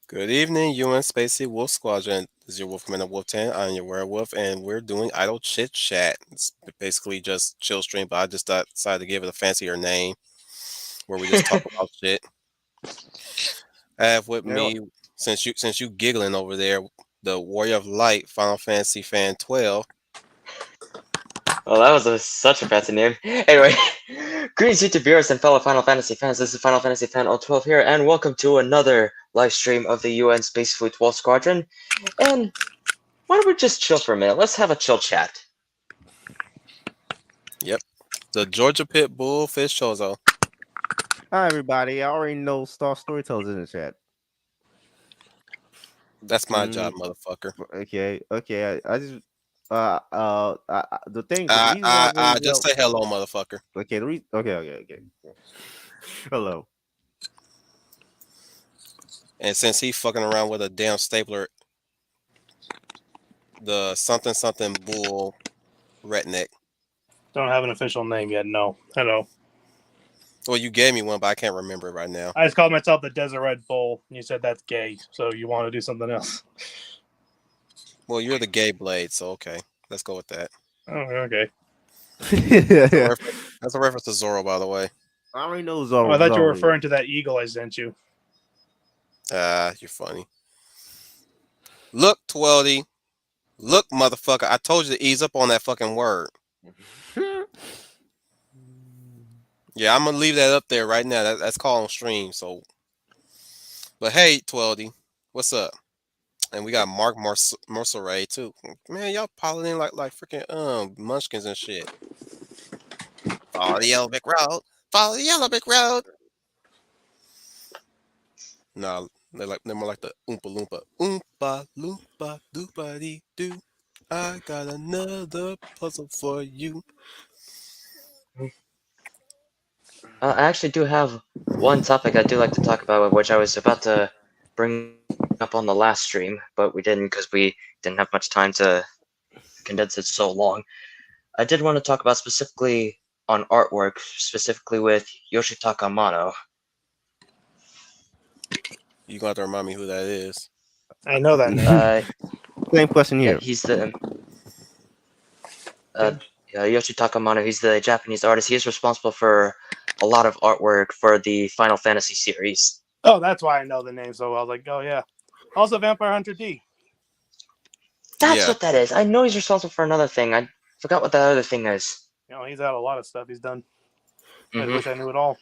Good evening, UN Spacey Wolf Squadron. This is your Wolf Commander Wolf 10. I'm your werewolf, and we're doing Idle Chit Chat. It's basically just chill stream, but I just decided to give it a fancier name where we just talk about shit. I have with You know, me, since you giggling over there, the Warrior of Light, Final Fantasy fan 12. Well, that was such a fancy name. Anyway, greetings YouTube viewers and fellow Final Fantasy fans. This is Final Fantasy fan 012 here, and welcome to another live stream of the UN Space Fleet Wolf Squadron. And why don't we just chill for a minute? Let's have a chill chat. Yep. The Georgia Pit Bull Fish Chozo. hi everybody. I already know Star Storytellers in the chat. That's my job, Mm, mother okay. I just the reason why I I raised just up. say hello, motherfucker. Okay, the reason. Okay. Hello. And since he fucking around with a damn stapler, the something something bull redneck. Don't have an official name yet. No. Hello. Well, you gave me one, but I can't remember it right now. I just called myself the Desert Red Bull. You said that's gay, so you want to do something else. Well, you're the gay blade, so okay, let's go with that. Oh, okay. That's a reference to Zoro, by the way. I already know Oh, Zoro. I thought you were Zoro. referring to that eagle I sent you. You're funny. Look, Tweldy. Look, motherfucker. I told you to ease up on that fucking word. Yeah, I'm gonna leave that up there right now. That's called on stream. So, but hey, Tweldy, what's up? And we got Mark Merceray too. Man, y'all piling in like freaking munchkins and shit. Follow the yellow brick road. Follow the yellow brick road. No, they're more like the Oompa Loompa. Oompa Loompa Doopa Dee Doo. I got another puzzle for you. I actually do have one topic I do like to talk about, which I was about to bring up on the last stream, but we didn't because we didn't have much time to condense it so long. I did want to talk about specifically on artwork, specifically with Yoshitaka Amano. You gonna have to remind me who that is. I know that name. Same question Yeah, here. he's the Yoshitaka Amano. He's the Japanese artist. He is responsible for a lot of artwork for the Final Fantasy series. Oh, that's why I know the name so well. I was like, oh, yeah. Also, Vampire Hunter D. That's Yeah. what that is. I know he's responsible for another thing. I forgot what that other thing is. You know, he's had a lot of stuff he's done. I Mhm. wish I knew it all.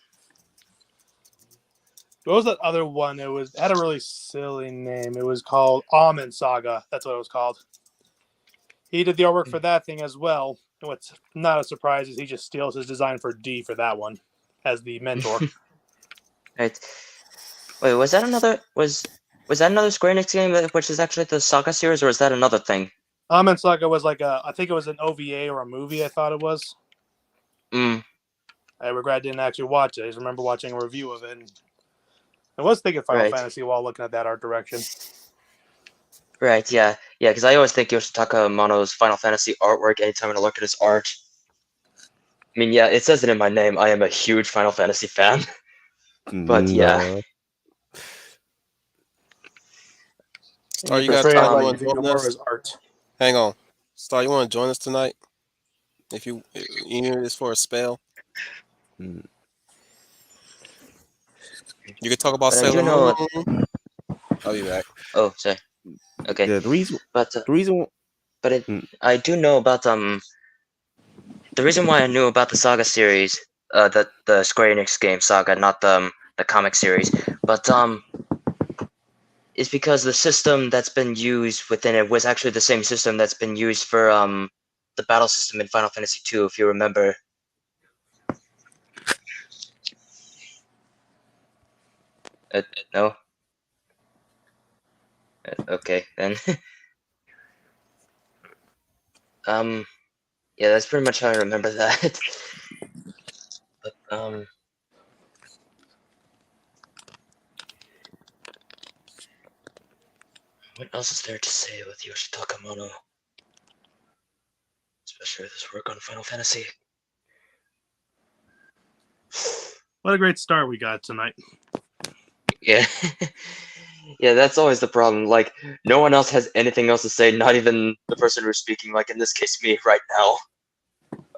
What was that other one? It had a really silly name. It was called Almond Saga. That's what it was called. He did the artwork for that thing as well. And what's not a surprise is he just steals his design for D for that one as the mentor. Right. Wait, was that another Square Enix game which is actually the Saga series, or is that another thing? Almond Saga was like I think it was an OVA or a movie. I thought it was. Mm. I regret I didn't actually watch it. I just remember watching a review of it. And I was thinking Final Right. Fantasy while looking at that art direction. Right, yeah, because I always think Yoshitaka Amano's Final Fantasy artwork anytime I look at his art. I mean, yeah, it says it in my name. I am a huge Final Fantasy fan. But yeah. Star, you For got free, I'd time? You like want to to think join more of us? his art. Hang on. Star, you want to join us tonight? If you need this for a spell, Mm. you could talk about But I do Sailor know. Moon. I'll be back. Oh, sorry. Okay, Yeah, the reason. but The reason. I do know about the reason why I knew about the Saga series, the Square Enix game Saga, not the comic series, but is because the system that's been used within it was actually the same system that's been used for the battle system in Final Fantasy II, if you remember. No. Okay then. Yeah, that's pretty much how I remember that. But what else is there to say with Yoshitaka Amano? Especially with his work on Final Fantasy. What a great start we got tonight. Yeah. Yeah, that's always the problem. Like, no one else has anything else to say, not even the person who's speaking, like in this case, me right now.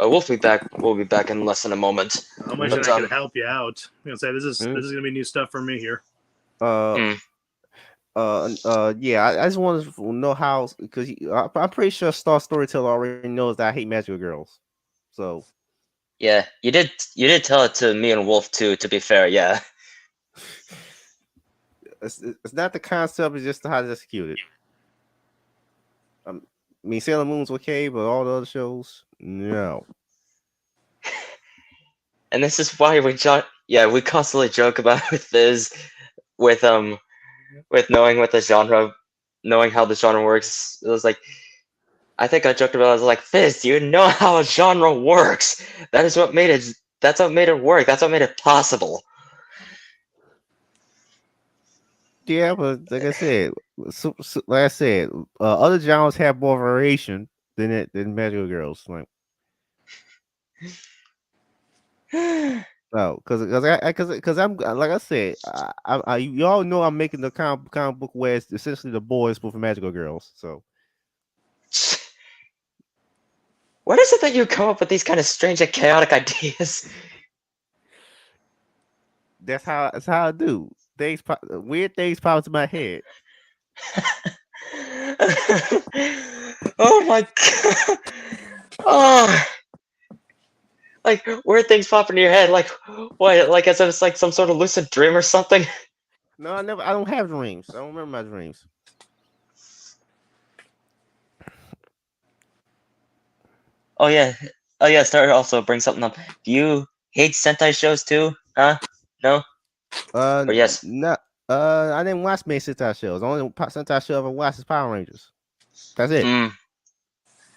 We'll be back. We'll be back in less than a moment. How much But I could help you out? I'm gonna say this is gonna be new stuff for me here. Yeah. I just want to know how, because I'm pretty sure Star Storyteller already knows that I hate magical girls. So yeah, you did tell it to me and Wolf too. To be fair, yeah. it's not the concept; it's just how to execute it. I mean, Sailor Moon's okay, but all the other shows, no. And this is why we constantly joke about with knowing what the genre, knowing how the genre works. It was like, I think I joked about it, I was like, Fizz, you know how a genre works. That's what made it work. That's what made it possible. Yeah, but like I said, other genres have more variation than magical girls. Like, no, because I'm like I said, you all know I'm making the comic book where it's essentially the boys for magical girls. So What is it that you come up with these kind of strange and chaotic ideas? that's how I do. Weird things pop into my head. Oh my god! Oh, like weird things pop into your head, like what? Like as if it's like some sort of lucid dream or something. No, I never. I don't have dreams. I don't remember my dreams. Oh yeah, Star also brings something up. Do you hate Sentai shows too? Huh? No? Or yes? No. I didn't watch many Sentai shows. The only Sentai show I ever watched is Power Rangers. That's it. Hmm.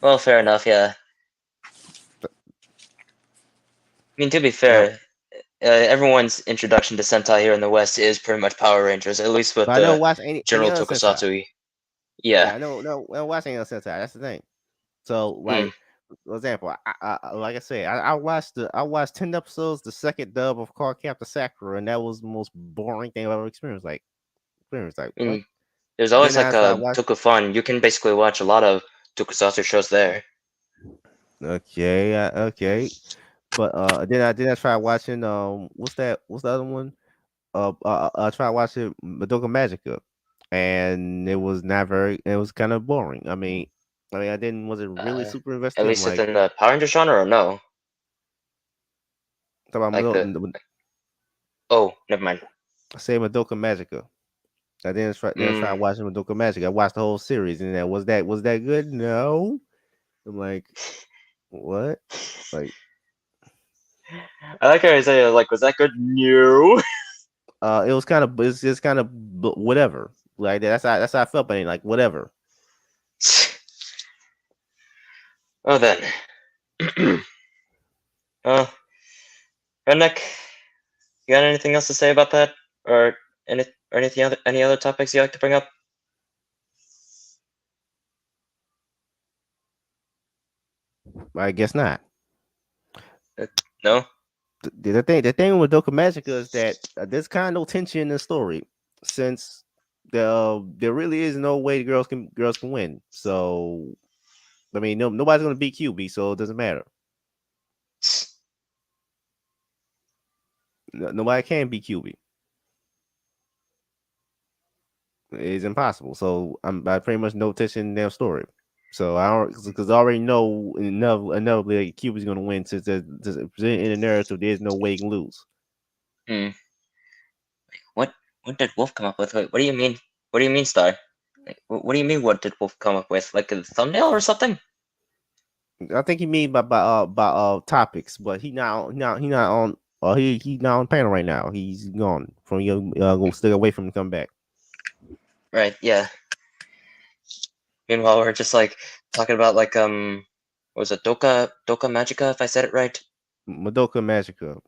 Well, fair enough. Yeah. I mean, to be fair, everyone's introduction to Sentai here in the West is pretty much Power Rangers, at least with But I don't the watch any general other Sentai. Tokusatsu. Yeah, Yeah. I don't watch any other Sentai. That's the thing. So, like, for example, like I said, I watched 10 episodes, the second dub of Card Captor Sakura, and that was the most boring thing I've ever experienced. Like, what? There's always Then I like started a watching. Toku Fun. You can basically watch a lot of Tokusatsu shows there. Okay. But then I tried watching what's the other one? I tried watching Madoka Magica, and it was kind of boring. I didn't wasn't really super At invested. I'm least like, within the Power Ranger genre, or no? talk about Like the oh, never mind. I say Madoka Magica. I didn't try watching Madoka Magic. I watched the whole series, and that was that good? No. I'm like, what? Like, I like how you say like, was that good? No. it was kind of, it's just kind of whatever. Like that's how I felt about it. Like whatever. Oh then. Redneck, you got anything else to say about that, or any other topics you like to bring up? I guess not. No. The thing with Madoka Magica is that there's kind of no tension in the story, since there really is no way girls can win. So I mean, nobody's gonna beat QB, so it doesn't matter. Nobody can beat QB. It's impossible. So I pretty much no tension in their story. So I don't, because I already know enough like QB's gonna win, since to present in the narrative there's no way he can lose. What did Wolf come up with? Wait, what do you mean? What do you mean, Star? Like, what do you mean? What did Wolf come up with? Like a thumbnail or something? I think he mean by topics, but he not on. He not on panel right now. He's gone from Gonna stay away from him. Come back. Right. Yeah. Meanwhile, we're just like talking about like what was it Doka Magica, if I said it right? Madoka Magica.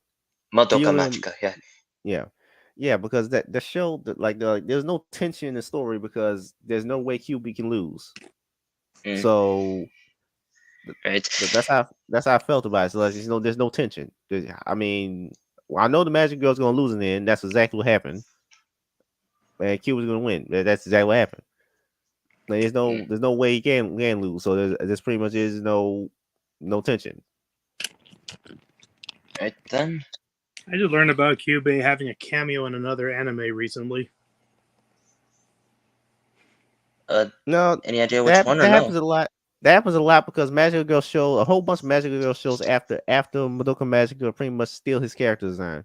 Madoka Magica. Yeah, because the show there's no tension in the story because there's no way QB can lose. So right. That's how I felt about it. So like, there's no tension. I mean, I know the Magic Girl's gonna lose in the end. That's exactly what happened. and Cuba's gonna win. That's exactly what happened. Like, there's no way he can lose. So there's pretty much is no tension. Right then. I just learned about Kyubey having a cameo in another anime recently. No, Any idea which one or that no? happens a lot. That happens a lot because Magical Girl show a whole bunch of Magical Girl shows after Madoka Magica pretty much steal his character design.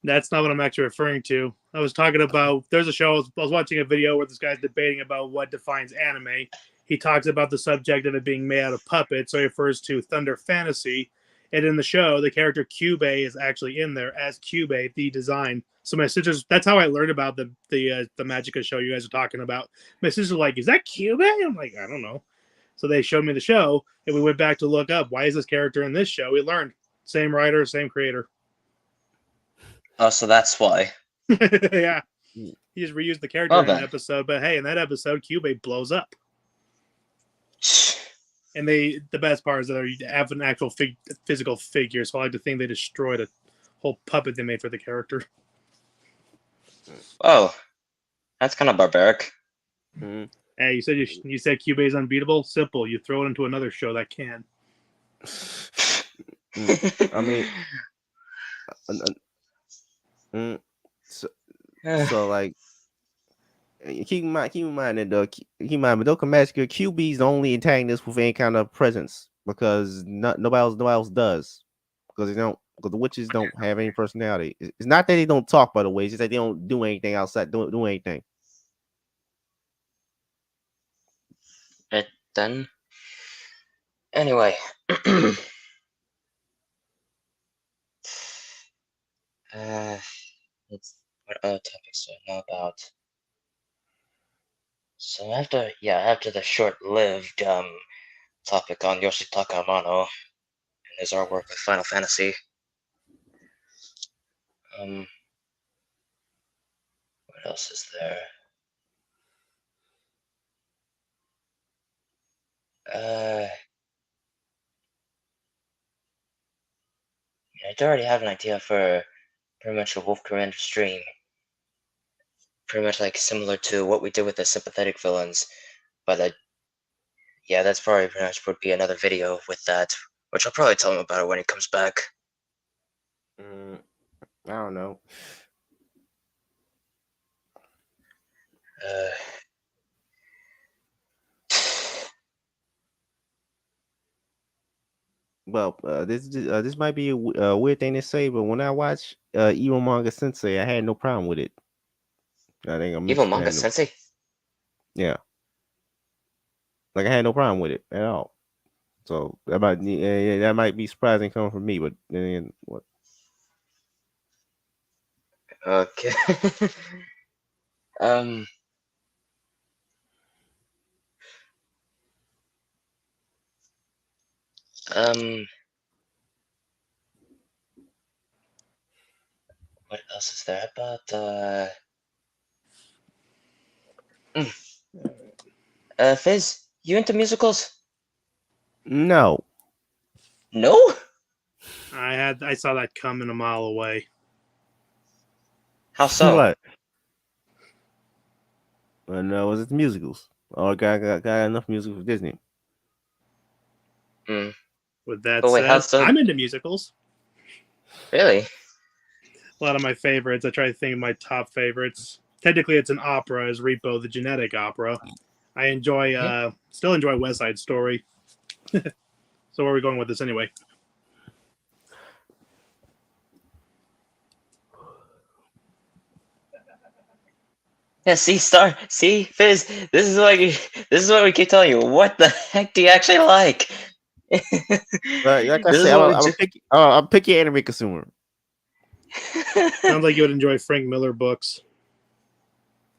That's not what I'm actually referring to. I was talking about, there's a show, I was watching a video where this guy's debating about what defines anime. He talks about the subject of it being made out of puppets, so he refers to Thunder Fantasy. And in the show, the character Kyubey is actually in there as Kyubey, the design. So my sisters, that's how I learned about the Magica show you guys are talking about. My sisters were like, is that Kyubey? I'm like, I don't know. So they showed me the show, and we went back to look up, why is this character in this show? We learned, same writer, same creator. Oh, so that's why. Yeah. He just reused the character in an episode, but hey, in that episode, Kyubey blows up. And the best part is that they have an actual physical figure, so I like to think they destroyed a whole puppet they made for the character. Oh, that's kind of barbaric. Mm-hmm. Hey, you said Kyubey is unbeatable? Simple. You throw it into another show that can. I mean, so like, keep in mind that Madoka Magica QB's the only antagonist with any kind of presence because nobody else does because the witches don't have any personality. It's not that they don't talk, by the way. It's just that they don't do anything outside. Don't do anything. Right then. Anyway. What other topics do I know about? So after the short-lived topic on Yoshitaka Amano and his artwork with Final Fantasy, what else is there? I do already have an idea for pretty much a Wolf Commander stream. Pretty much like similar to what we did with the sympathetic villains, but that's probably pretty much would be another video with that, which I'll probably tell him about it when he comes back. I don't know. Well, this might be a weird thing to say, but when I watch Evil Manga Sensei, I had no problem with it. I think I'm Evil Manga Sensei? Yeah. Like I had no problem with it at all. So that might be surprising coming from me, but then what? Okay. What else is there about Fizz, you into musicals? No. No? I saw that coming a mile away. How so? What? No, was it musicals? Oh, got enough musicals for Disney. With that wait, said, I'm into musicals. Really? A lot of my favorites. I try to think of my top favorites. Technically, it's an opera, is Repo the Genetic Opera. I enjoy, still enjoy West Side Story. So where are we going with this anyway? Yeah, see, Fizz, this is what we keep telling you. What the heck do you actually like? Like I said, I'm a picky anime consumer. Sounds like you would enjoy Frank Miller books.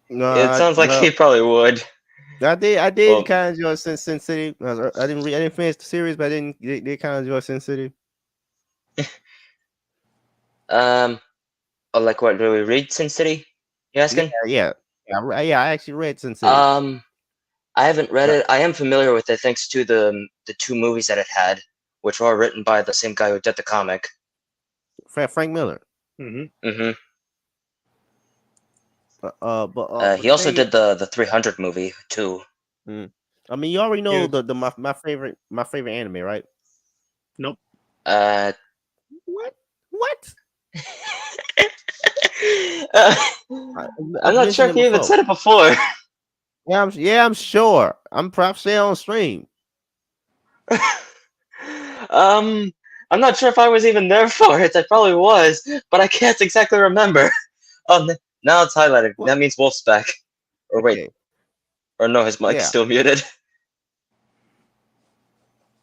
No, it sounds like he probably would. I did kind of enjoy Sin City. I didn't finish the series, but I did kind of enjoy Sin City. Like what? Do we read Sin City? You asking? Yeah. I actually read Sin City. I haven't read it. I am familiar with it thanks to the two movies that it had, which were written by the same guy who did the comic. Frank Miller. Mm-hmm. He also did the 300 movie too. I mean, you already know Yeah. my favorite anime, right? Nope. What? What? I'm I've not sure mentioned if it you even before. said it before. I'm sure. I'm probably saying on stream. I'm not sure if I was even there for it. I probably was, but I can't exactly remember. Oh, now it's highlighted. What? That means Wolf's back. Or wait, Okay. or no, his mic's Yeah. still muted.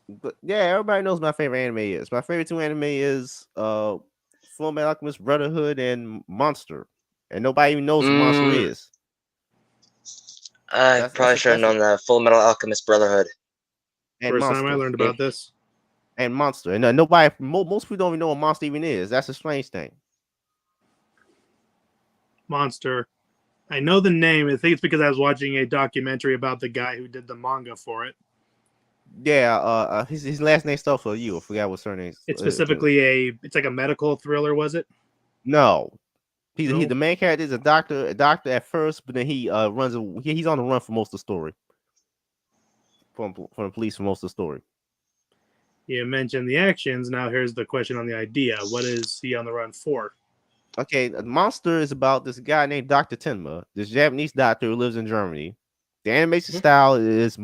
But yeah, everybody knows my favorite anime is. My favorite two anime is Full Metal Alchemist Brotherhood and Monster. And nobody even knows what Monster is. I probably should have known that. Full Metal Alchemist Brotherhood. And First Monster. time I learned about this. And Monster. And most people don't even know what Monster even is. That's a strange thing. Monster. I know the name. I think it's because I was watching a documentary about the guy who did the manga for it. Yeah, his last name starts with U. I forgot what surname. It's specifically it's like a medical thriller, was it? No. No? The main character is a doctor at first, but then he he's on the run for most of the story. From the police for most of the story. You mentioned the actions. Now here's the question on the idea. What is he on the run for? Okay, Monster is about this guy named Dr. Tenma, this Japanese doctor who lives in Germany. The animation style is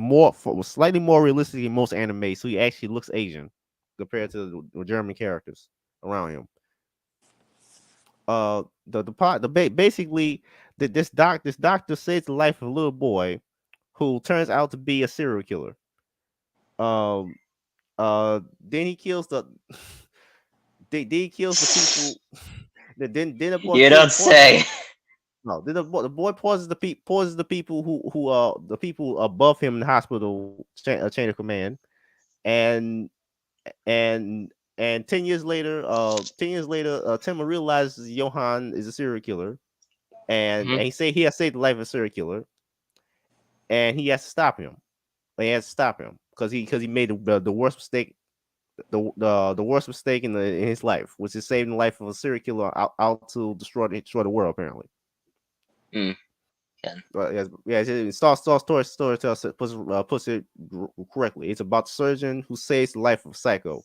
slightly more realistic than most anime, so he actually looks Asian compared to the German characters around him. Basically this doctor saves the life of a little boy who turns out to be a serial killer. Then he kills the then he kills the people. Then the boy You don't say. No, then the boy pauses the people who the people above him in the hospital chain of command, and and 10 years later, Timma realizes Johan is a serial killer, and he has saved the life of a serial killer, and he has to stop him. He has to stop him because he made the worst mistake. The worst mistake in his life, which is saving the life of a serial killer out to destroy the world. Apparently, Yeah. It puts it correctly. It's about the surgeon who saves the life of Psycho.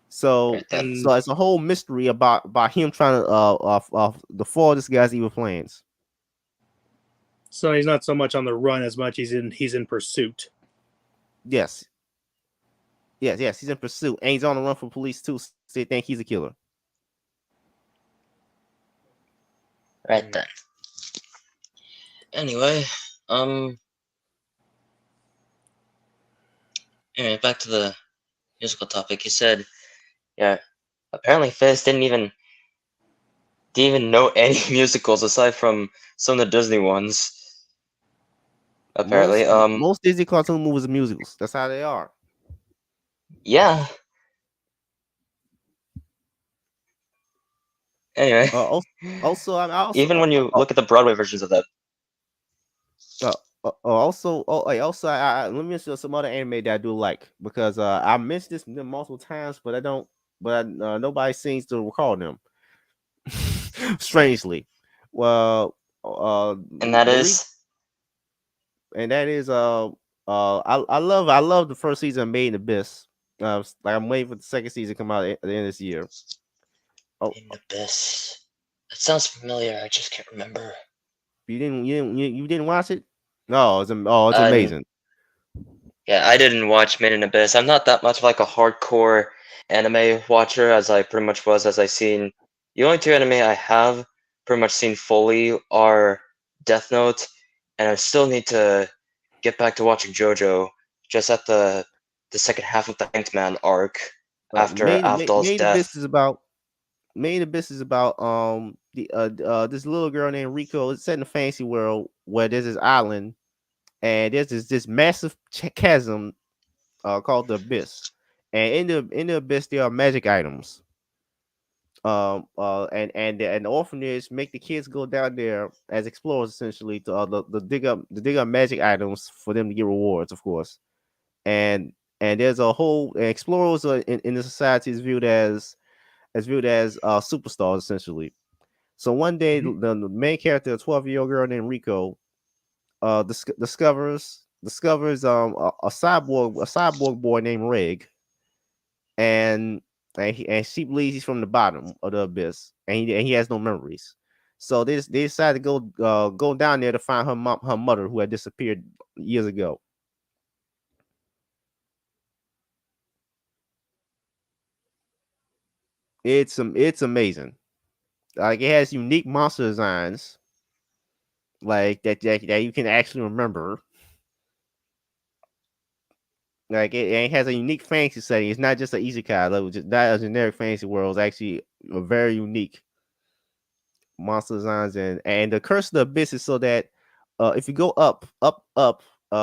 So it's a whole mystery about him trying to the fall of this guy's evil plans. So he's not so much on the run as much he's in pursuit. Yes, he's in pursuit, and he's on the run from police too. So they think he's a killer. Right then. Anyway, anyway, back to the musical topic. You said, yeah, apparently Fizz didn't even know any musicals aside from some of the Disney ones. Apparently, most Disney cartoon movies are musicals. That's how they are. Yeah. Anyway. Even when you look at the Broadway versions of that. Let me mention some other anime that I do like because I mentioned this multiple times, but nobody seems to recall them. Strangely, and that is I love the first season of Made in Abyss. I'm waiting for the second season to come out at the end of this year. Made in Abyss. That sounds familiar. I just can't remember. You didn't watch it? No, it's amazing. Yeah, I didn't watch Made in Abyss. I'm not that much of like a hardcore anime watcher as I pretty much was as I seen. The only two anime I have pretty much seen fully are Death Note, and I still need to get back to watching JoJo just at the second half of the Hanged Man arc after Avdol's death. Made in Abyss is about this little girl named Rico. It's set in a fantasy world where there's this island and there's this massive chasm called the Abyss, and in the Abyss there are magic items. And the orphanage make the kids go down there as explorers essentially to dig up magic items for them to get rewards, of course. And there's a whole explorers in the society is viewed as superstars essentially. So one day, the main character, a 12-year-old girl named Rico, discovers a cyborg boy named Reg, and she believes he's from the bottom of the abyss, and he has no memories. So they decide to go down there to find her mother, who had disappeared years ago. It's amazing. Like, it has unique monster designs, like that you can actually remember. Like, it has a unique fantasy setting. It's not just an isekai level, just not a generic fantasy world. It's actually a very unique monster designs, and the curse of the abyss is so that if you go up,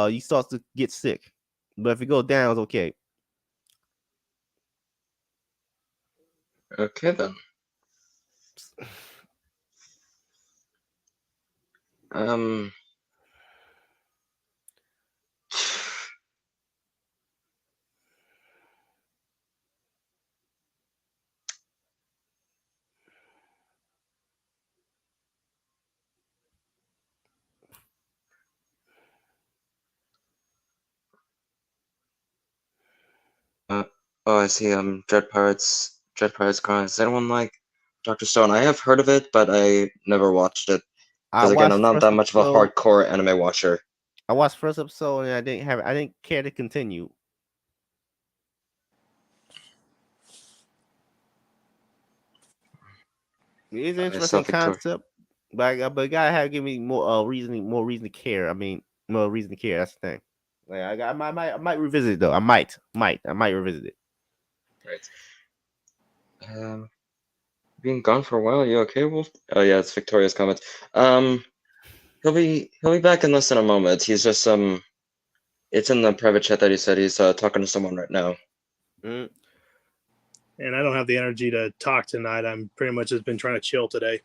you start to get sick, but if you go down, it's okay. Okay then. Um. Oh, I see. Dread Pirates Cry. Does anyone like Dr. Stone? I have heard of it, but I never watched it. I Because again, I'm watched not first that much of a episode. hardcore anime watcher. I watched first episode, and I didn't care to continue. It's an I interesting saw Victor. concept, but you gotta give me more reason to care. I mean, more reason to care. That's the thing. Like, I might revisit it though. I might revisit it. Right. Being gone for a while. Are you okay, Wolf? Oh yeah, it's Victoria's comment. He'll be back in less than a moment. He's just it's in the private chat that he said he's talking to someone right now. Mm. And I don't have the energy to talk tonight. I'm pretty much just been trying to chill today.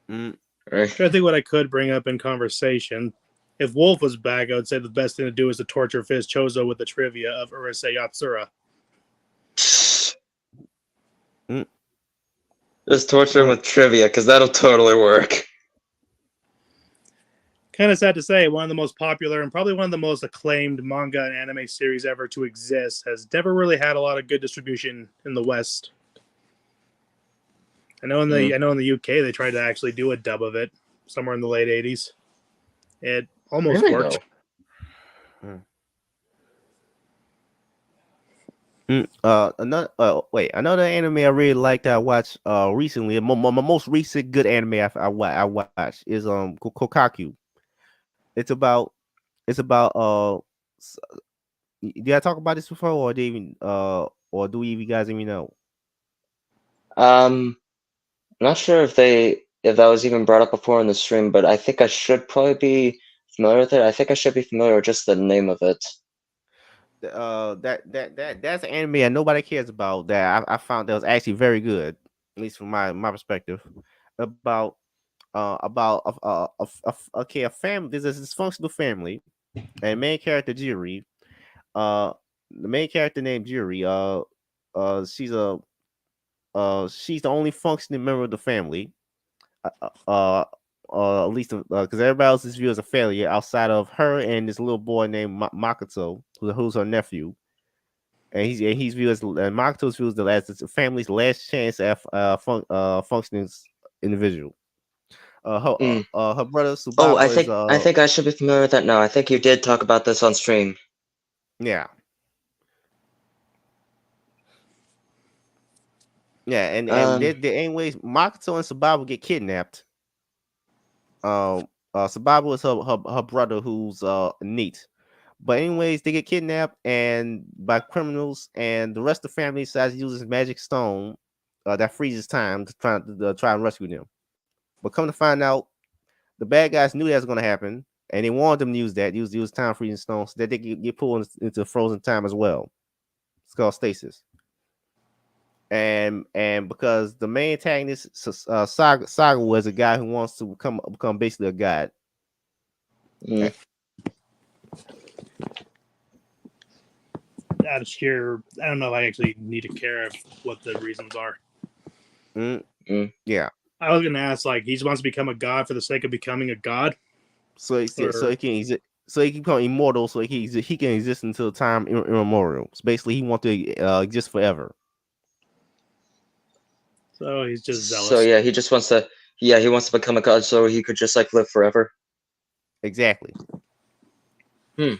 Right. Trying to think what I could bring up in conversation. If Wolf was back, I would say the best thing to do is to torture Fizz Chozo with the trivia of Urusei Yatsura. Just torture him with trivia, because that'll totally work. Kind of sad to say, one of the most popular and probably one of the most acclaimed manga and anime series ever to exist has never really had a lot of good distribution in the West. I know in the UK they tried to actually do a dub of it somewhere in the late 80s. It almost Really, worked. Another anime I really liked that I watched recently. My most recent good anime I watched is Kokaku. It's about did I talk about this before, or do you guys even know? I'm not sure if that was even brought up before in the stream, but I think I should probably be familiar with it. I think I should be familiar with just the name of it. That's an anime that nobody cares about, that I found that was actually very good, at least from my perspective. About a family. There's a dysfunctional family, and main character Jiri, the main character named Jiri, she's she's the only functioning member of the family, at least because everybody else is viewed as a failure outside of her and this little boy named Makoto, who's her nephew. And he's viewed as Makoto's viewed as the family's last chance at functioning individual. Her brother Subaba Oh, I think I should be familiar with that now. I think you did talk about this on stream. Yeah. Yeah, and anyways, Makoto and Subaba get kidnapped. Subaba is her brother, who's neat. But anyways, they get kidnapped and by criminals, and the rest of the family decides to use this magic stone that freezes time to try and rescue them. But come to find out, the bad guys knew that was going to happen, and they wanted them to use time freezing stone so that they could get pulled into frozen time as well. It's called stasis. And because the main antagonist, Saga was a guy who wants to become basically a god. Out of sheer, I don't know if I actually need to care of what the reasons are. Yeah. I was gonna ask, like, he just wants to become a god for the sake of becoming a god. So he can become immortal. So he can exist until time immemorial. So basically, he wants to exist forever. So he's just So zealous. yeah, he just wants to. Yeah, he wants to become a god so he could just like live forever. Exactly. Hmm.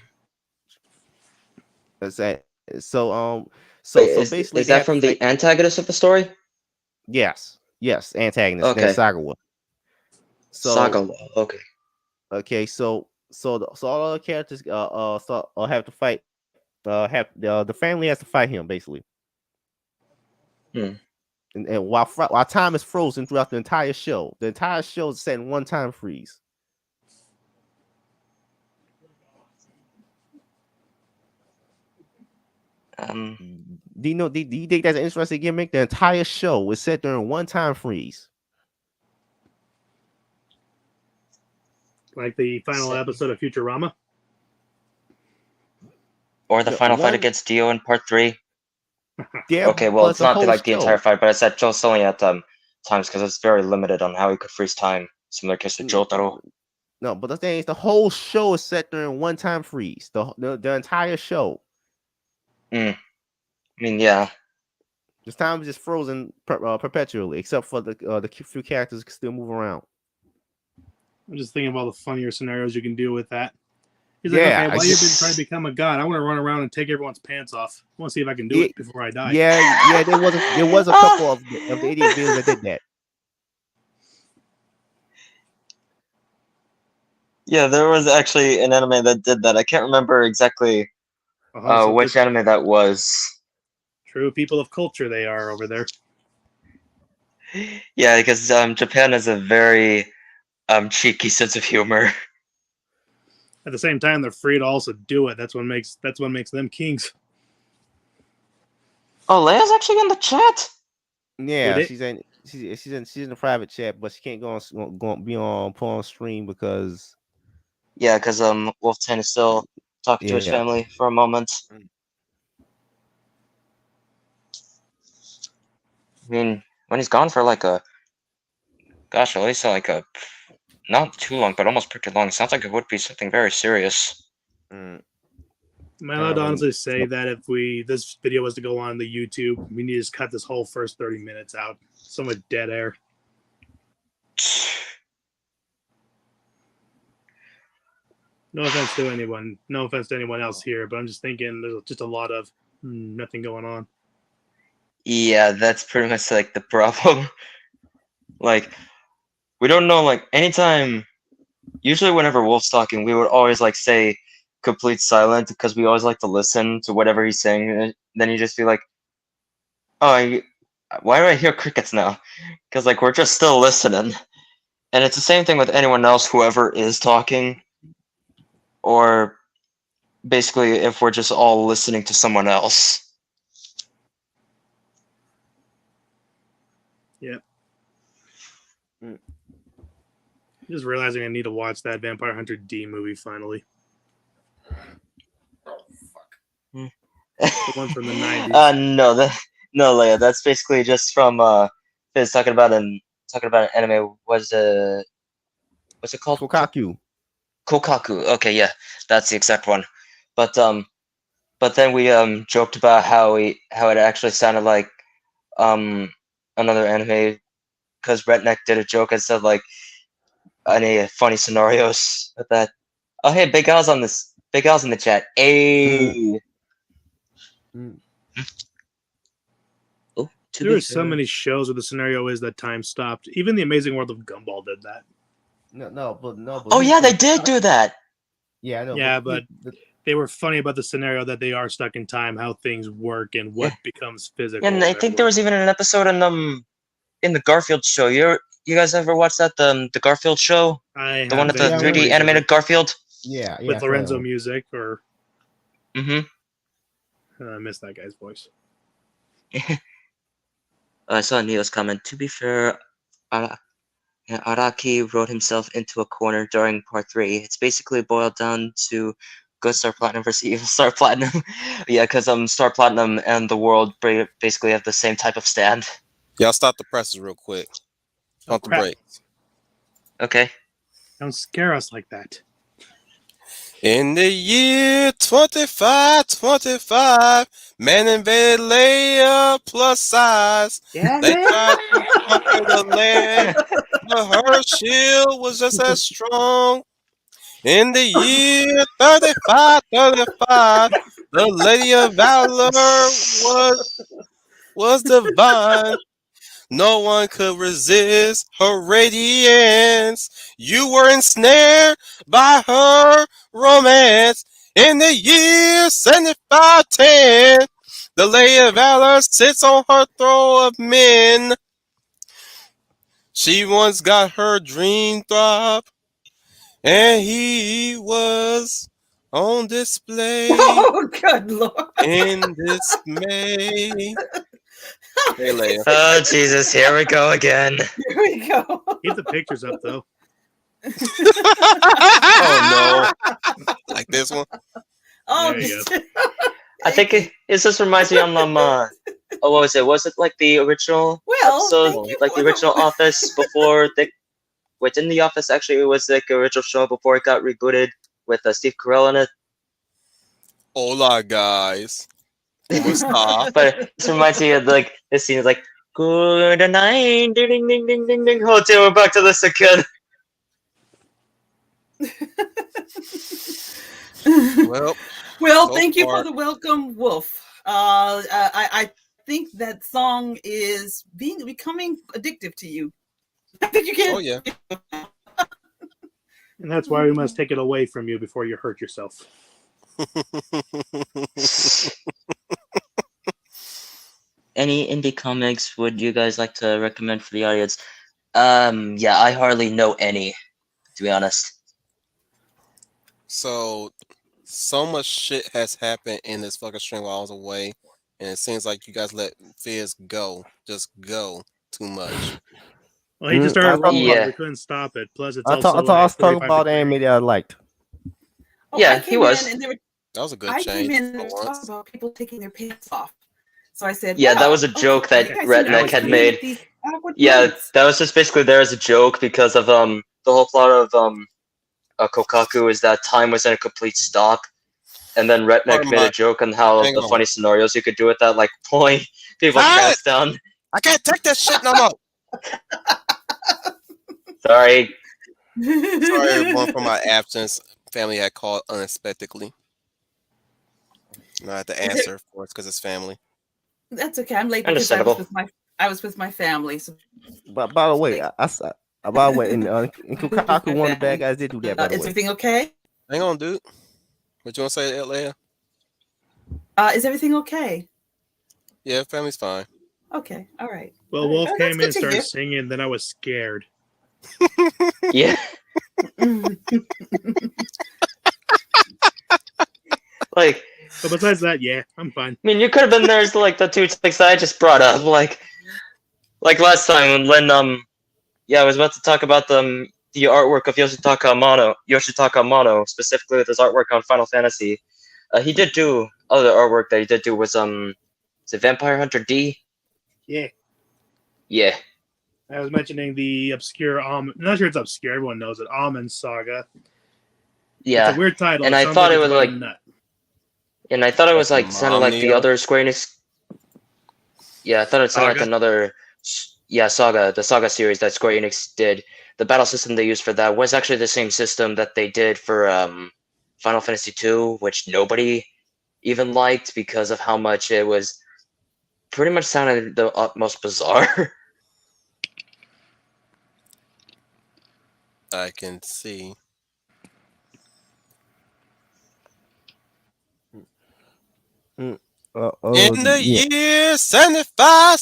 That's that. So Wait, so basically is they that have to from the fight. antagonist of the story? Yes, antagonist named Okay, Sagawa. So Saga. Okay. okay, so all the characters have to fight. Have the family has to fight him basically. Hmm. And while time is frozen throughout the entire show is set in one time freeze. Do you know? Do you think that's an interesting gimmick? The entire show is set during one time freeze. Like the final episode of Futurama. Or the The final fight one, against Dio in part 3. yeah, Okay, well, but it's the not whole like the entire show. fight, but it's at just only at times because it's very limited on how he could freeze time. Similar case to Jotaro. No, but the thing is, the whole show is set during one time freeze. The entire show. I mean, yeah. This time is just frozen perpetually, except for the few characters can still move around. I'm just thinking of all the funnier scenarios you can do with that. He's like, Yeah, okay, while you've been trying to become a god, I want to run around and take everyone's pants off. I want to see if I can do it before I die. Yeah. There was a couple of the idiot videos that did that. Yeah, there was actually an anime that did that. I can't remember exactly So which anime that was. True people of culture they are over there. Yeah, because Japan has a very cheeky sense of humor. At the same time, they're free to also do it. That's what makes them kings. Oh, Leia's actually in the chat. Yeah, she's in the private chat, but she can't be on stream because Yeah, because Wolf Ten is still talking to his family for a moment. I mean, when he's gone for like at least like a not too long, but almost pretty long. Sounds like it would be something very serious. Am I allowed to honestly say that if this video was to go on the YouTube, we need to just cut this whole first 30 minutes out? So much dead air. No offense to anyone. No offense to anyone else here, but I'm just thinking there's just a lot of nothing going on. Yeah, that's pretty much like the problem. Like, we don't know, like, anytime, usually whenever Wolf's talking, we would always, like, say complete silent because we always like to listen to whatever he's saying. And then you just be like, oh, why do I hear crickets now? Because, like, we're just still listening. And it's the same thing with anyone else, whoever is talking. Or basically, if we're just all listening to someone else. Yep. Just realizing I need to watch that Vampire Hunter D movie finally. The one from the 90s. No, Leia. That's basically just from Fizz talking about an anime. What's it called? Kokaku. Kokaku. Okay, yeah, that's the exact one. But then we joked about how it actually sounded like another anime because Redneck did a joke and said like any funny scenarios with that. Oh hey, Big Al's in the chat. Hey. Oh, there are so many shows where the scenario is that time stopped. Even the Amazing World of Gumball did that. But oh yeah, they did do that. Yeah, I know. Yeah, but they were funny about the scenario that they are stuck in time, how things work, and what becomes physical. And I think there was even an episode in the Garfield show. You guys ever watch that the Garfield show? The one with the 3D animated Garfield. Yeah, with Lorenzo music or. I missed that guy's voice. I saw Neo's comment. To be fair, Araki wrote himself into a corner during part 3. It's basically boiled down to Good Star Platinum versus Evil Star Platinum. Yeah, because Star Platinum and the world basically have the same type of stand. Y'all stop the presses real quick. Pump the crap. brakes. Okay. Don't scare us like that. In the year 2525, man invaded Leia plus size. Damn They it. tried to conquer the land, but her shield was just as strong. In the year 3535, the Lady of Valor was divine. No one could resist her radiance. You were ensnared by her romance. In the year 7510, the Lady of Valor sits on her throne of men. She once got her dream throb, and he was on display Oh, good lord. in dismay. Hey, Leia. Oh Jesus! Here we go again. Here we go. Keep the pictures up though. Oh no! Like this one. Oh, There you I think it just reminds me on oh, what was it? Was it like the original well, episode, thank you like the for original Office before the? Wait, in the Office actually it was like the original show before it got rebooted with Steve Carell in it. Hola, guys. ¿Cómo está? But this reminds me of like this scene is like good night, ding ding ding ding ding ding. Oh, dear, we're back to this again. Well, Well, so thank you far- for the welcome, Wolf. I think that song is becoming addictive to you. I think you can. oh yeah. And that's why we must take it away from you before you hurt yourself. Any indie comics would you guys like to recommend for the audience? Yeah, I hardly know any, to be honest. So much shit has happened in this fucking string while I was away, and it seems like you guys let Fizz go, just go too much. Well, he just I started thought- rolling. Yeah. We couldn't stop it. Plus, it's I also thought I was talking 35 about degrees. anime that I liked. Oh, Yeah, I he came was. in and they were, That was a good I change came in for and talked once. about people taking their pants off. So I said, Yeah, that well, was a joke that you guys Redneck seem had to made. hate these awkward Yeah, words. that was just basically there as a joke because of the whole plot of Kokaku is that time was in a complete stop, and then Redneck Pardon made my- a joke on how hang the on. funny scenarios you could do with that, like pulling people's Cut! pants down. I can't take that shit no more. Sorry. Sorry, everyone, for my absence. Family had called unexpectedly. And I had to Is it- answer, of course, because it's family. That's okay. I'm late because I was with my family. So But by the way, by the way, in Kokaku, one of the bad guys did do that. By the is way, everything okay? Hang on, dude. What you want to say, Leia? Is everything okay? Yeah, family's fine. Okay, all right. Well, All right. Wolf Oh, came in and that's good to started singing. Then I was scared. Yeah. hear. Like, But besides that, yeah, I'm fine. I mean, you could have been there as like the two things that I just brought up, like last time when yeah, I was about to talk about the artwork of Yoshitaka Amano, specifically with his artwork on Final Fantasy. He did do other artwork that he did do was is it Vampire Hunter D? Yeah. Yeah. I was mentioning the obscure I'm not sure it's obscure. Everyone knows it. Almond Saga. Yeah. It's a weird title. And I sounds thought it it's was about a like- nut. And I thought it was like sounded like the Omnia? other Square Enix. Yeah, I thought it sounded like Saga? another. Yeah, the Saga series that Square Enix did. The battle system they used for that was actually the same system that they did for Final Fantasy II, which nobody even liked because of how much it was. Pretty much sounded the utmost bizarre. I can see. In the yeah. year 75,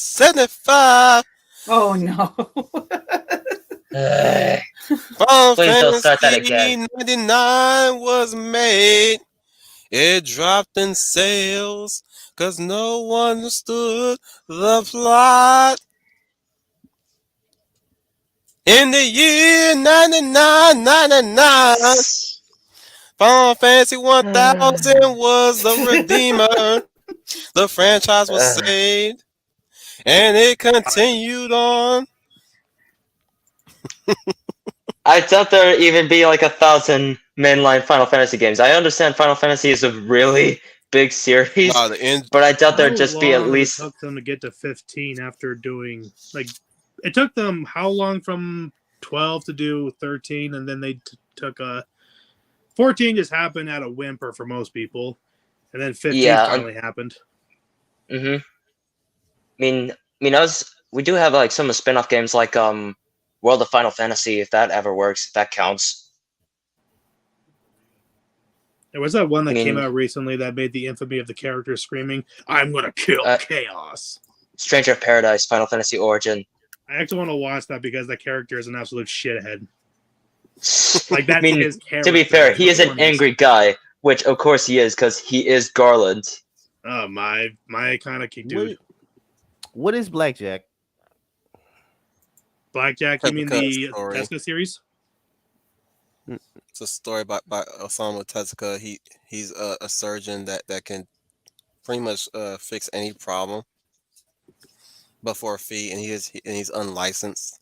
Oh no. Final Please don't start that Fantasy again. 99 was made. It dropped in sales because no one understood the plot. In the year 99, Final Fantasy 1000 was the redeemer. The franchise was saved, and it continued on. I doubt there even be like 1,000 mainline Final Fantasy games. I understand Final Fantasy is a really big series, Nah, the end. but I doubt there'd How just be at long least. it took them to get to 15 after doing like it took them how long from 12 to do 13, and then they took a 14 just happened at a whimper for most people, and then 15 Yeah, finally happened. I mean, we do have like some spin-off games like World of Final Fantasy, if that ever works, if that counts. There was that one I that came mean, out recently that made the infamy of the character screaming, "I'm gonna kill Uh, chaos." Stranger of Paradise, Final Fantasy Origin. I actually want to watch that because that character is an absolute shithead. I Like that's mean, his character. to be fair, It's he the is an funniest. angry guy, which of course he is, because he is Garland. Oh my kind of dude. What is Blackjack? Blackjack? You mean Tezuka the story. Tezuka series? It's a story by Osamu Tezuka. He's a surgeon that can pretty much fix any problem, but for a fee, and he's unlicensed.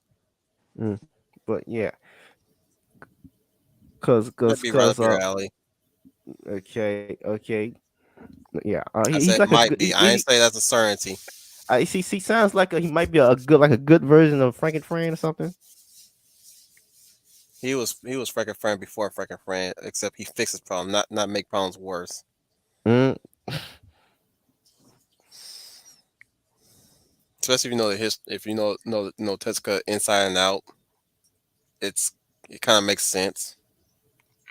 But yeah, cause Might cause be right cause up your alley. okay, yeah. I He's said like a might good. be. I ain't say that's a certainty. He sounds like he might be a good version of Frankenfran or something. He was Frankenfran before Frankenfran, except he fixes problems, not make problems worse. Mm. Especially if you know if you know Tezuka inside and out, it kind of makes sense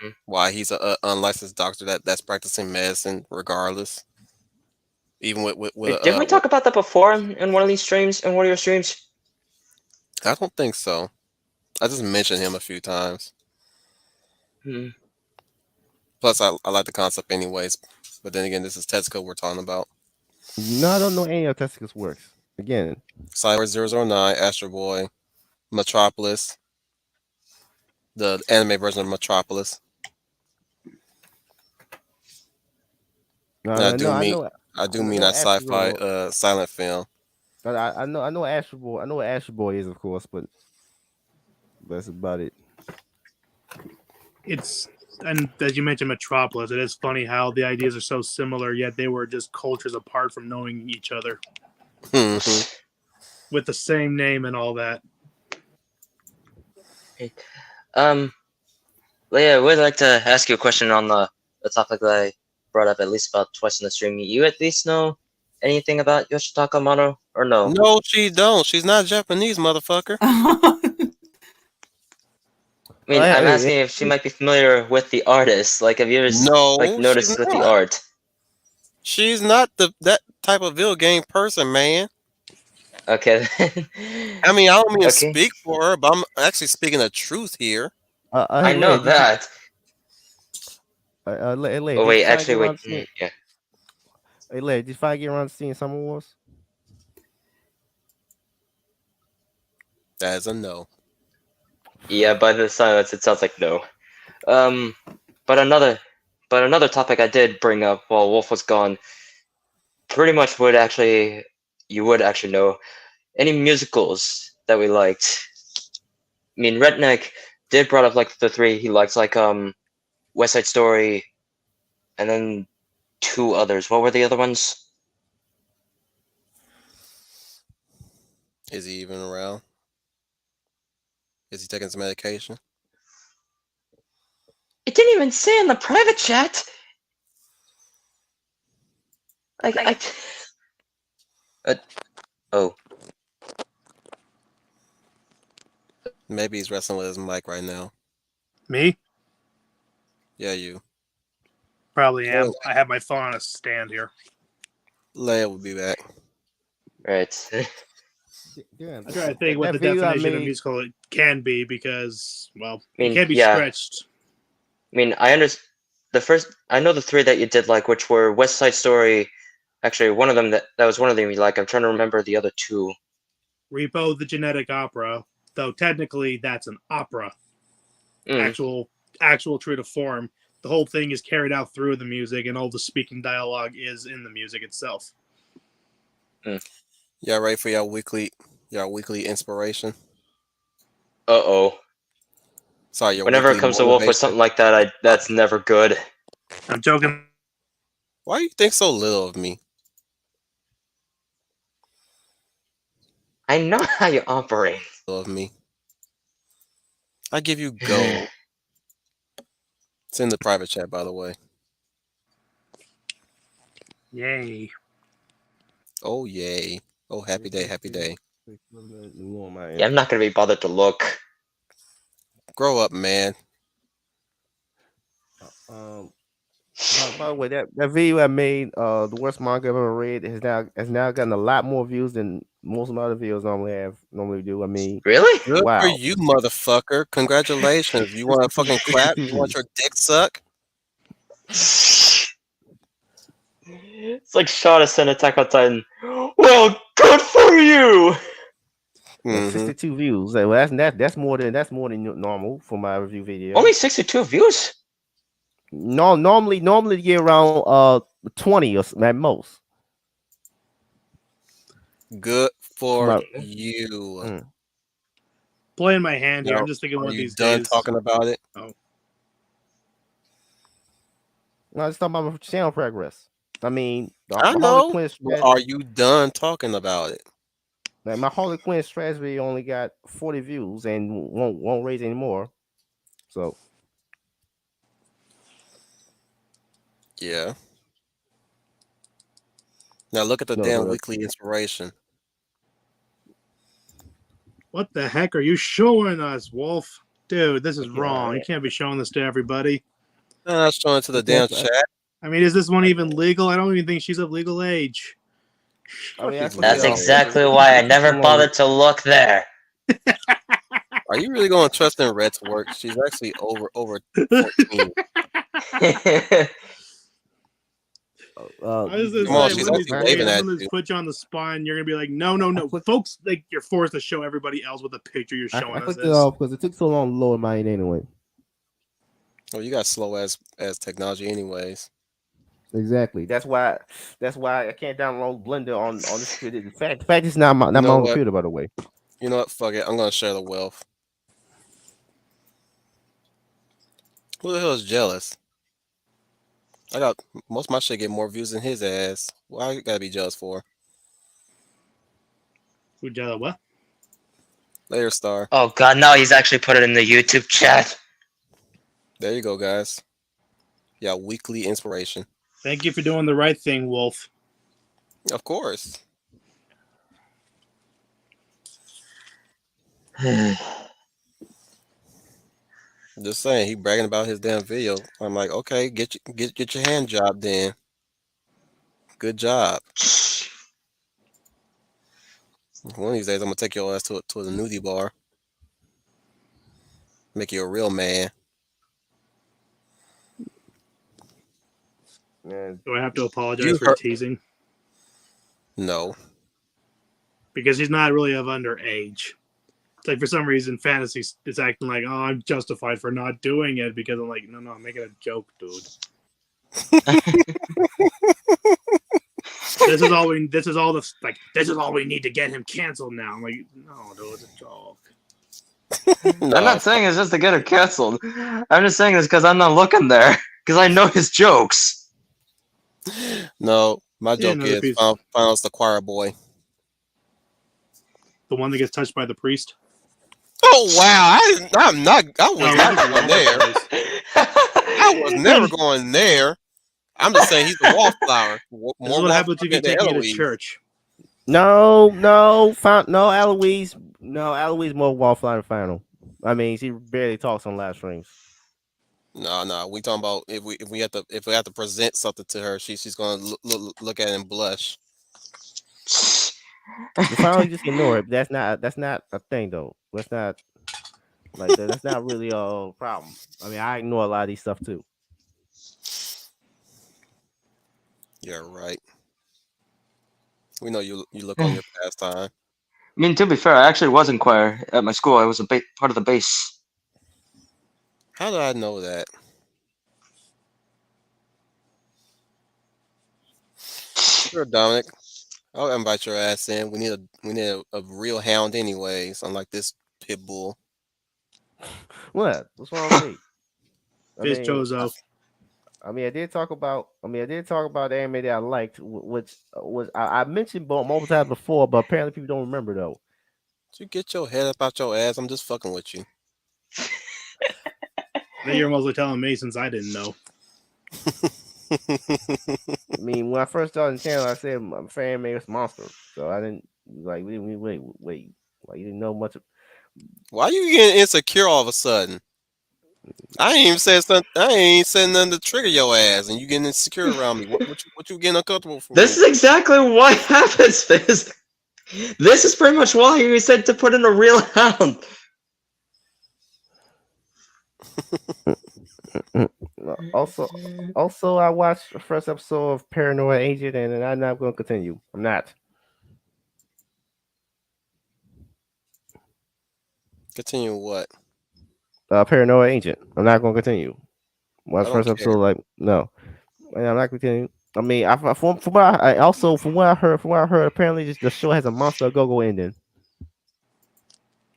Mm. why he's a unlicensed doctor that's practicing medicine regardless. Even with Wait, didn't we talk about that before in one of these streams, in one of your streams? I don't think so. I just mentioned him a few times. Hmm. Plus, I like the concept anyways. But then again, this is Tezuka we're talking about. No, I don't know any of Tezuka's works. Again, Cyber 009, Astro Boy, Metropolis, the anime version of Metropolis. no, And no, no, I do I mean know that sci-fi Astro. silent film. I know Astro Boy. I know what Astro Boy is, of course, but that's about it. It's and as you mentioned, Metropolis. It is funny how the ideas are so similar, yet they were just cultures apart from knowing each other Mhm. with the same name and all that. Yeah, we'd like to ask you a question on the topic that I brought up at least about twice in the stream. You at least know anything about Yoshitaka Amano, or no? No, she don't. She's not Japanese, motherfucker. I mean, I'm Hey, asking if she might be familiar with the artist. Like, have you ever No, she's noticed with the not. art? She's not that type of video game person, man. Okay. I mean, I don't mean to Okay. speak for her, but I'm actually speaking the truth here. I hey, know Lad, that. Lad, Oh did you wait, finally actually, get wait. around to seeing? Yeah. Hey, Lad, did you finally get around to seeing Summer Wars? That is a no. Yeah. By the silence, it sounds like no. But another topic I did bring up while Wolf was gone, pretty much you would actually know any musicals that we liked. I mean, Redneck did brought up like the three he likes, like West Side Story, and then two others. What were the other ones? Is he even around? Is he taking some medication? It didn't even say in the private chat. Like oh. Maybe he's wrestling with his mic right now. Me? Yeah, you. Probably am. Oh. I have my phone on a stand here. Leia will be back. Right. Yeah, I'm trying to think what the definition of musical it can be because, well, I mean, it can't be yeah. stretched. I mean, I understand I know the three that you did like, which were West Side Story. Actually, one of them that was one of them you like. I'm trying to remember the other two. Repo the Genetic Opera, though technically that's an opera. Mm. Actual true to form. The whole thing is carried out through the music, and all the speaking dialogue is in the music itself. Y'all ready for y'all weekly inspiration? Uh-oh. Sorry, your Whenever it weekly comes to Wolf or motivation. something like that, that's never good. I'm joking. Why do you think so little of me? I know how you operate. Of me. I give you gold. It's in the private chat, by the way. Yay. Oh yay! Oh happy day, happy day. Yeah, I'm not gonna be bothered to look. Grow up, man. By the way, that video I made, the worst manga I've ever read, has now gotten a lot more views than most of my other videos normally do. I mean, Really? Good for wow. you, motherfucker. Congratulations. You want to fucking clap? You want your dick suck? It's like Shota Attack on Titan. Well, good for you. Mm-hmm. 62 views. Well, that's more than normal for my review video. Only 62 views. No, normally you get around 20 or at most. Good for My- you. Playing my hand here. Now, I'm just thinking are one of you these done days. talking about it? No, just talking about my channel progress. I mean, I my know. Harley Quinn But are you done talking about it? like my Harley Quinn strategy only got 40 views and won't raise anymore. So Yeah. Now look at the No, damn no. weekly inspiration. What the heck are you showing us, Wolf? Dude, this is Okay, wrong. You can't be showing this to everybody. I'm not showing it to the Okay, damn so I- chat. I mean, is this one even legal? I don't even think she's of legal age. I mean, Fuck you, That's Leo. exactly why I never bothered to look there. Are you really going to trust in Red's work? She's actually over 14. I was gonna Come on, say, she's one of these actually days, waving I'm at gonna you. put you on the spot, and you're gonna be like, no, folks, like you're forced to show everybody else what the picture you're I showing us clicked it is. off because it took so long to load mine anyway. Oh, you got slow as technology, anyways. Exactly. That's why I can't download Blender on this computer. The fact it's not my You know own what? computer, by the way. You know what? Fuck it. I'm gonna share the wealth. Who the hell is jealous? I got most of my shit get more views than his ass. Why I gotta be jealous for? What? Later, Star. Oh god, now he's actually put it in the YouTube chat. There you go, guys. Yeah, weekly inspiration. Thank you for doing the right thing, Wolf. Of course. Just saying, he bragging about his damn video. I'm like, okay, get your hand job then. Good job. One of these days, I'm gonna take your ass to the nudie bar. Make you a real man. Man, Do I have to apologize You for heard? teasing? No. Because he's not really of underage. It's like for some reason, fantasy is acting like, oh, I'm justified for not doing it because I'm like, no, I'm making a joke, dude. This is all we need to get him canceled now. I'm like, no, dude, it's a joke. No. I'm not saying it's just to get her canceled. I'm just saying this because I'm not looking there. Because I know his jokes. No. My Yeah, joke another is piece. Finals the choir boy. The one that gets touched by the priest. Oh wow! I was not going there. I was never going there. I'm just saying he's a wallflower. More This is what happens if you than take me to Eloise. church. Eloise more wallflower than Final. I mean, she barely talks on live streams. No. We talking about if we have to present something to her, she's gonna look at it and blush. The Final, you just ignore it. But that's not a thing though. That's not like that. That's not really a problem. I mean, I ignore a lot of these stuff too. Yeah, right. We know you look on your pastime. I mean, to be fair, I actually was in choir at my school. I was a part of the bass. How do I know that? Sure, Dominic. I'll invite your ass in. We need a real hound, anyways. Unlike this pit bull. What? What's wrong with me? I Fizz mean, Chozo. I did talk about. I did talk about the anime that I liked, which was I mentioned multiple times before, but apparently people don't remember though. You get your head up out your ass. I'm just fucking with you. Now you're mostly telling me since I didn't know. I mean, when I first started the channel, I said my fan made us monster, so I didn't like. Wait. Like you didn't know much. Why you getting insecure all of a sudden? I ain't even said something. I ain't said nothing to trigger your ass, and you getting insecure around me. What you getting uncomfortable for? This is exactly what happens, Fizz. This is pretty much why you said to put in a real hound. Also, I watched the first episode of Paranoid Agent, and I'm not going to continue. I'm not. Continue what? Paranoid Agent. I'm not going to continue. Watch I don't first care. episode, like no. I'm not continuing. I mean, from what I also from what I heard, apparently the show has a Monster Go-Go ending.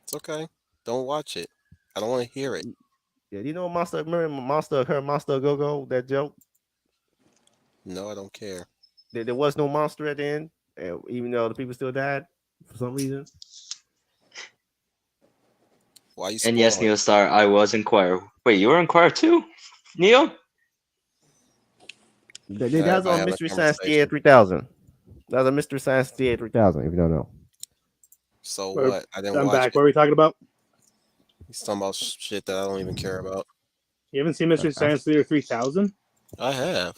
It's okay. Don't watch it. I don't want to hear it. Yeah, you know Monster. Remember Monster Go-Go, that joke. No, I don't care. There was no monster at the end, even though the people still died for some reason. Why you And spoiling yes, it? Neostar, I was in choir. Wait, you were in choir too, Neo? That Can was everybody on have a Mystery Science Theater conversation? 3000. That was a Mystery Science Theater 3000. If you don't know. So Where- what? I didn't I'm watch back. it. What are we talking about? He's talking about shit that I don't even care about. You haven't seen Mystery Science Theater 3000? I have.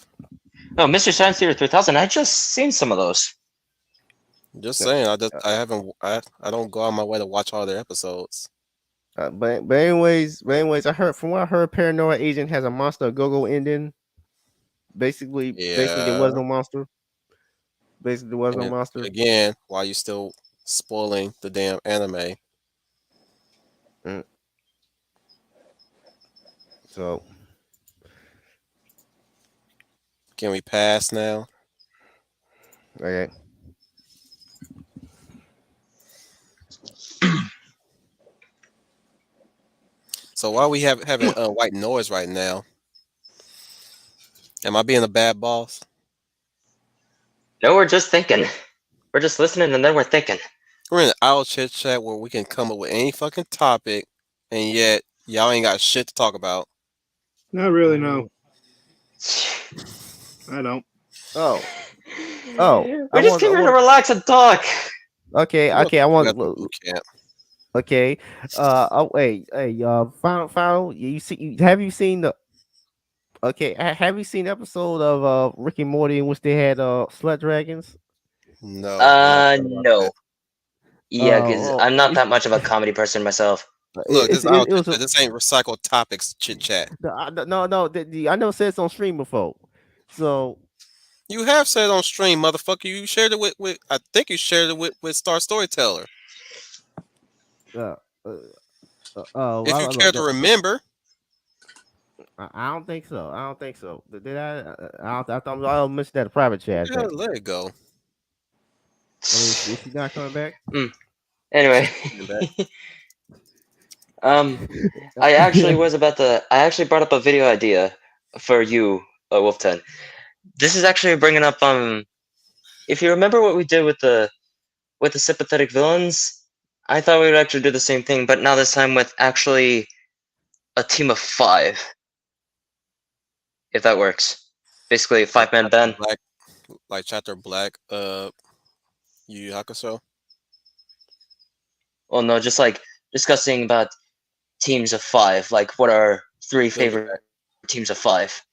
No, Mr. Science Theater 3000. I just seen some of those. Just saying. I haven't. I don't go out my way to watch all their episodes. But anyways, I heard from what I heard, Paranoid Agent has a Monster Go-Go ending. Basically, there Yeah. was no monster. Basically, there was no And monster. again, why you still spoiling the damn anime? So Can we pass now? okay. So why we having white noise right now? Am I being a bad boss? No, we're just thinking. We're just listening and then we're thinking. We're in an owl chit chat where we can come up with any fucking topic, and yet y'all ain't got shit to talk about. Not really, no. I don't. Oh, We just came here to relax and talk. okay. We I got the want. boot camp. Okay. Oh wait. Hey. Final. Have you seen the? Okay. Have you seen the episode of Rick and Morty in which they had sled dragons? No. I haven't heard about No. that. Yeah, because I'm not that it's- much of a comedy person myself. Look, this owl it was chit chat. This ain't recycled topics chit chat. no. I never said it's on stream before. So You have said it on stream, motherfucker. You shared it with I think you shared it with Star Storyteller. If you care to remember. I don't think so. Did I? I thought I mentioned that in private chat. Yeah, let it go. Is she not coming back? Anyway, I actually brought up a video idea for you, Wolf10. This is actually bringing up if you remember what we did with the sympathetic villains, I thought we would actually do the same thing, but now this time with actually a team of 5. If that works. Basically, 5-man band. Like Chapter Black, Yu Yu Hakusho. Well, no, just like discussing about teams of 5. Like, what are 3 favorite teams of 5?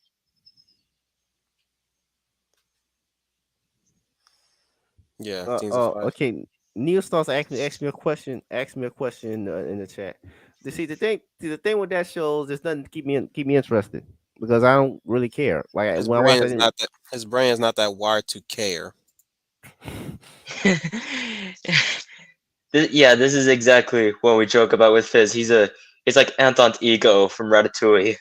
Yeah, teams of 5. Okay. Neil starts ask me a question. Ask me a question in the chat. See the thing with that shows, there's nothing to keep me interested because I don't really care. Like His when I brain watch is not that. His brain is not that wired to care. Yeah, this is exactly what we joke about with Fizz. He's like Anton's ego from Ratatouille.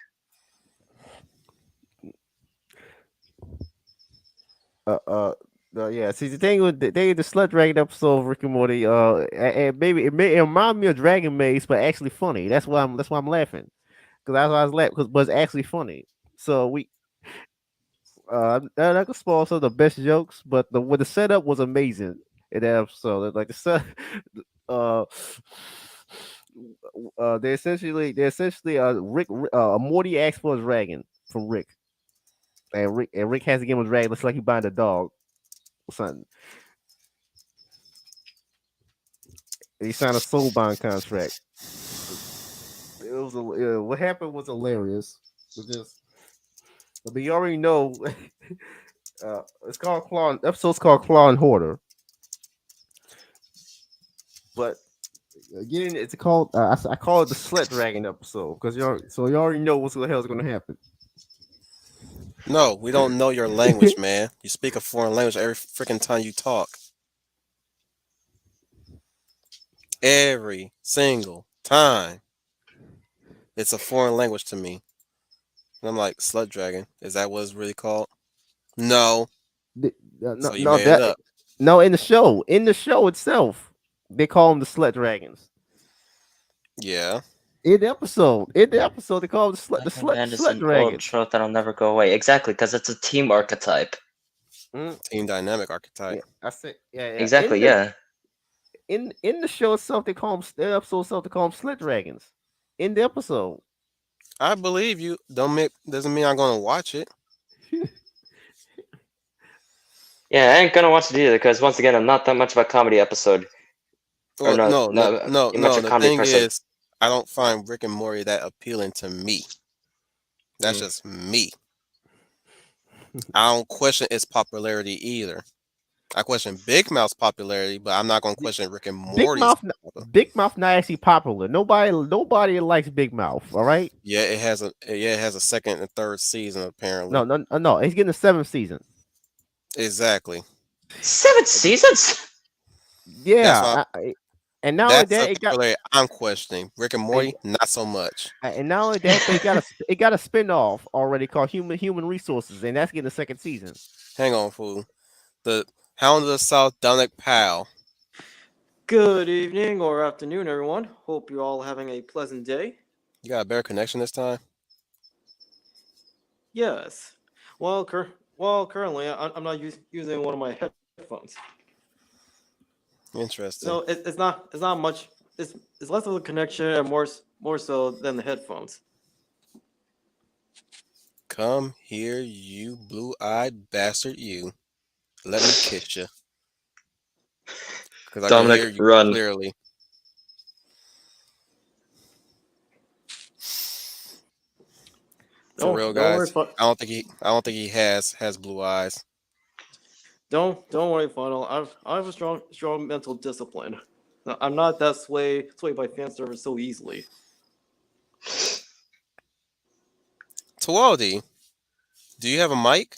No, yeah. See, the thing with the Slut Dragon episode of Rick and Morty, and maybe it remind me of Dragon Maze, but actually funny. That's why I'm laughing, because that's why I was laughing, because but it's actually funny. So I'm not gonna spoil some of the best jokes, but the setup was amazing in that episode. Like the set, uh, they essentially Morty asked for a dragon from Rick, and Rick has to give him a dragon. Looks like he buying a dog or something. And he signed a soul bond contract. What happened was hilarious. But just, but you already know. It's called Claw. Episode's called Claw and Hoarder. But again, it's called. I call it the Slut Dragon episode because you already know what the hell is going to happen. No, we don't know your language, man. You speak a foreign language every freaking time you talk. Every single time. It's a foreign language to me. And I'm like, Slut Dragon. Is that what it's really called? No. No, So you no, made it up. no. In the show itself, they call them the Slut Dragons. Yeah. In the episode, they call them the Man is slut an old dragons. trope that'll never go away. Exactly, because it's a team archetype. Team dynamic archetype. Yeah, I said, yeah. Exactly, yeah. In the show itself, they call them the episode itself. They call them slut dragons. In the episode, I believe you. Doesn't mean I'm gonna watch it. Yeah, I ain't gonna watch it either, because once again, I'm not that much of a comedy episode. Or Well, no, much a The comedy thing person. is, I don't find Rick and Morty that appealing to me. That's just me. I don't question its popularity either. I question Big Mouth's popularity, but I'm not gonna question Rick and Morty's. Big Mouth not actually popular. Nobody likes Big Mouth. All right. Yeah, it has a second and third season apparently. No. He's getting the 7th season. Exactly. 7 seasons? Yeah. And now That's that the popularity I'm questioning. Rick and Morty, not so much. And not only that, but it got a spinoff already called Human Resources, and that's getting the 2nd season. Hang on, fool. The Hound of the South, Dominic Powell. Good evening or afternoon, everyone. Hope you're all having a pleasant day. You got a better connection this time? Yes. Well, currently, I'm not using one of my headphones. Interesting. So it's not much. It's less of a connection and more so than the headphones. Come here, you blue-eyed bastard, you. Let me kiss you. Because I can hear you run. clearly. For real, guys. I don't think he has blue eyes. Don't worry, Final. I have a strong mental discipline. I'm not that swayed by fan service so easily. Tualdi, do you have a mic?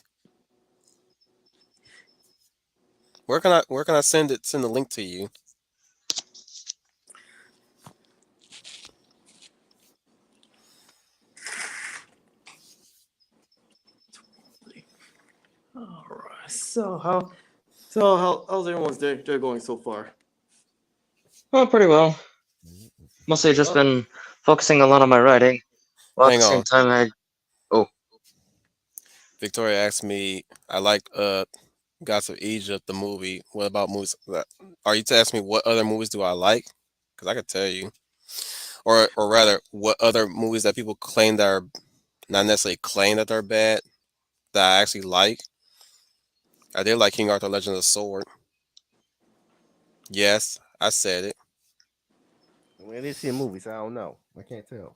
Where can I send the link to you? All right. How's everyone's day going so far? Oh, pretty well. Mostly just been focusing a lot on my writing. While at the same time, Victoria asked me, I liked Gods of Egypt, the movie. What about movies? Are you to ask me what other movies do I like? Because I could tell you. Or rather, what other movies that people claim that are not necessarily claim that they're bad, that I actually like. I did like King Arthur Legend of the Sword. Yes, I said it. I didn't see a movie, so I don't know. I can't tell.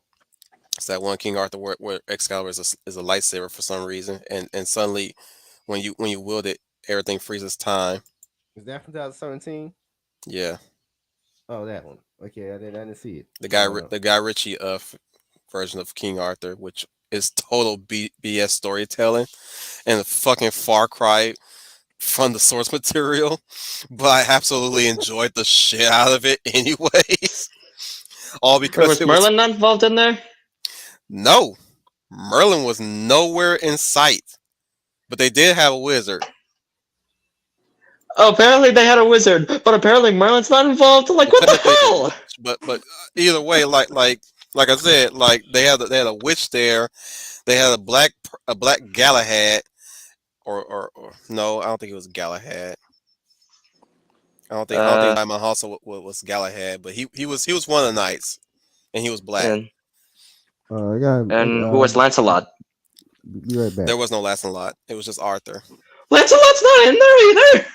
It's that one King Arthur where Excalibur is a lightsaber for some reason, and suddenly, when you wield it, everything freezes time. Is that from 2017? Yeah. Oh, that one. Okay, I didn't see it. The Guy Ritchie version of King Arthur, which is total BS storytelling, and a fucking Far Cry from the source material, but I absolutely enjoyed the shit out of it anyways. All because was Merlin not involved in there? No, Merlin was nowhere in sight, but they did have a wizard. Apparently they had a wizard, but apparently Merlin's not involved. Like, what the Technically a hell? witch, but either way, like I said, like they had a witch there. They had a black Galahad, or no, I don't think it was Galahad. I don't think Uh, Diamond Hustle was Galahad, but he was one of the knights, and he was black. and Yeah. and who was Lancelot? Be right back. There was no Lancelot. It was just Arthur. Lancelot's not in there either.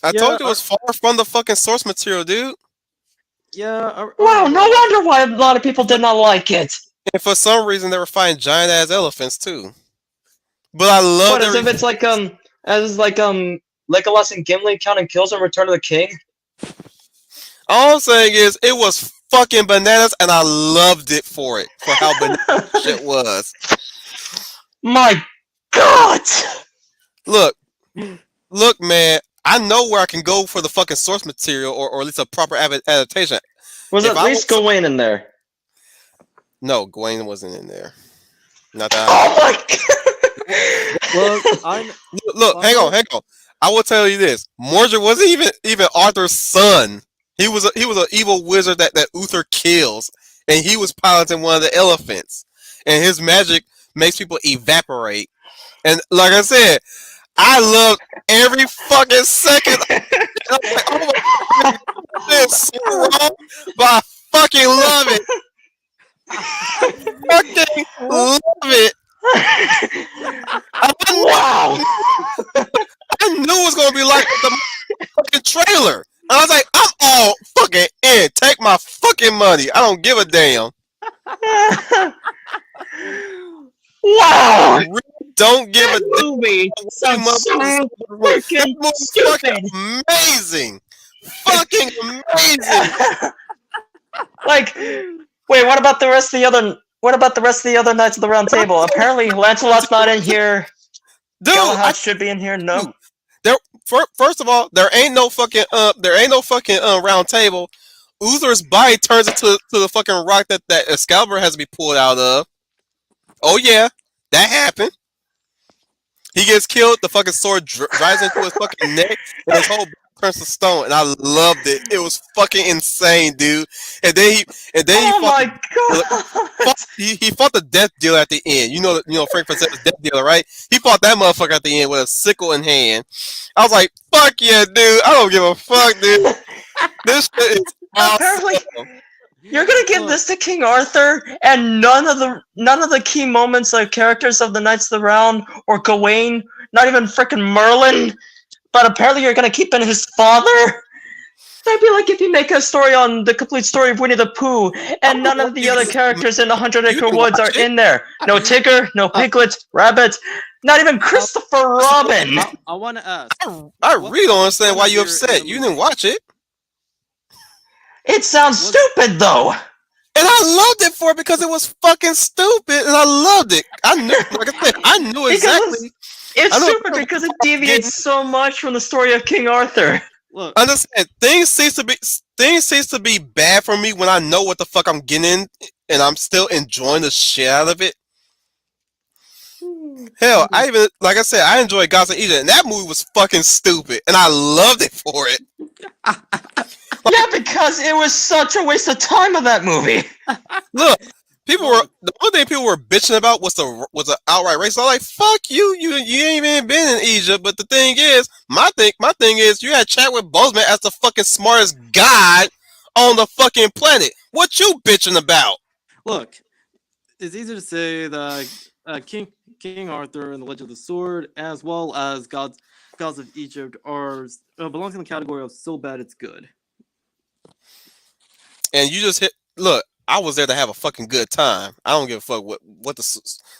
I Yeah, told you it was far from the fucking source material, dude. Yeah. Wow, no wonder why a lot of people did not like it. And for some reason, they were fighting giant ass elephants too. But I love What, as if it's like Legolas and Gimli counting kills in Return of the King? All I'm saying is it was fucking bananas, and I loved it for how bananas shit was. My God! Look, man. I know where I can go for the fucking source material, or at least a proper adaptation. Was If at I least was- Gawain in there? No, Gawain wasn't in there. Not that. Oh my God! Look, I'm. Look, hang on. I will tell you this: Mordred wasn't even Arthur's son. He was an evil wizard that Uther kills, and he was piloting one of the elephants, and his magic makes people evaporate. And like I said, I loved every fucking second. I'm like, oh my God, this is so wrong, but I fucking love it. Fucking love it. Wow! I knew it was gonna be like the fucking trailer. And I was like, I'm all fucking in. Take my fucking money. I don't give a damn. Wow! I really don't give a That damn. movie sounds so That freaking movie's stupid. fucking amazing. Fucking amazing. Like, wait, what about the rest of the other? What about the rest of the other Knights of the Round Table? Apparently, Lancelot's not in here. Dude, Galahad should be in here. No. first of all, there ain't no fucking round table. Uther's body turns into the fucking rock that Excalibur has to be pulled out of. Oh yeah, that happened. He gets killed. The fucking sword drives into his fucking neck, and his whole body turns to stone. And I loved it. It was fucking insane, dude. And then he Oh fought, my God! he fought the death dealer at the end. You know Frank Frazetta's death dealer, right? He fought that motherfucker at the end with a sickle in hand. I was like, fuck yeah, dude. I don't give a fuck, dude. This shit is Apparently, awesome. you're gonna give this to King Arthur, and none of the key moments, like characters of the Knights of the Round or Gawain, not even frickin' Merlin. But apparently, you're gonna keep in his father. That'd be like if you make a story on the complete story of Winnie the Pooh, and none of the other characters in the 100 Acre didn't Woods are watch it? in there. No Tigger, no Piglet, Rabbit, not even Christopher Robin. I want to ask. I What- really don't understand why what you is your upset. You movie? didn't watch it. It sounds stupid though. And I loved it for it because it was fucking stupid, and I loved it. I knew, like I said, I knew exactly. It's I know- stupid because it deviates so much from the story of King Arthur. Look, Understand? Things seems to be bad for me when I know what the fuck I'm getting in, and I'm still enjoying the shit out of it. Hell, I even, like I said, I enjoyed Gods of Egypt, and that movie was fucking stupid, and I loved it for it. Yeah, because it was such a waste of time of that movie. Look, the one thing people were bitching about was the outright race. I'm like, fuck you, you ain't even been in Egypt. But the thing is, my thing is, you had Chadwick Boseman as the fucking smartest god on the fucking planet. What you bitching about? look. It's easy to say that King Arthur and the Legend of the Sword, as well as gods of Egypt, are belongs in the category of so bad it's good. And you just look. I was there to have a fucking good time. I don't give a fuck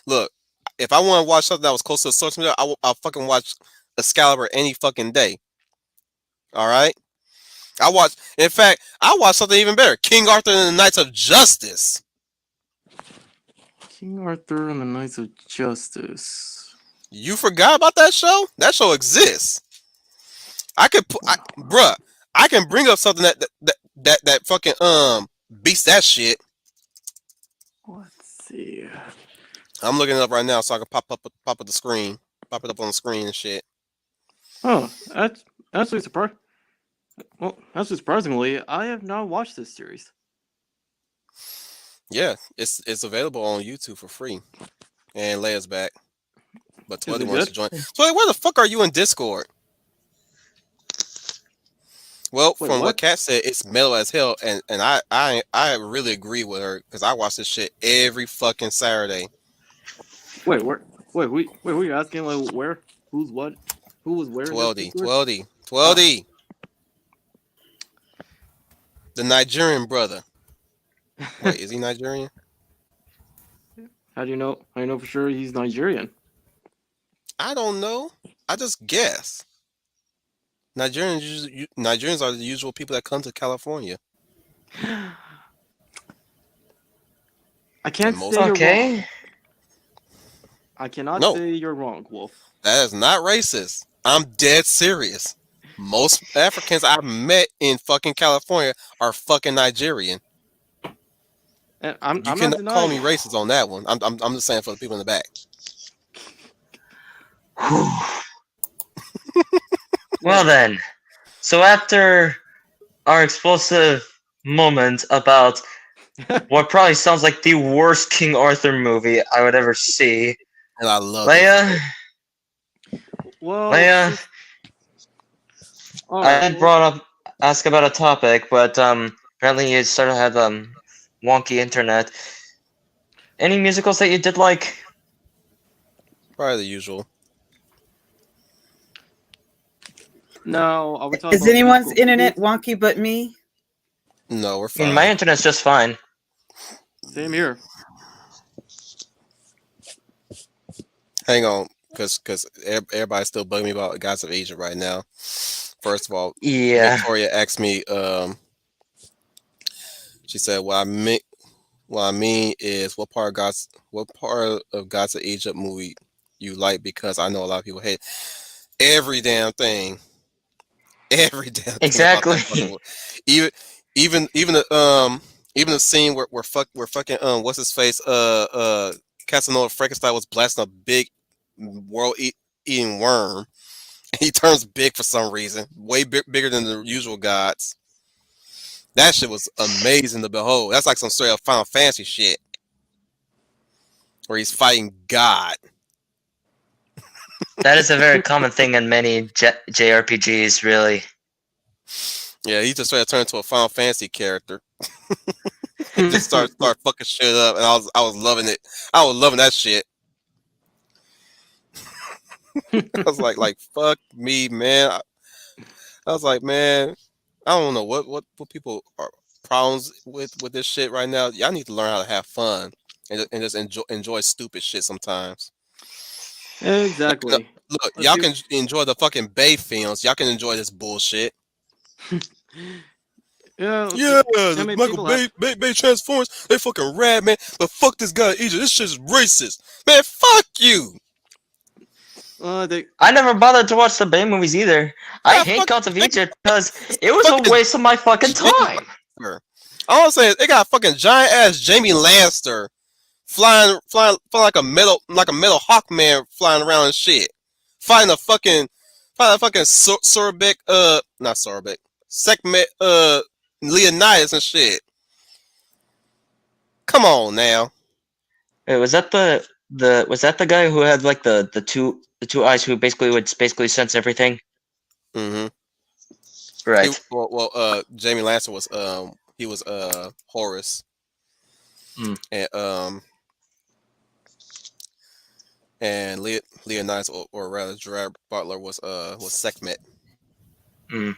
look. If I want to watch something that was close to the source material, I'll fucking watch Excalibur any fucking day. All right. In fact, I watched something even better. King Arthur and the Knights of Justice. King Arthur and the Knights of Justice. You forgot about that show? That show exists. I can bring up something that fucking beats that shit. Let's see. I'm looking it up right now so I can pop up the screen, pop it up on the screen and shit. Oh, Actually, surprisingly, I have not watched this series. Yeah, it's available on YouTube for free. And Leia's back. But Is Tweldy it wants good? to join. Tweldy, where the fuck are you in Discord? Well, Wait, from what what? Kat said, it's mellow as hell, and I really agree with her because I watch this shit every fucking Saturday. Wait, where? Wait, who are you asking? Like, where? Who's what? Who was where in this Tweldy, Discord? Tweldy, Tweldy, the Nigerian brother. Wait, is he Nigerian? How do you know? I know for sure he's Nigerian. I don't know. I just guess. Nigerians are the usual people that come to California. I can't most- say you're wrong. Okay. I cannot No. say you're wrong, Wolf. That is not racist. I'm dead serious. Most Africans I've met in fucking California are fucking Nigerian. And I'm You not cannot call me denying. racist on that one. I'm just saying for the people in the back. Well then, so after our explosive moment about what probably sounds like the worst King Arthur movie I would ever see, And I love it. Leia, Well, Leia, all I right. had ask about a topic, but apparently you sort of had wonky internet. Any musicals that you did like? Probably the usual. Now, are we talking Is about anyone's musical internet movies? wonky but me? No, we're I fine. mean, my internet's just fine. Same here. Hang on, because everybody's still bugging me about Gods of Egypt right now. First of all, Yeah. Victoria asked me. She said, "What I mean is, what part of Gods of Egypt movie you like? Because I know a lot of people hate every damn thing, every damn thing about that fucking Exactly. movie. Even the scene where fucking what's his face Casanova Frankenstein was blasting a big world eating worm. He turns big for some reason, way bigger than the usual gods. That shit was amazing to behold. That's like some straight up Final Fantasy shit, where he's fighting God. That is a very common thing in many JRPGs, really. Yeah, he just straight up turned into a Final Fantasy character. And just start fucking shit up, and I was loving it. I was loving that shit. I was like fuck me, man. I was like, man, I don't know what people are problems with this shit right now. Y'all need to learn how to have fun and just enjoy stupid shit sometimes. Exactly. Look, Let's y'all see- can enjoy the fucking Bay films. Y'all can enjoy this bullshit. Yeah, let's see. Yeah, I the mean, Michael people Bay Transformers, they fucking rad, man. But fuck this guy Egypt. This shit is racist. Man, fuck you. they I never bothered to watch the Bay movies either. I Yeah, hate fuck- Gods of Egypt because it was fucking a waste of my fucking time. All I'm saying is they got a fucking giant ass Jamie Lannister flying like a metal Hawkman flying around and shit. Fighting a fucking Sorbek not Sorbek. Sekhmet Leonidas and shit. Come on now. Wait, was that the guy who had like the two eyes who basically sense everything? Mm-hmm. Right. Jamie Lannister was he was Horus. Mm. And Leonidas or rather Gerard Butler was Sekhmet. Mm.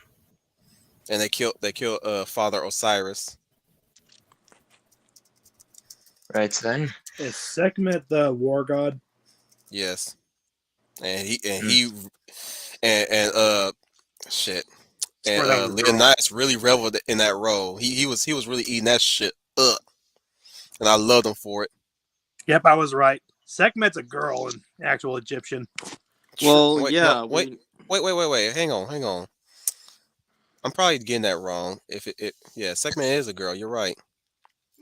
And they killed Father Osiris. Right then. Is Sekhmet the war god? Yes. And he shit. And Swear that was a girl. Leonidas really reveled in that role. He was really eating that shit up. And I loved him for it. Yep, I was right. Sekhmet's a girl in actual Egyptian. well, Wait, yeah. no, wait. Hang on. I'm probably getting that wrong. If yeah, Sekhmet is a girl. You're right.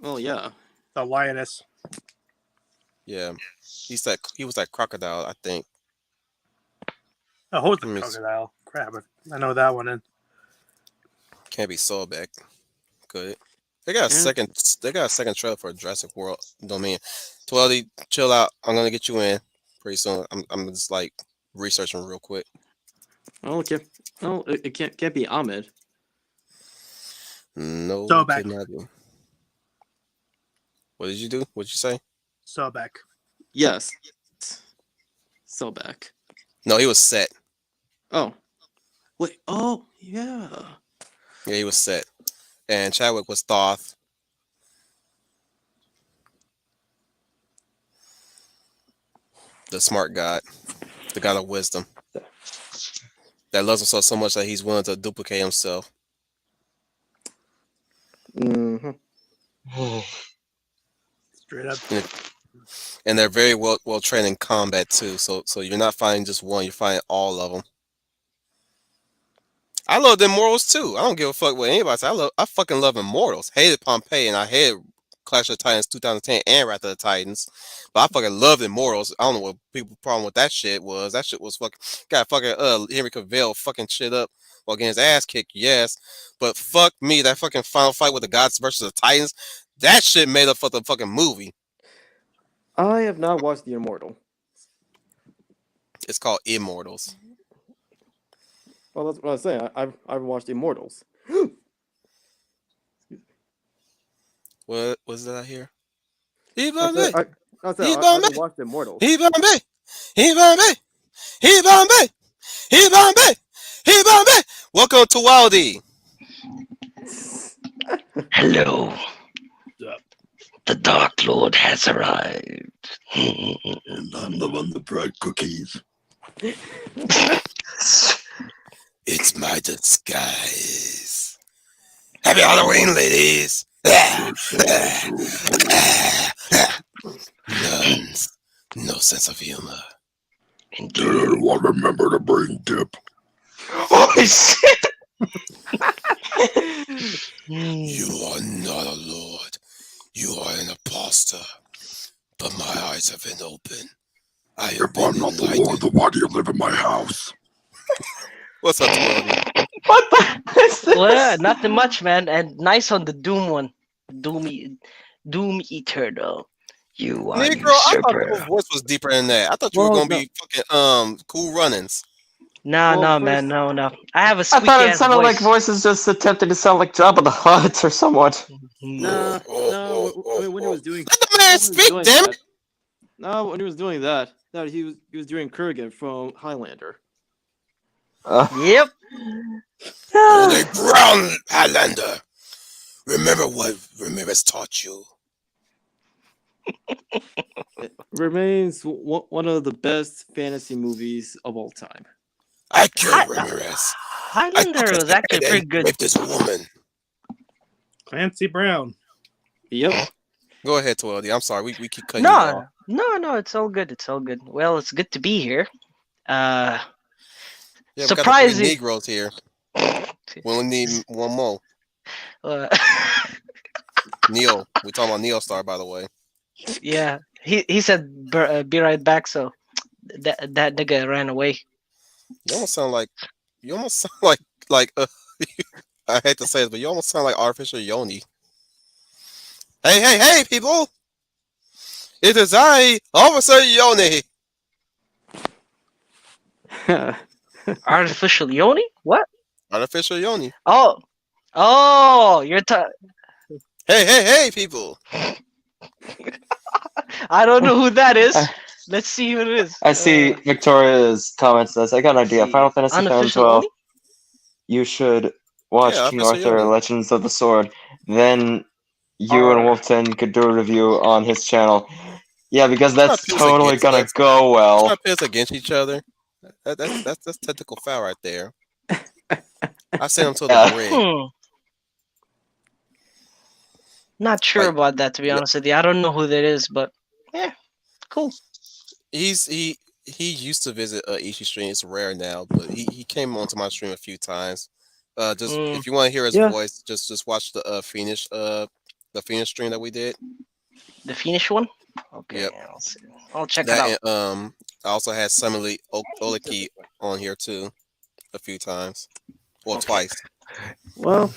Well, yeah. The lioness. Yeah, he was that crocodile. I think. Oh, who's the Let me see. crocodile? crap. I know that one. Can't be Sobek. Good. They got a Yeah. second. They got a second trailer for Jurassic World Dominion. 12, chill out. I'm gonna get you in pretty soon. I'm just like researching real quick. Oh, okay. Oh, it can't be Ahmed. No, Sobek. cannot be. What did you do? What'd you say? Sobek. Yes. So back. No, he was set. Oh. Wait. Oh, yeah. Yeah, he was set. And Chadwick was Thoth. The smart god. The god of wisdom. That loves himself so much that he's willing to duplicate himself. Mm-hmm. Straight up. And they're very well trained in combat too. So you're not fighting just one, you're fighting all of them. I love the Immortals too. I don't give a fuck what anybody says. I fucking love Immortals. Hated Pompeii and I hated Clash of the Titans 2010 and Wrath of the Titans. But I fucking loved Immortals. I don't know what people's problem with that shit was. That shit was fucking got fucking Henry Cavill fucking shit up while getting his ass kicked, yes. But fuck me, that fucking final fight with the gods versus the Titans, that shit made up for the fucking movie. I have not watched The Immortal. It's called Immortals. Well, that's what I was saying. I've watched Immortals. What was that I hear? I Ibambe! haven't watched Immortals. Ibambe! Ibambe! Ibambe! Ibambe! Ibambe! Welcome to Wildy. Hello. Yep. The Dark Lord has arrived. And I'm the one that brought cookies. It's my disguise. Happy Halloween, ladies. Nuns. No sense of humor. Indeed. Did anyone remember to bring dip? Holy shit! You are not a lord. You are an imposter. But my eyes have been open. I have If I'm been not the Lord, enlightened. then why do you live in my house? What's up, Twelve? What the is this? Well, yeah, nothing much, man. And nice on the Doom one. Doom Eater, though. You are Negro, I thought usurper. your voice was deeper than that. I thought you were Well, gonna be fucking Cool Runnings. No, Well, man, first- no. I have a I squeaky thought it ass sounded voice. like voices just attempting to sound like Jabba the Hutt or somewhat. No. I mean, when he was doing, Let the man when he was speak, doing damn that- it! No, when he was doing that, he was doing Kurgan from Highlander. Yep. Holy ground, Highlander. Remember what Ramirez taught you. It remains one of the best fantasy movies of all time. I killed Ramirez. Highlander was actually pretty good. Raped this woman. Clancy Brown. Yep. Go ahead, Tweldy. I'm sorry. We keep cutting you off. No, it's all good. It's all good. Well, it's good to be here. Yeah, we got the Surprising. three Negroes here. We only need one more. Uh, Neo. We're talking about Neo Star, by the way. yeah, he said be right back. So that nigga ran away. You almost sound like I hate to say it, but you almost sound like artificial Yoni. Hey, people! It is I, Officer Yoni. Artificial Yoni? What? Artificial Yoni. Oh, you're Hey, people! I don't know who that is. Let's see who it is. I see Victoria's comments says, I got an idea. see. Final Fantasy Unofficial 12. Yoni? You should watch Yeah, King Official Arthur Yoni. Legends of the Sword. Then you and Wolfton could do a review on his channel. Yeah, because that's It's not totally against gonna us. go It's well. not pits against each other. That's technical foul right there. I sent him to the Yeah. brig. Not sure Like, about that, to be honest with you. I don't know who that is, but yeah, cool. He used to visit Ishi stream. It's rare now, but he came onto my stream a few times. Just if you want to hear his Yeah. voice, just watch the Phoenix stream that we did. The Phoenix one? Okay, Yep. I'll see. I'll check it out. That I also had Samuli Oleki on here too. a few times. Well, twice. Well,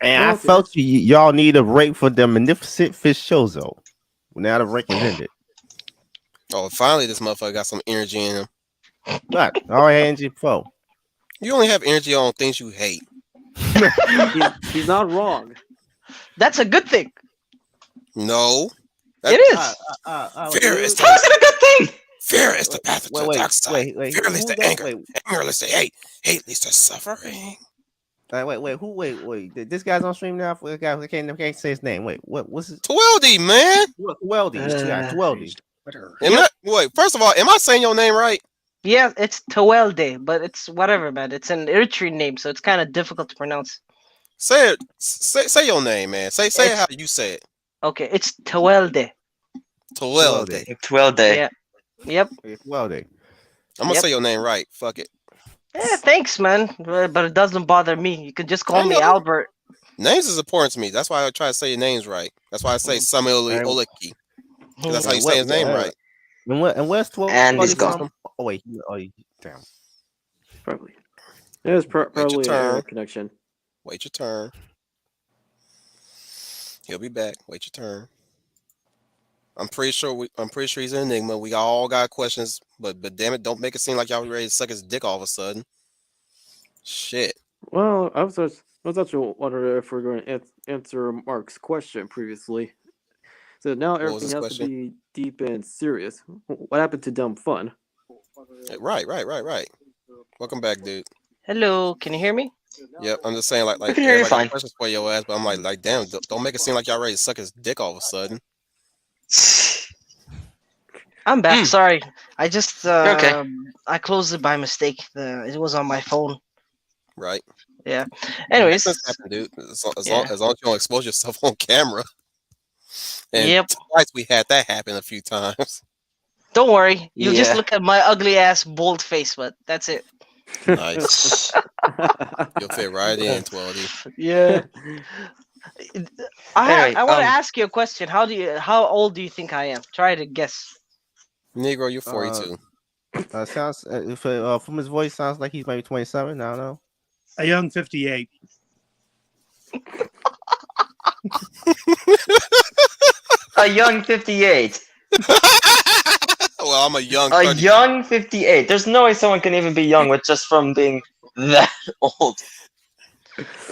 And I Well, felt y'all need a break for the Magnificent Fishozo. Now the break is ended. Oh, finally, this motherfucker got some energy in him. What? All Angie Pro. You only have energy on things you hate. he's not wrong. That's a good thing. No. It is. Fear is How is it a good thing? Fear is the path to the dark side. wait. Fear leads Who's to that? anger. Wait, Anger leads to hate. Hate leads to suffering. wait. This guy's on stream now. For the guy who can't say his name. Wait, what's his? Tweldy, man. Tweldy. Tweldy. Wait, first of all, am I saying your name right? Yeah, it's Tawelde, but it's whatever, man. It's an Eritrean name, so it's kind of difficult to pronounce. Say it. Say your name, man. Say it how you say it. Okay, it's Tawelde. Tweldy. 12 day. Yeah. Yep. Tweldy. I'm gonna Yep. say your name right. Fuck it. Yeah, thanks, man. But it doesn't bother me. You can just call I me know. Albert. Names is important to me. That's why I try to say your names right. That's why I say Samuel Alright. Oleki. That's how you say his name right. And where's 12? And he's from? gone. Oh wait. Damn. Probably. It was probably a turn. connection. Wait your turn. He'll be back. Wait your turn. I'm pretty sure he's an enigma. We all got questions, but damn it, don't make it seem like y'all ready to suck his dick all of a sudden. Shit. Well, I was actually wondering if we're going to answer Mark's question previously. So now was everything his has question? to be deep and serious. What happened to dumb fun? Right. Welcome back, dude. Hello, can you hear me? Yep, I'm just saying like can hear you everybody got fine. questions for your ass, but I'm like damn, don't make it seem like y'all ready to suck his dick all of a sudden. I'm back. Sorry, I just okay. I closed it by mistake. It was on my phone. Right. Yeah. Anyways, That's happened, dude. As yeah. long as you don't expose yourself on camera. And Yep. twice we had that happen a few times. Don't worry. You'll just Yeah. look at my ugly ass bald face, but that's it. Nice. You'll fit right in, 12D. Yeah. Anyway, I want to ask you a question. How old do you think I am? Try to guess. Negro, you're 42. Sounds from his voice sounds like he's maybe 27. I don't know. A young 58. A young 58. Well, I'm a young A 30. young 58. There's no way someone can even be young with just from being that old.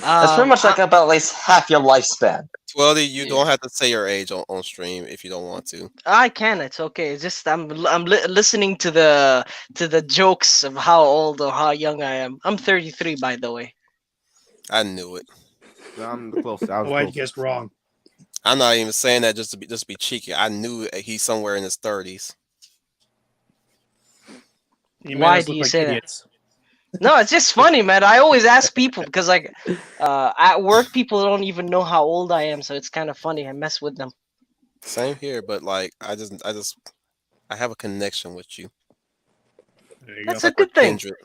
That's pretty much like about at least half your lifespan. 12D, you don't have to say your age on stream if you don't want to. I can. It's okay. It's just I'm listening to the jokes of how old or how young I am. I'm 33, by the way. I knew it. I'm close. I was Oh, I close. guessed wrong. I'm not even saying that just to be cheeky. I knew he's somewhere in his 30s. You made Why us do look you like say that? idiots. No, it's just funny, man. I always ask people because, like, at work, people don't even know how old I am, so it's kind of funny. I mess with them. Same here, but like I have a connection with you. There you That's go. a good thing. Kindred.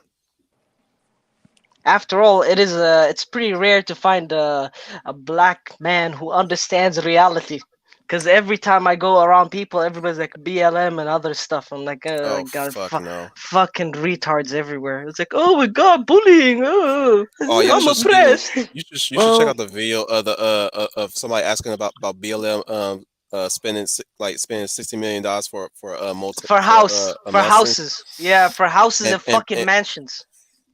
After all, it's pretty rare to find a black man who understands reality. Because every time I go around people, everybody's like BLM and other stuff. I'm like, Oh God, fuck no. fucking retards everywhere. It's like, oh my god, bullying. Oh, you I'm should oppressed. You should check out the video of the of somebody asking about BLM spending $60 million for multi For mansion. houses. Yeah, for houses and, fucking and mansions.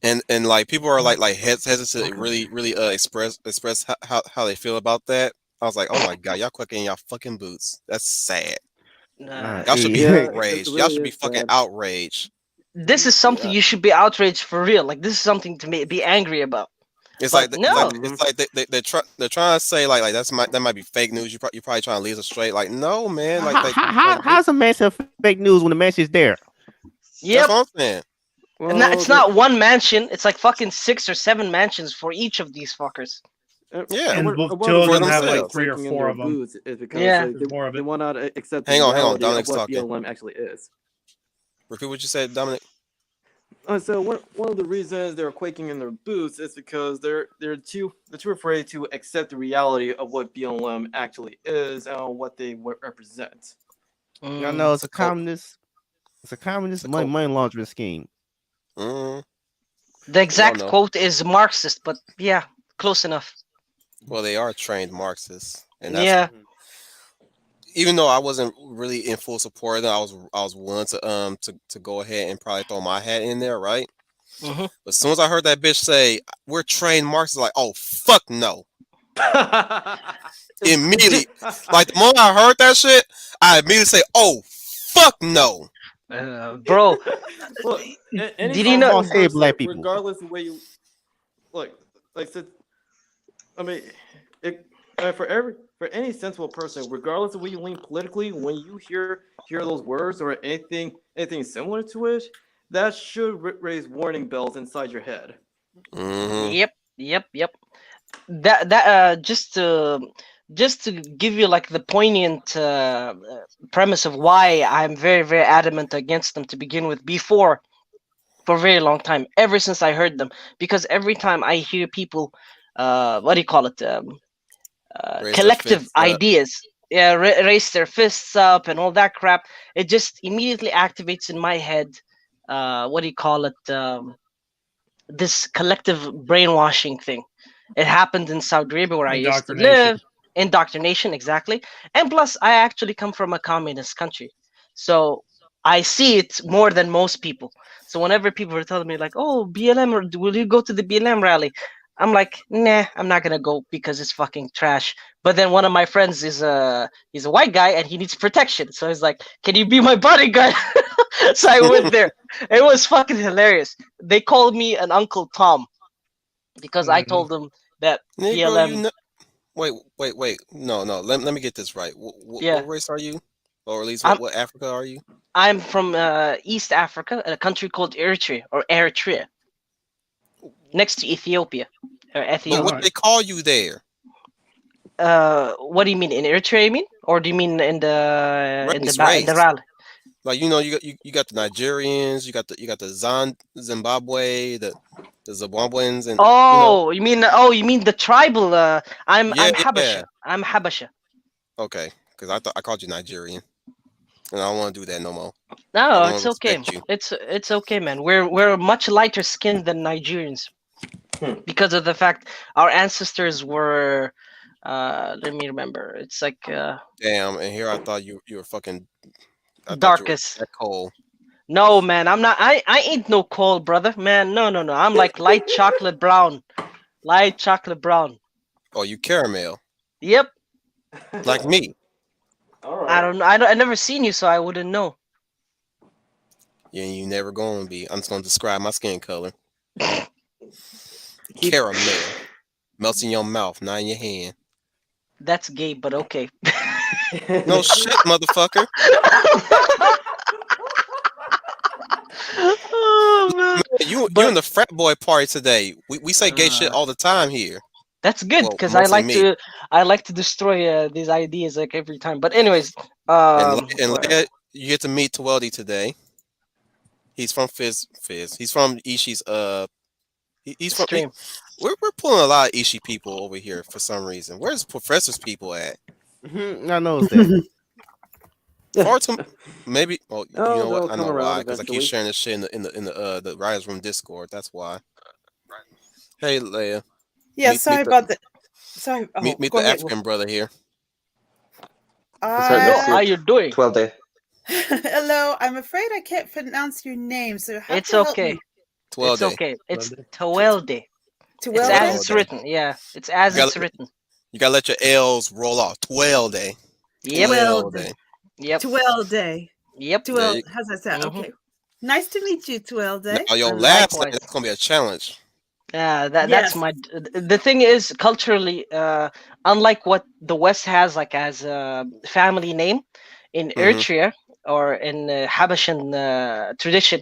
and like people are like hesitant to really express how they feel about that. I was like, oh my god, y'all quick in y'all fucking boots. That's sad. Y'all should be Yeah, outraged. it Y'all really should be is fucking sad. outraged. This is something you should be outraged for real. Like, this is something to be angry about. It's But like no. it's like they're trying to say like that might be fake news. You're probably trying to lead us astray. Like, no, man. Like How's a man say fake news when the mansion's there? Yep. that's what I'm saying. And it's not one mansion. It's like fucking 6 or 7 mansions for each of these fuckers. Yeah. And one two of them have themselves. like 3 or breaking in 4 their of them. booths is because Yeah. like, There's more of they it. want to accept the Hang on, reality Dominic's of what talking. BLM actually is. Repeat what you said, Dominic. So one of the reasons they're quaking in their boots is because they're too afraid to accept the reality of what BLM actually is and what they represent. Y'all know it's a communist. It's a communist money laundering scheme. Mm. The We all exact know. quote is Marxist, but yeah, close enough. Well, they are trained Marxists, and that's Yeah. even though I wasn't really in full support of it, I was willing to go ahead and probably throw my hat in there, right? hmm But as soon as I heard that bitch say we're trained Marxists, like, oh fuck no. Immediately, like the moment I heard that shit, I immediately say, "Oh, fuck no!" Bro, Look, any did you First of know? all, sensible save person, black people. regardless of where you look, like I said, I mean, it, for any sensible person, regardless of where you lean politically, when you hear those words or anything similar to it, that should raise warning bells inside your head. Mm-hmm. Yep. That just to give you like the poignant premise of why I'm very very adamant against them to begin with before for a very long time, ever since I heard them, because every time I hear people what do you call it, Raise their collective fists up. ideas, yeah, raise their fists up and all that crap, it just immediately activates in my head what do you call it, this collective brainwashing thing. It happened in Saudi Arabia where I used to Indoctrination. live. Indoctrination, exactly. And plus, I actually come from a communist country, so I see it more than most people. So whenever people are telling me like, "Oh, BLM, or will you go to the BLM rally?" I'm like, "Nah, I'm not gonna go because it's fucking trash." But then one of my friends is he's a white guy and he needs protection, so he's like, "Can you be my bodyguard?" So I went there. It was fucking hilarious. They called me an Uncle Tom because I Mhm. told them that Negro, you BLM. know. Wait. No. Let me get this right. What Yeah, race are you? Or at least I'm what Africa are you? I'm from East Africa, a country called Eritrea or Eritrea, next to Ethiopia or But what Ethiopia. they call you there? What do you mean in Eritrea? You mean, or do you mean in the Race. rally? Like you got the Nigerians, you got the Zimbabwe, the Zimbabweans, and You mean the tribal? I'm yeah. Habasha. I'm Habasha. Okay, because I thought I called you Nigerian, and I don't want to do that no more. I No, want it's to okay. respect you. It's okay, man. We're much lighter skinned than Nigerians because of the fact our ancestors were. Let me remember. It's like Damn, and here I thought you were fucking. I thought you were darkest. that cold. No, man, I'm not. I ain't no cold, brother. Man, no. I'm like light chocolate brown. Light chocolate brown. Oh, you caramel Yep. like me. All I right. don't. I don't. I never seen you, so I wouldn't know. Yeah, you never going to be. I'm just going to describe my skin color. Caramel melts in your mouth, not in your hand. That's gay, but okay. No shit, motherfucker. Oh man. You in But the frat boy party today. We say gay shit Uh, all the time here. that's good Well, because mostly me. I like to destroy these ideas like every time. But anyways, And where Leia, you get to meet Tweldy today. He's from Fizz. He's from Ishi's he's from stream. we're pulling a lot of Ishi people over here for some reason. Where's Professor's people at? I noticed that. Far too maybe you know what? they'll I come know around why, because I keep eventually. sharing this shit in the Riders Room Discord. That's why. Hey Leia. Yeah, Meet sorry meet the about that. Sorry. Oh, meet go the ahead. African brother here. Sorry, Yo, let's how hear you doing? 12 day. Hello. I'm afraid I can't pronounce your name, so you have It's to help okay. me. It's 12 day. okay. It's Monday. Tawelde. It's as Tuwelde? it's 12 day. written. Yeah, it's as You it's gotta written. you gotta let your L's roll off. 12 day. Yep. 12 Tuwelde. day. Yep. Tuwelde. Yep. Yeah, you, How's that sound? hmm Okay. Nice to meet you, Tuwelde. now your last name, Likewise. that's gonna be a challenge. Yeah, that's Yes. my. The thing is, culturally, unlike what the West has, like as a family name, in Mm-hmm. Eritrea or in Habashan tradition,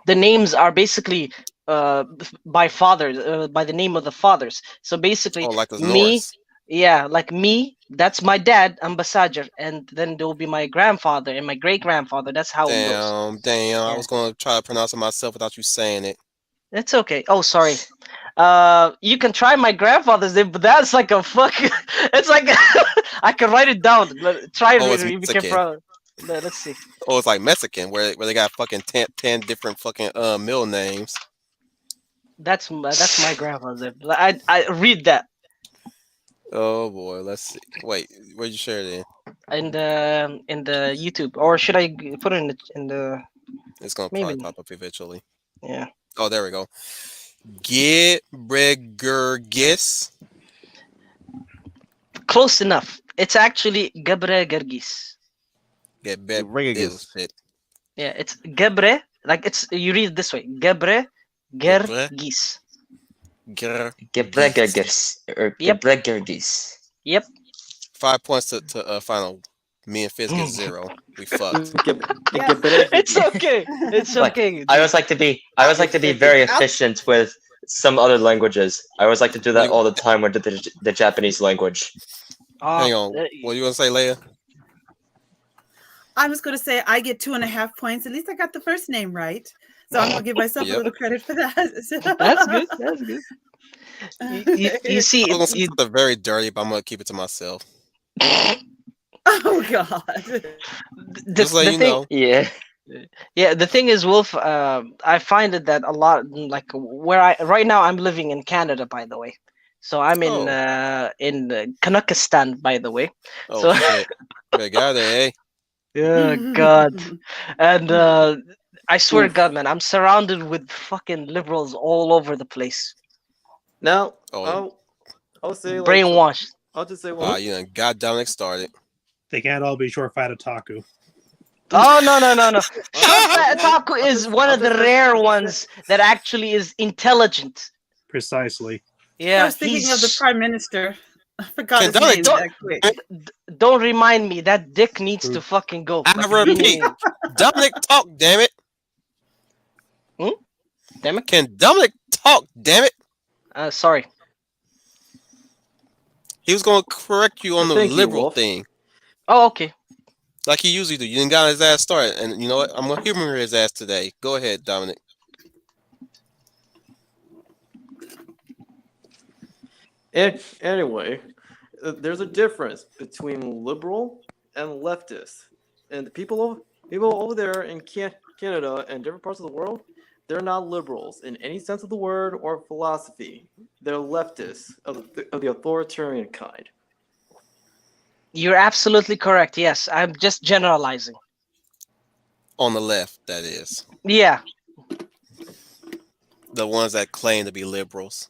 the names are basically by fathers, by the name of the fathers. So basically, Oh, like the me, Norse. yeah, like me, that's my dad, ambassador, and then there will be my grandfather and my great grandfather. That's how it goes. Damn. I Yeah, was gonna try to pronounce it myself without you saying it. it's okay. Oh, sorry. You can try my grandfather's name, but that's like a fuck. It's like I can write it down. Try it. Oh, it's We can Mexican. Let's see. Oh, it's like Mexican, where they got fucking 10 different fucking middle names. That's my grandma's name. I read that Oh boy, let's see. Wait, where'd you share it in the YouTube, or should I put it in the It's gonna maybe probably not. pop up eventually. Yeah. Oh, there we go. Gibregergis. Close enough. It's actually Gebre Gergis. Get bet Regis. shit. Yeah, it's Gebre. Like it's you read it this way. Gebre Gebre Gergis. Ger. Gebregergis or Yep. Gebregergis. Yep. 5 points to final. Me and Fizz get 0. We fucked. It's okay. It's Like, okay. I always like to be very efficient with some other languages. I always like to do that Wait. all the time with the Japanese language. Hang on. What you want to say, Leia? I was going to say I get 2.5 points. At least I got the first name right. So I'm going to give myself a Yep. little credit for that. That's good. That's good. You see, I'm gonna say something very dirty, but I'm gonna keep it to myself. Oh God. Just let you know. Yeah. Yeah, the thing is, Wolf, I find it that a lot, like where right now I'm living in Canada, by the way. So I'm in Kanakistan, by the way. Oh So shit. Better get out of there, eh? yeah, God. And I swear to God, man, I'm surrounded with fucking liberals all over the place. Now, Oh. I'll say like Brainwashed. I'll just say You done got Dominic started. They can't all be short fat otaku. Oh no. Short fat otaku is one of the rare ones that actually is intelligent. Precisely. Yeah, I was thinking of the prime minister. I forgot his Dominic, name don't- that quick. Don't remind me. That dick needs to fucking go. I repeat. Dominic, talk, damn it. Damn it. Can Dominic talk, damn it? Sorry. He was gonna correct you on the Thank you, liberal Wolf. thing. Oh, okay. Like he usually do. You didn't got his ass started. And you know what? I'm gonna humor his ass today. Go ahead, Dominic. Anyway, there's a difference between liberal and leftist, and the people over there in Canada and different parts of the world, they're not liberals in any sense of the word or philosophy. They're leftists of the authoritarian kind. You're absolutely correct. Yes, I'm just generalizing. On the left, that is. Yeah, The ones that claim to be liberals.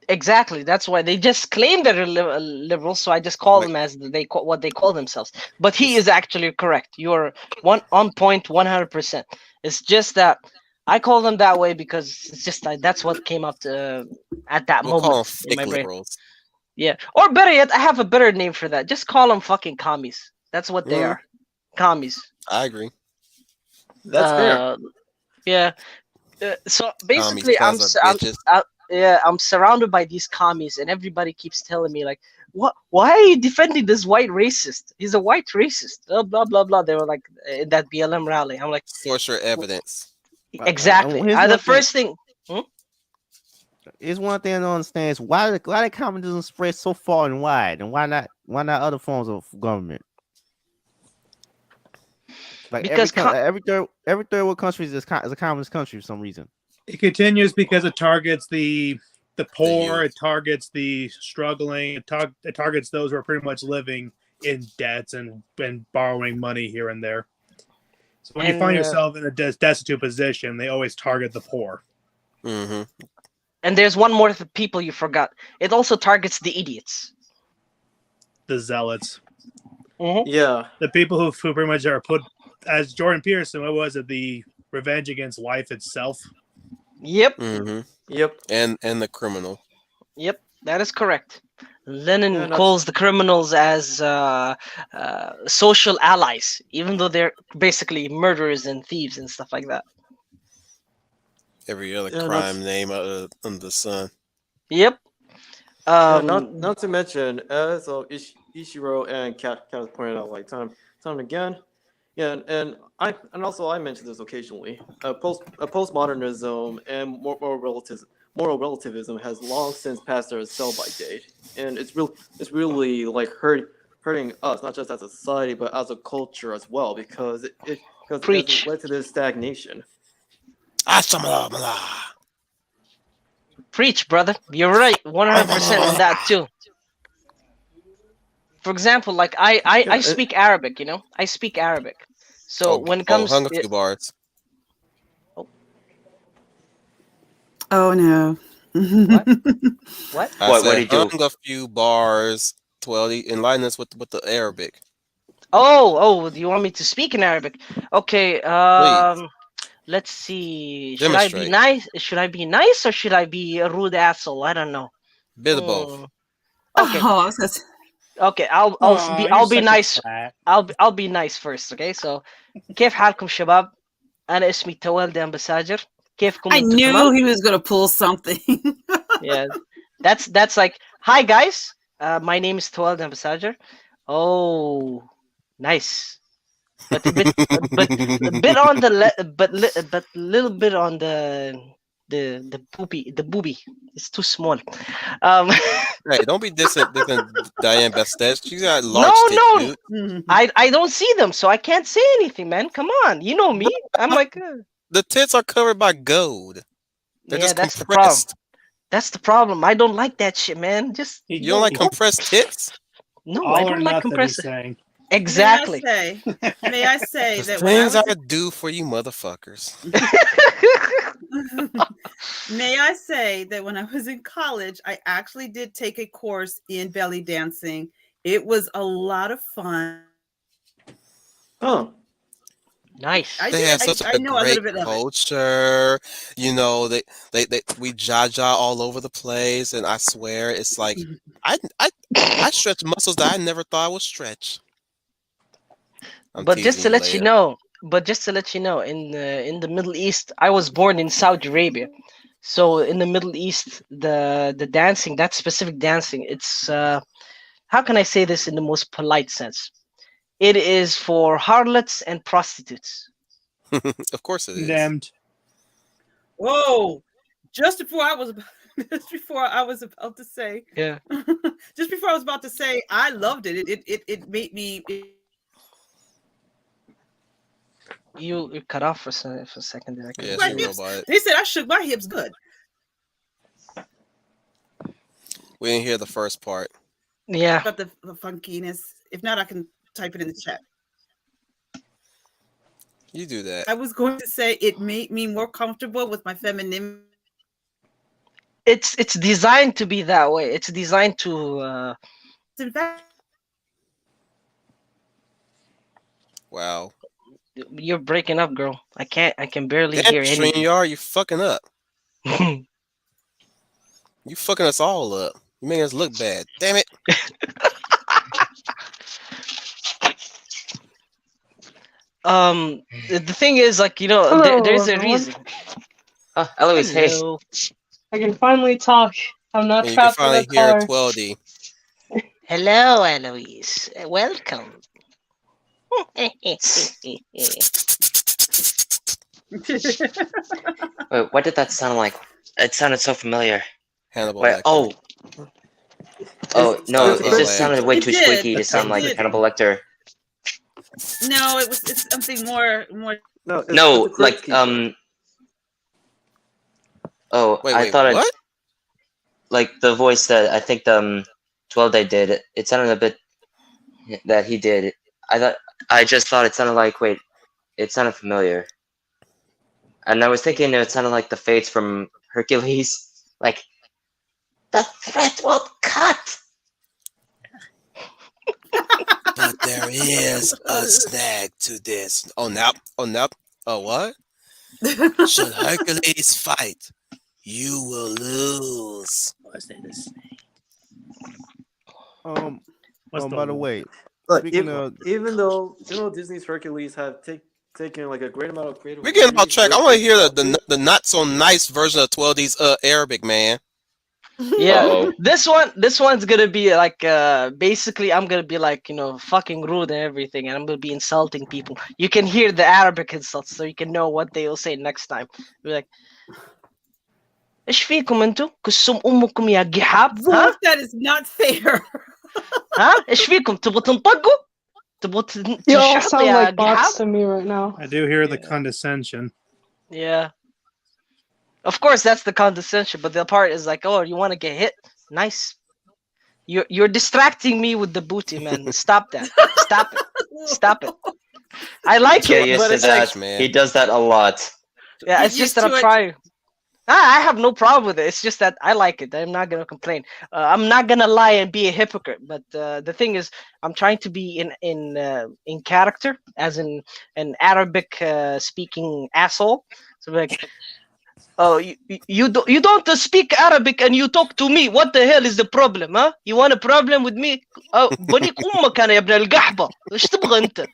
exactly. That's why they just claim they're liberals, so I just call them as what they call themselves. But he is actually correct. You're on point, 100%. It's just that I call them that way because it's just that's what came up at that We'll call them moment in fake my brain. liberals. Yeah, or better yet, I have a better name for that. Just call them fucking commies. That's what they are, commies. I agree. That's fair. Yeah. So basically, Commies, bitches. I'm surrounded by these commies, and everybody keeps telling me like, "What? Why are you defending this white racist? He's a white racist." Blah blah blah blah. They were like in that BLM rally. I'm like, Source your evidence. exactly. Here's The one first thing. Here's one thing I don't understand is why the communism spread so far and wide, and why not other forms of government? Like Because every third world country is a communist country for some reason. It continues because it targets the poor, youth. it targets the struggling, it targets those who are pretty much living in debts and borrowing money here and there. So when you find yourself in a destitute position, they always target the poor. Mm-hmm. And there's one more people you forgot. It also targets the idiots. The zealots. Yeah. The people who pretty much are put, as Jordan Peterson, what was it? The Revenge Against Life itself. Yep. Mm-hmm. Yep. And the criminal. Yep, that is correct. Lenin Yeah, calls the criminals as social allies, even though they're basically murderers and thieves and stuff like that. Every other crime name under the sun. Yep. Not to mention, as Ishiro and Kat pointed out like time and again. Yeah, and I mentioned this occasionally. Postmodernism and moral relativism has long since passed their sell-by date, and it's really like hurting us, not just as a society but as a culture as well, because it led to this stagnation. Preach, brother. You're right. 100% on that too. For example, like I speak Arabic. I speak Arabic. So when it comes, hung a few bars. Oh no. what? I What said do you do? hung a few bars. 12. Enlighten us with the Arabic, Oh, do you want me to speak in Arabic? Okay. please. Let's see. Should I be Demonstrate. nice? Should I be nice or should I be a rude asshole? I don't know. Bit of both. Okay. Oh, that's Okay. I'll be nice. I'll be nice first. Okay. So كيف حالكم شباب؟ أنا اسمي توالد أمبساجر. كيفكم I أنتم knew تمام؟ he was gonna pull something. Yeah. That's like, hi guys. My name is Twelve Ambassador. Oh, nice. But a bit, but a bit on the but little bit on the booby. It's too small. Hey, don't be dissing Diane Bastet. She's got no, large tits, no, dude. Mhm. I don't see them, so I can't say anything, man. Come on, you know me. I'm like, The tits are covered by gold. They're yeah, just that's the problem. compressed. That's the problem. I don't like that shit, man. Just You don't like compressed tits? no, All I or don't like nothing, he's compressor. saying. Exactly. May I say The that when I things was I do for you motherfuckers. May I say that when I was in college, I actually did take a course in belly dancing. It was a lot of fun. Oh, Nice. I They did. have such I a know a great little bit of it. culture. You know, they we jaja all over the place, and I swear it's like I stretch muscles that I never thought I would stretch. I'm But just to teasing you, let you Leia. know, in the Middle East, I was born in Saudi Arabia. So in the Middle East, the dancing, that specific dancing, it's how can I say this in the most polite sense? It is for harlots and prostitutes. Of course it is. Condemned. Whoa! Just before I was about to say, Yeah. just before I was about to say, I loved it. It made me. You cut off for a second there. I Yeah, couldn't My she hear you. hips. robot. They said I shook my hips good. We didn't hear the first part. Yeah. About the funkiness. If not, I can type it in the chat. You do that. I was going to say it made me more comfortable with my femininity. It's designed to be that way. It's designed to In fact, Wow. you're breaking up, girl. I can barely Damn, hear anything. StreamYard, you fucking up. You fucking us all up. You making us look bad. Damn it. The thing is, like, Hello, there's a everyone. reason. Eloise, hey. Hello. I can finally talk. I'm not And you can trapped in finally a hear car. 12D. Hello, Eloise. Welcome. Wait, what did that sound like? It sounded so familiar. Hannibal Wait, Lecter. oh no, It's it just sounded way It too did. squeaky to sound It like did. Hannibal Lecter. no, it's something more. no, it's, No, it's a like Gretzky. Oh, Wait, I thought what? like the voice that I think 12 Day did. It sounded a bit that he did. I just thought it sounded like it sounded familiar. And I was thinking it sounded like the Fates from Hercules, like the threat will cut. But there is a snag to this. Oh, no. Oh, no. Oh, what? Should Hercules fight, you will lose. What's that? This? By the way, Look, speaking of, even though Disney's Hercules have taken like a great amount of creative. We're getting off track. I want to hear liberties the not so nice version of 12D's Arabic, man. Yeah, Uh-oh. this one's gonna be like basically I'm gonna be like fucking rude and everything, and I'm gonna be insulting people. You can hear the Arabic insults, so you can know what they will say next time. Be like, ايش فيكم انتو؟ كسم امكم يا جحاب؟ ها؟ Wolf, that is not fair. ها؟ ايش فيكم؟ تبغوا تنطقوا؟ تبغوا You all تنشحطوا sound يا like bots جحاب؟ to me right now. I do hear the condescension. Yeah. Of course, that's the condescension, but the part is like, oh, you want to get hit? Nice. You're distracting me with the booty, man. Stop that. Stop it. Stop it. I like Get it, used but to it's like, that. man. He does that a lot. yeah, He's it's just used that I'm to it. trying. I have no problem with it. It's just that I like it. I'm not gonna complain. I'm not gonna lie and be a hypocrite. But the thing is, I'm trying to be in character, as in an Arabic speaking asshole. So like, oh, you don't speak Arabic and you talk to me. What the hell is the problem, huh? You want a problem with me? Oh, بنيك أمك أنا يا ابن القحبة. إيش تبغى أنت؟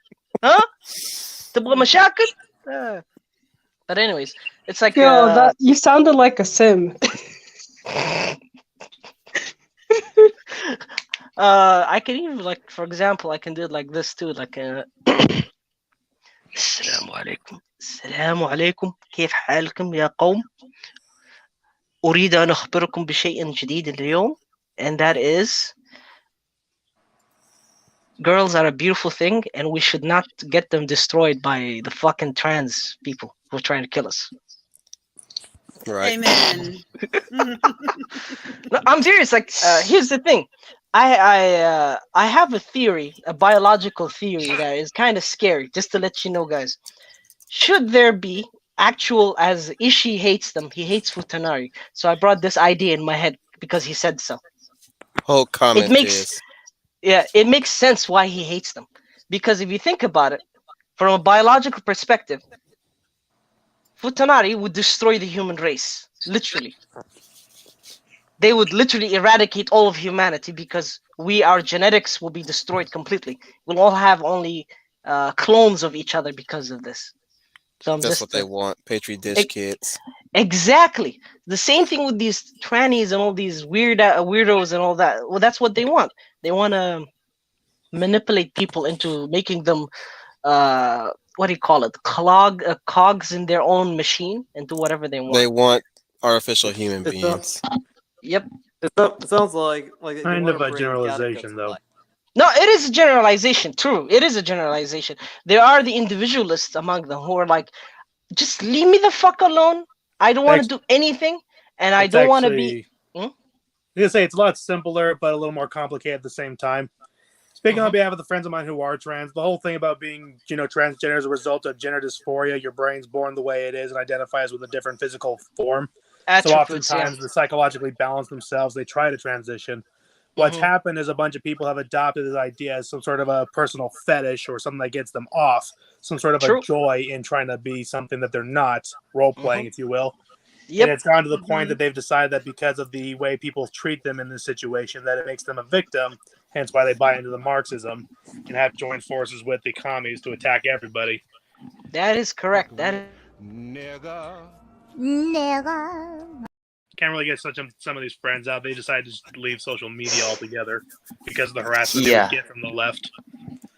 ها؟ تبغى مشاكل؟ But anyways, it's like Yo, that you sounded like a sim. I can even, like, for example, I can do it like this too, like السلام عليكم السلام عليكم كيف حالكم يا قوم أريد أن أخبركم بشيء جديد اليوم, and that is girls are a beautiful thing and we should not get them destroyed by the fucking trans people who are trying to kill us. Right. Amen. No, I'm serious. Like, here's the thing. I have a theory, a biological theory that is kind of scary. Just to let you know, guys, should there be actual, as Ishii hates them, he hates Futanari. So I brought this idea in my head because he said so. Whole comment makes- it makes sense why he hates them. Because if you think about it, from a biological perspective, Futanari would destroy the human race, literally. They would literally eradicate all of humanity because our genetics will be destroyed completely. We'll all have only clones of each other because of this. So That's what they want. Petri dish kids. Exactly. The same thing with these trannies and all these weirdos and all that. Well, that's what they want. They want to manipulate people into making them what do you call it? Cogs in their own machine and do whatever they want. They want artificial human beings. Yep. It sounds like they Kind wanna of a bring generalization, Gattaca to though. life. No, it is a generalization. True, it is a generalization. There are the individualists among them who are like, just leave me the fuck alone. I don't want to do anything, and I don't want to be. I'm gonna say it's a lot simpler, but a little more complicated at the same time. Speaking on behalf of the friends of mine who are trans, the whole thing about being, transgender as a result of gender dysphoria, your brain's born the way it is and identifies with a different physical form. So oftentimes, to psychologically balance themselves, they try to transition. What's happened is a bunch of people have adopted this idea as some sort of a personal fetish or something that gets them off, some sort of a joy in trying to be something that they're not, role-playing, if you will. Yep. And it's gone to the point that they've decided that because of the way people treat them in this situation, that it makes them a victim, hence why they buy into the Marxism and have joined forces with the commies to attack everybody. That is correct. Can't really get some of these friends out. They decided to just leave social media altogether because of the harassment they would get from the left.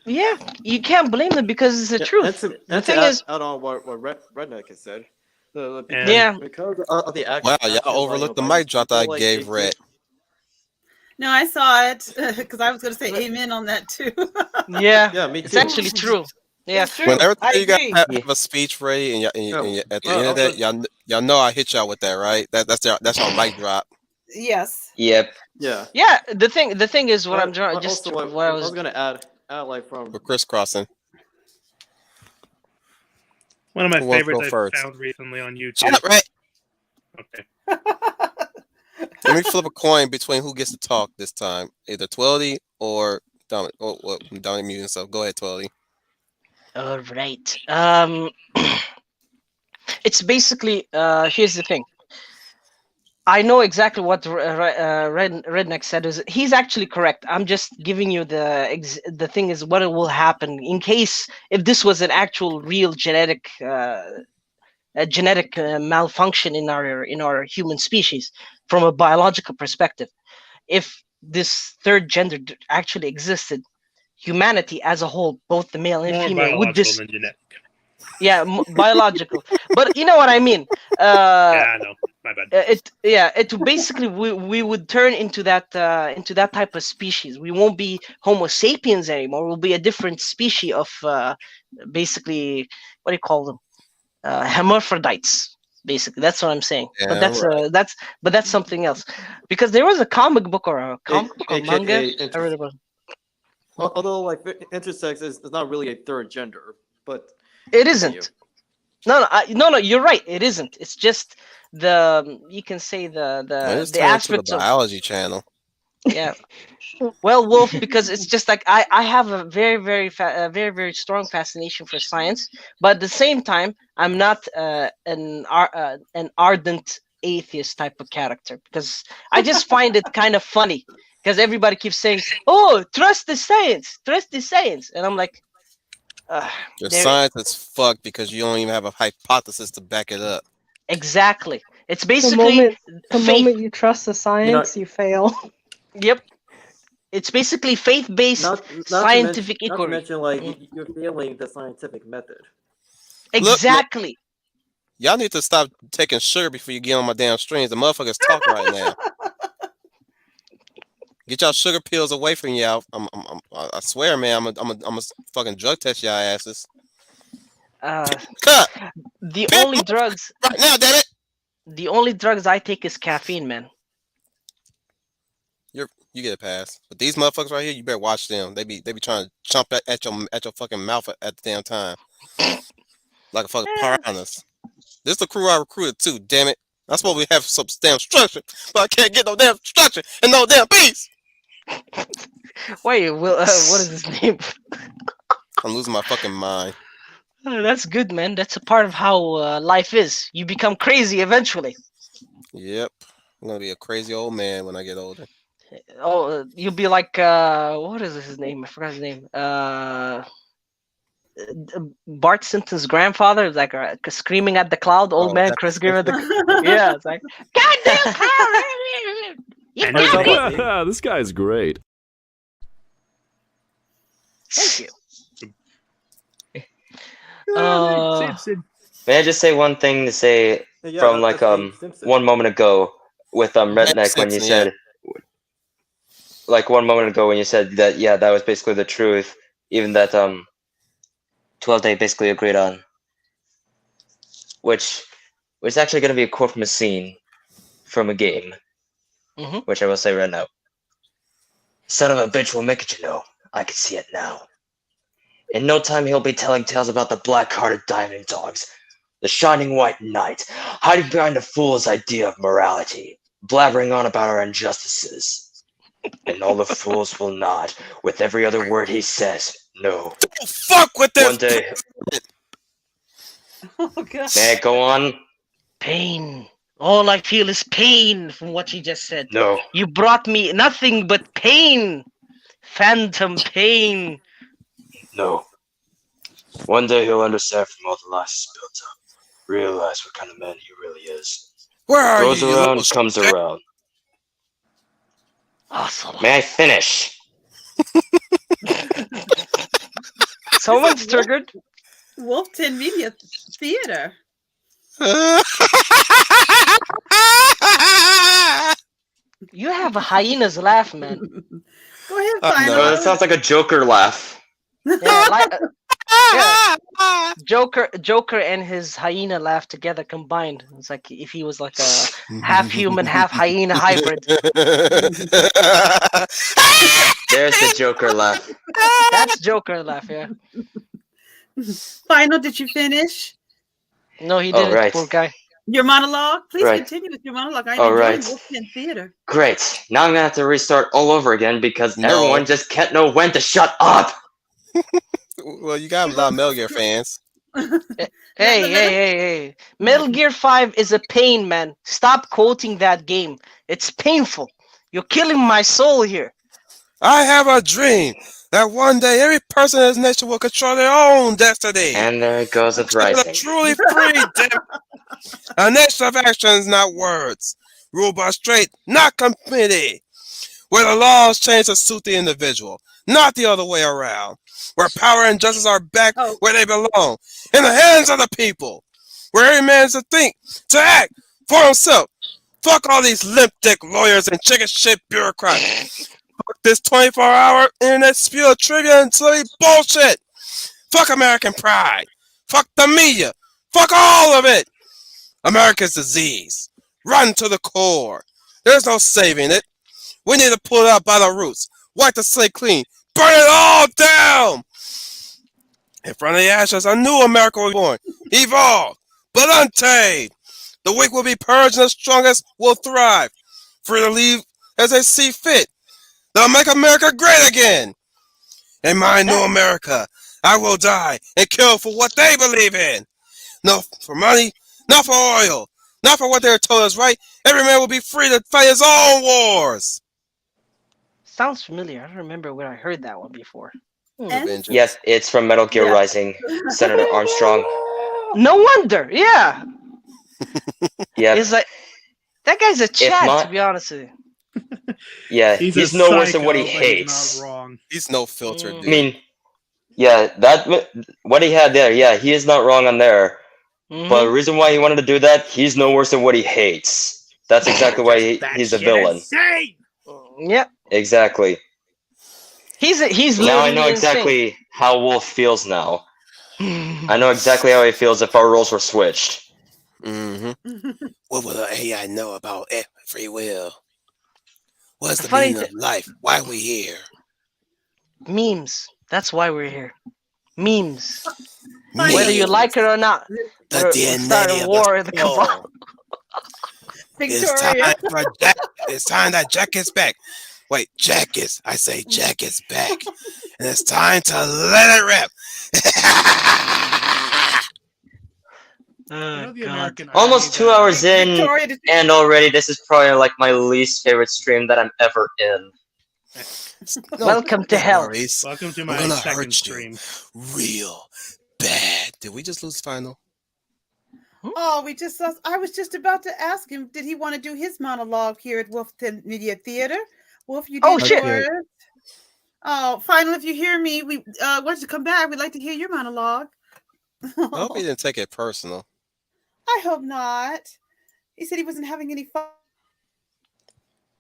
Yeah, you can't blame them because it's the truth. The thing is, add on what Redneck has said. Because of the Wow, y'all overlooked the mic drop that I gave Red. No, I saw it because I was going to say amen on that too. Yeah, me too. It's actually true. Yeah, Whenever you guys have a speech ready, and at the end of that, y'all know I hit y'all with that, right? That's our mic drop. Yes. Yep. Yeah. Yeah. The thing is, what I'm trying I was gonna add like from We're crisscrossing. One of my Who wants to favorites go I first? found recently on YouTube. Shut up, Red. Okay. Let me flip a coin between who gets to talk this time, either Tweldy or Dominic. Oh, well, Dominic muted himself. Go ahead, Tweldy. All right. It's basically here's the thing. I know exactly what Redneck said. He's actually correct. I'm just giving you the thing is what will happen in case if this was an actual real genetic malfunction in our human species from a biological perspective. If this third gender actually existed, humanity as a whole, both the male and More female, would biological than genetic. Yeah, biological. But you know what I mean. Yeah, I know. My bad. It basically we would turn into that type of species. We won't be Homo sapiens anymore. We'll be a different species of basically what do you call them? Hermaphrodites. Basically, that's what I'm saying. But Yeah, right. that's something else. Because there was a comic book or a A- comic book or AKA manga. I intersex. read about. Although like intersex is not really a third gender, but It continue. isn't. No. You're right. It isn't. It's just the you can say When it's the turned into the aspects of biology channel. yeah. Well, Wolf, because it's just like I have a very strong fascination for science, but at the same time, I'm not an ardent atheist type of character because I just find it kind of funny because everybody keeps saying, "Oh, trust the science," and I'm like, Your there science is fucked because you don't even have a hypothesis to back it up. exactly. It's The basically the faith. moment you trust the science, you fail. Yep, it's basically faith-based Not scientific not to inquiry. mention like you're failing the scientific method. Look, Exactly. y'all need to stop taking sugar before you get on my damn streams. The motherfuckers talk right now. Get y'all sugar pills away from y'all. I swear, man, I'm a fucking drug test y'all asses. Cut. The Pimp only drugs right now, damn it. the only drugs I take is caffeine, man. You get a pass. But these motherfuckers right here, you better watch them. They be trying to chomp at your fucking mouth at the damn time. Like a fucking piranhas. This is the crew I recruited too, damn it. I'm supposed to have some damn structure, but I can't get no damn structure and no damn peace. Wait, what is his name? I'm losing my fucking mind. That's good, man. That's a part of how life is. You become crazy eventually. Yep. I'm gonna be a crazy old man when I get older. Oh, you'll be like what is his name? I forgot his name. Bart Simpson's grandfather, like screaming at the cloud, old man Chris screaming at the yeah, it's like goddamn cloud. You got me. This guy's great. Thank you. May I just say one thing to say Yeah, from that's like Abe Simpson. 1 moment ago with Redneck when you Simpson, said like 1 moment ago when you said that that was basically the truth, even that 12 Day basically agreed on, which was actually going to be a quote from a scene from a game, which I will say right now. Son of a bitch will make it, you know. I can see it now. In no time, he'll be telling tales about the black-hearted diamond dogs, the shining white knight, hiding behind a fool's idea of morality, blabbering on about our injustices. And all the fools will nod with every other word he says. No. Don't fuck with this. One day. Oh god. May I go on? Pain. All I feel is pain from what you just said. No. You brought me nothing but pain. Phantom pain. No. One day he'll understand from all the lies he's built up. Realize what kind of man he really is. Where are Goes you, around, little comes shit? around. Awesome. May I finish? Someone's triggered. Wolf 10 Media Theater. You have a hyena's laugh, man. Go ahead, No. Final. That sounds like a Joker laugh. Yeah, Joker and his hyena laugh together combined. It's like if he was like a half human, half hyena hybrid. There's the Joker laugh. That's Joker laugh, yeah. Final, did you finish No, he Oh, didn't, right. poor guy. your monologue? Please Right. continue with your monologue. I All enjoy right. Wolf 10 Theater. Great. Now I'm gonna have to restart all over again because No. everyone just can't know when to shut up. Well, you got a lot of Metal Gear fans. Hey. Metal Gear 5 is a pain, man. Stop quoting that game. It's painful. You're killing my soul here. I have a dream that one day every person in this nation will control their own destiny. And there it goes with They're rising. truly free, damn it. A nation of actions, not words. Ruled by straight, not committee. Where the laws change to suit the individual, not the other way around. Where power and justice are back where they belong, in the hands of the people. Where every man is to think, to act for himself. Fuck all these limp dick lawyers and chicken shit bureaucrats. Fuck this 24-hour internet spew of trivia and silly bullshit. Fuck American pride. Fuck the media. Fuck all of it. America's disease. Rotten to the core. There's no saving it. We need to pull it out by the roots. Wipe the slate clean. Burn it all down. In front of the ashes, a new America will be born. Evolve, but untamed. The weak will be purged and the strongest will thrive. Free to leave as they see fit. They'll make America great again. In my new America, I will die and kill for what they believe in. Not for money, not for oil, not for what they're told is right. Every man will be free to fight his own wars. Sounds familiar. I don't remember where I heard that one before. Vengeance. Yes, it's from Metal Gear Rising. Senator Armstrong. No wonder. Yeah. Yeah. It's like that guy's a Chad, not- to be honest with you. Yeah, He's he's a no worse than what he psycho, but hates. He's not wrong. He's no filter, dude. I mean, yeah, that what he had there, yeah, he is not wrong on there. Mhm. But the reason why he wanted to do that, he's no worse than what he hates. That's exactly why he's a villain. Yep. Exactly. He's Now I literally know exactly how Wolf feels now. I know exactly how he feels if our roles were switched. Mm-hmm. What will the AI know about free will? What's the Funny meaning of life? Why are we here? Memes. That's why we're here. Memes. Memes. Whether you like it or not. The We're DNA starting of war the with the cabal. soul. It's Victoria. time for Jack. It's time that Jack is back. Wait, Jack is. I say Jack is back, and it's time to let it rip. You know the American Almost Idol 2 hours in, Victoria, did you- and already this is probably like my least favorite stream that I'm ever in. Welcome to hell. worries. Welcome to I'm my gonna second hurt stream. you real bad. Did we just lose final? Oh, I was just about to ask him, did he want to do his monologue here at Wolfton Media Theater? Wolf, you did Oh, shit. yours. Oh, final, if you hear me, we once you come back, we'd like to hear your monologue. I hope he didn't take it personal. I hope not. He said he wasn't having any fun.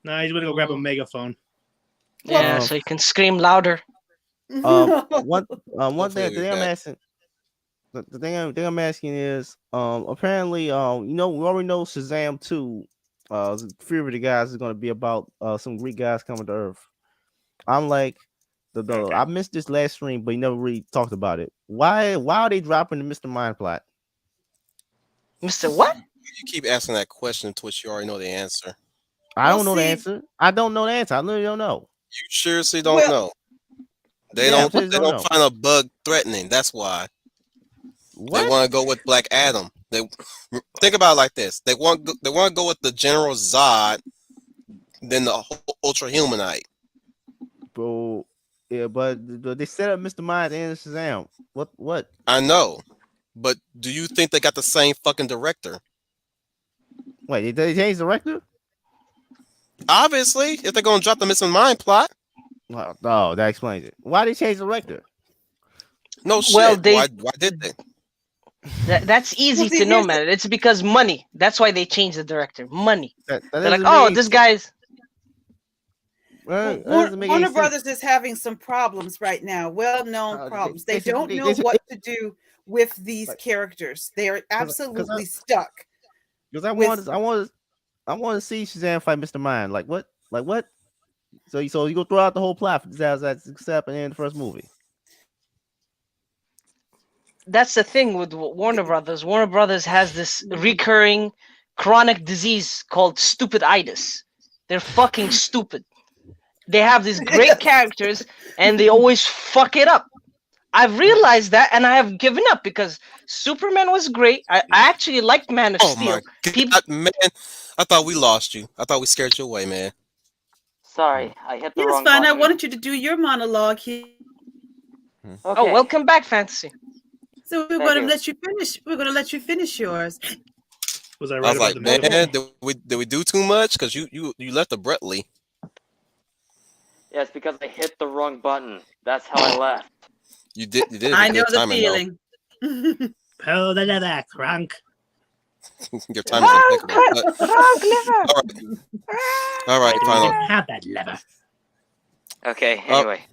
Nah, he's gonna go grab a megaphone. Yeah, Oh. so you can scream louder. One Hopefully thing we'll be I'm back. asking, the thing I'm asking is, apparently, we already know Shazam 2, Fear of the Gods is going to be about some Greek guys coming to Earth. I'm like, I missed this last stream, but you never really talked about it. Why are they dropping the Mr. Mind plot? Mr. What? You keep asking that question to which you already know the answer. I We'll don't know the see. answer. I don't know the answer. I literally don't know. You seriously don't Well, know. They Yeah, don't. I seriously They don't don't know. find a bug threatening. That's why What? they want to go with Black Adam. They think about it like this. They want to go with the General Zod, than the Ultra Humanite. Bro, yeah, but they set up Mr. Mind and Shazam. What? I know, but do you think they got the same fucking director? Wait, did they change the director? Obviously, if they're gonna drop the Missing Mind plot. Well, no, that explains it. Why they change the director? No shit. Well, they- why did they? That's easy Well, see, to know, here's the- man. It's because money. That's why they changed the director. Money. That They're like, doesn't oh, make- this guy's. that doesn't make any Warner sense. Brothers is having some problems right now, well-known problems. They don't know they- what to do with these Like- characters. They are 'cause I- absolutely stuck. Because I with- want to see Shazam fight Mr. Mind. Like what? So you go throw out the whole plot for that's except in the first movie. That's the thing with Warner Brothers. Warner Brothers has this recurring chronic disease called stupiditis. They're fucking stupid. They have these great characters and they always fuck it up. I've realized that and I have given up because Superman was great. I actually liked Man of Oh Steel. my god, People- man! I thought we lost you. I thought we scared you away, man. Sorry, I hit the Yes, wrong fine. I button. wanted you to do your monologue here. Okay. Oh, welcome back, Fantasy. So we're Thank going to you. let you finish. We're going to let you finish yours. Was I I right was about like, the man, metaphor? did we do too much? Because you left abruptly. Yeah, it's because I hit the wrong button. That's how I left. You did. You did. I know good the timing, feeling. Pull the leather, crunk. though. Your timing's impeccable. But, all right, final. Have that leather. Okay, Oh. anyway.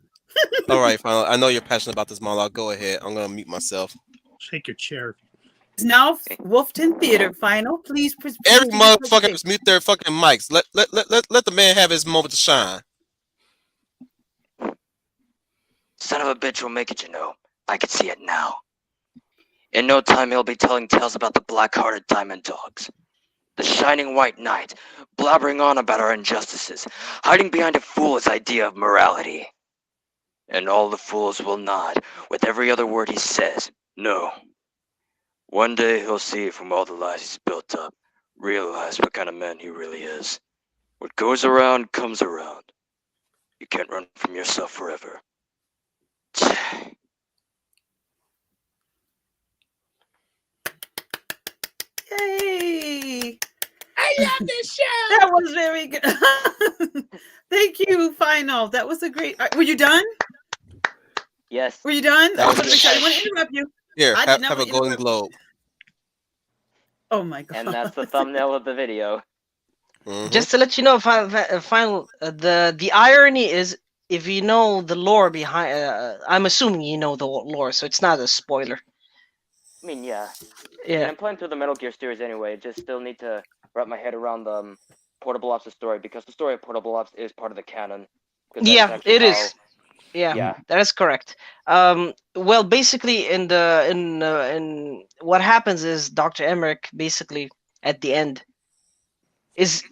All right, final. I know you're passionate about this monologue. Go ahead. I'm gonna mute myself. Shake your chair. It's now Wolfton Theater final. Please Every proceed to your motherfucker presentation. just mute their fucking mics. Let the man have his moment to shine. Son of a bitch will make it, you know. I can see it now. In no time, he'll be telling tales about the black-hearted diamond dogs. The shining white knight, blabbering on about our injustices, hiding behind a fool's idea of morality. And all the fools will nod with every other word he says. No. One day he'll see from all the lies he's built up, realize what kind of man he really is. What goes around comes around. You can't run from yourself forever. Yay! I love this show. That was very good. Thank you, final. That was a great. Were you done? Yes. Were you done? That I was want to good. interrupt you. Here, I did not have a want to golden interrupt. globe. Oh my god! And that's the thumbnail of the video. Mhm. Just to let you know, final the irony is, if you know the lore behind, I'm assuming you know the lore, so it's not a spoiler. I mean, yeah. And Yeah, I'm playing through the Metal Gear series anyway. Just still need to wrap my head around the Portable Ops' story, because the story of Portable Ops is part of the canon. 'Cause that is yeah, actually it how- is. Yeah, Yeah. that is correct. Well, basically, in what happens is Dr. Emmerich basically at the end is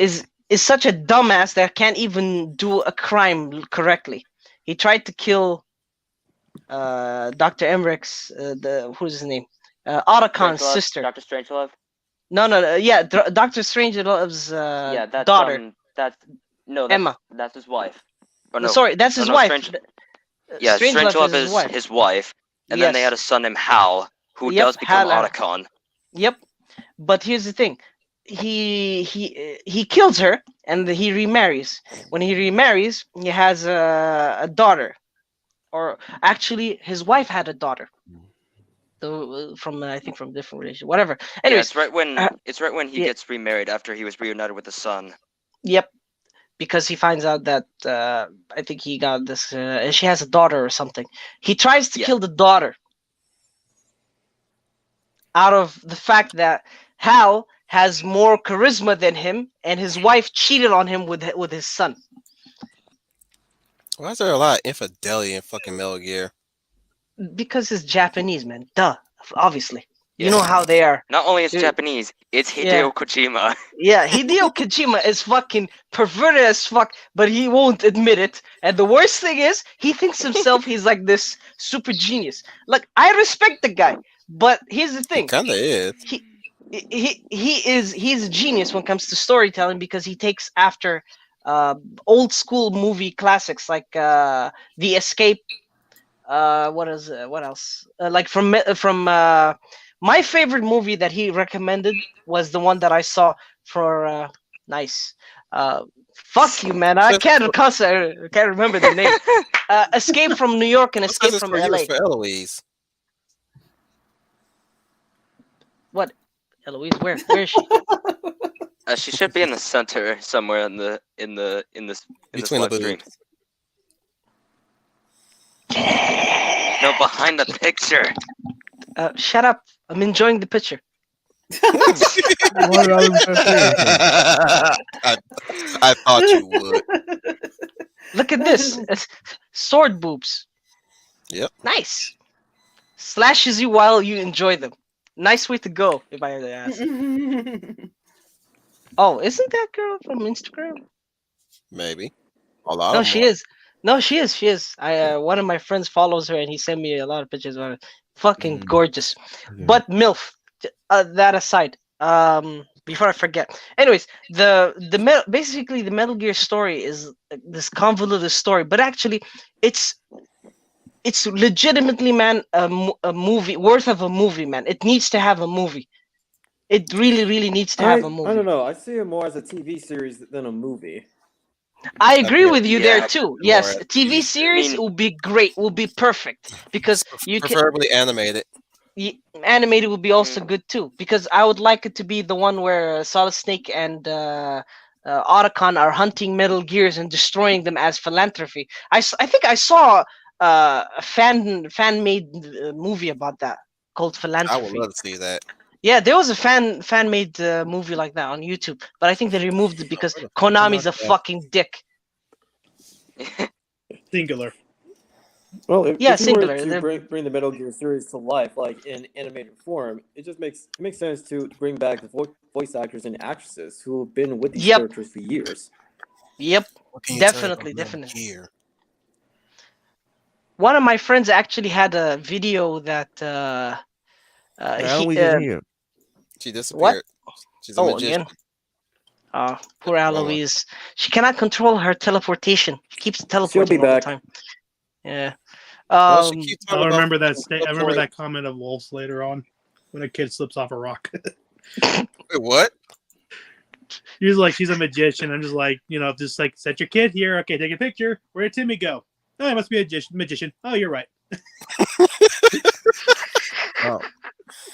such a dumbass that can't even do a crime correctly. He tried to kill Dr. Emmerich's who's his name? Otacon's Strangelove, sister. Dr. Strangelove? No, yeah, Dr. Strangelove's Yeah, that's daughter. that's Emma. That's his wife. Or No, no, sorry, that's his wife. Yeah, Strangelove Strangelove is is his wife, and then they Yes. had a son named Hal, who Yep, does become Hal, Otacon. Yep, but here's the thing: he kills her, and he remarries. When he remarries, he has a daughter, or actually, his wife had a daughter. From I think from different relation, whatever. Yeah, Anyways, it's right when he yeah. gets remarried after he was reunited with the son. Yep, because he finds out that I think he got this. She has a daughter or something. He tries to Yeah. kill the daughter out of the fact that Hal has more charisma than him, and his wife cheated on him with his son. Why is there a lot of infidelity in fucking Metal Gear? Because it's Japanese, man. Duh. Obviously, you Yeah. know how they are. Not only is Dude. Japanese, it's Hideo Yeah. Kojima. Yeah, Hideo Kojima is fucking perverted as fuck, but he won't admit it. And the worst thing is, he thinks himself he's like this super genius. Like, I respect the guy, but here's the He thing: kind of is. he's a genius when it comes to storytelling, because he takes after old school movie classics like The Escape. What else? Like from my favorite movie that he recommended was the one that I saw for nice. Fuck you, man! I can't remember the name. Escape from New York and What's Escape this from for you? LA. It's for Eloise. What? Eloise, where is she? She should be in the center somewhere in this Between the live stream. boobs. No, behind the picture. Shut up! I'm enjoying the picture. I thought you would. Look at this. It's sword boobs. Yep. Nice. Slashes you while you enjoy them. Nice way to go, if I had to ask. Oh, isn't that girl from Instagram? Maybe. A lot No, of she them. is. No, she is. She is. I one of my friends follows her, and he sent me a lot of pictures of her. Fucking gorgeous. Okay. But MILF. That aside, before I forget. Anyways, basically the Metal Gear story is this convoluted story, but actually, it's legitimately, man, a movie worth of a movie, man. It needs to have a movie. It really, really needs to have a I movie. don't know. I see it more as a TV series than a movie. I agree with you there Yeah, too. more Yes, at a TV least. series I mean- will be great. Will be perfect because you can. Preferably animated. Animated would be also good too, because I would like it to be the one where Solid Snake and Otacon are hunting Metal Gears and destroying them as philanthropy. I think I saw a fan made movie about that called I would Philanthropy. love to see that. Yeah, there was a fan made movie like that on YouTube, but I think they removed it because Konami's a fucking dick. Singular. Well, if Yeah, you were singular. to They're- bring the Metal Gear series to life, like in animated form, it just makes sense to bring back the voice actors and actresses who have been with these Yep. characters for years. Yep, What can you tell me about definitely, Metal definitely. Gear? One of my friends actually had a video that Eloise isn't here. She disappeared. She's a Oh, magician. again. Poor Wrong one. Eloise. She cannot control her teleportation. She keeps She'll teleporting be all back. the time. Yeah. Well, she keeps talking I about remember that. fucking I remember teleport- that comment of Wolf's later on when a kid slips off a rock. Wait, what? He was like, she's a magician. I'm just like, just like set your kid here. Okay, take a picture. Where did Timmy go? Oh, he must be a magician. Oh, you're right.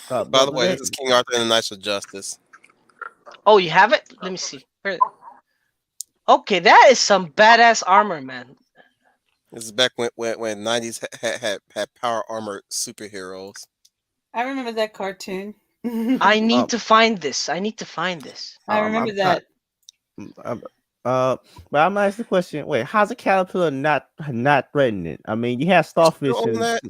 By the way, this is King Arthur and the Knights of Justice. Oh, you have it? Let me see. Okay, that is some badass armor, man. This is back when 90s had power armored superheroes. I remember that cartoon. I need to find this. I need to find this. I remember that. But I'm gonna ask the question. Wait, how's a caterpillar not threatening? I mean, you have starfish. You know that?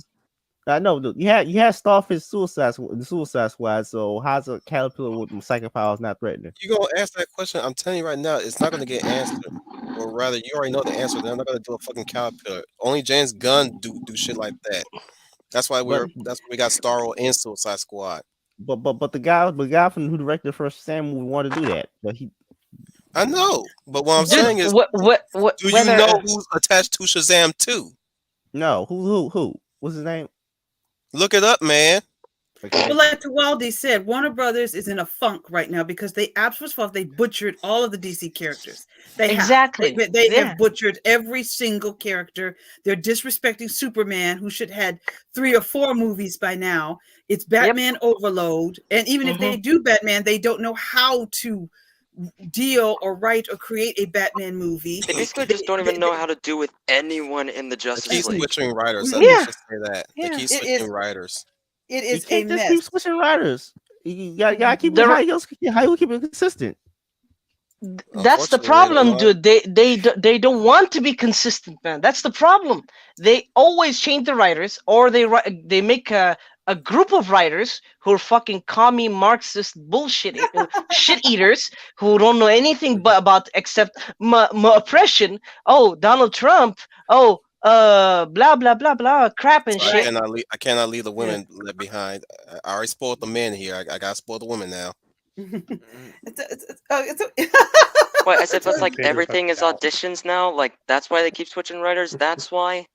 I know you had starfish the Suicide Squad. So how's a caterpillar with psychic powers not threatening? You gonna ask that question? I'm telling you right now, it's not gonna get answered. Or rather, you already know the answer. They're not gonna do a fucking caterpillar. Only James Gunn do shit like that. That's why we got Starro and Suicide Squad. But the guy from who directed the first Sam movie wanted to do that, but he. I know, but what I'm Dude, saying is, what, do you know who's attached to Shazam too? No, who? What's his name? Look it up, man. Well, like Tawaldi said, Warner Brothers is in a funk right now because first of all, they butchered all of the DC characters. They have butchered every single character. They're disrespecting Superman, who should had 3 or 4 movies by now. It's Batman overload, and even if they do Batman, they don't know how to deal or write or create a Batman movie. They basically just don't even know how to do with anyone in the Justice They keep League. switching writers. Let me just say that. They keep switching writers. It is you can't a just mess. keep switching writers. You gotta keep it how you keep it consistent. That's the problem, dude. They don't want to be consistent, man. That's the problem. They always change the writers, or they make a group of writers who are fucking commie Marxist bullshit shit eaters who don't know anything about except oppression. Oh, Donald Trump. Oh, blah blah blah blah crap and shit. I cannot leave the women left behind. I already spoiled the men here. I gotta spoil the women now. What, as if it's like everything is auditions now? Like that's why they keep switching writers? That's why?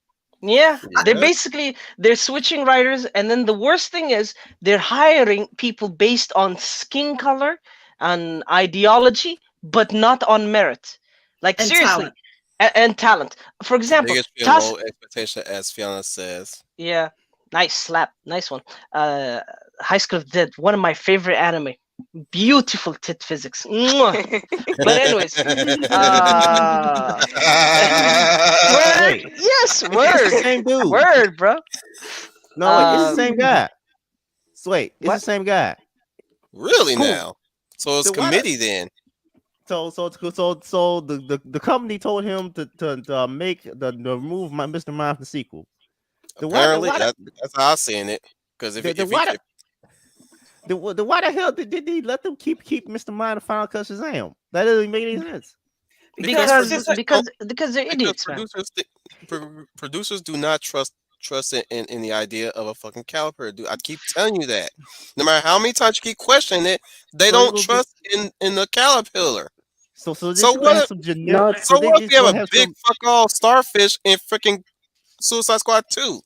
Yeah, they're switching writers, and then the worst thing is they're hiring people based on skin color and ideology, but not on merit. Like And seriously, talent. and talent. For example, Biggest low expectation, as Fiona says. Yeah, nice slap, nice one. High School of the Dead, one of my favorite anime. Beautiful tit physics. Mwah. But anyways, word, yes, word, Same dude. word, bro. No, wait, it's the same guy. So wait, it's the same guy. Really Cool. now? So it's So why committee then. So the company told him to make the remove my Mr. Mind from the sequel. Apparently, that's how I'm seeing it. Because why the hell did they let them keep Mr. Mind and Final Cut Shazam? That doesn't make any sense. Because they're idiots, man. Producers do not trust in the idea of a fucking caliper. I keep telling you that. No matter how many times you keep questioning it, they don't trust in the caterpillar. So what if you have a big fuck all starfish in freaking Suicide Squad 2?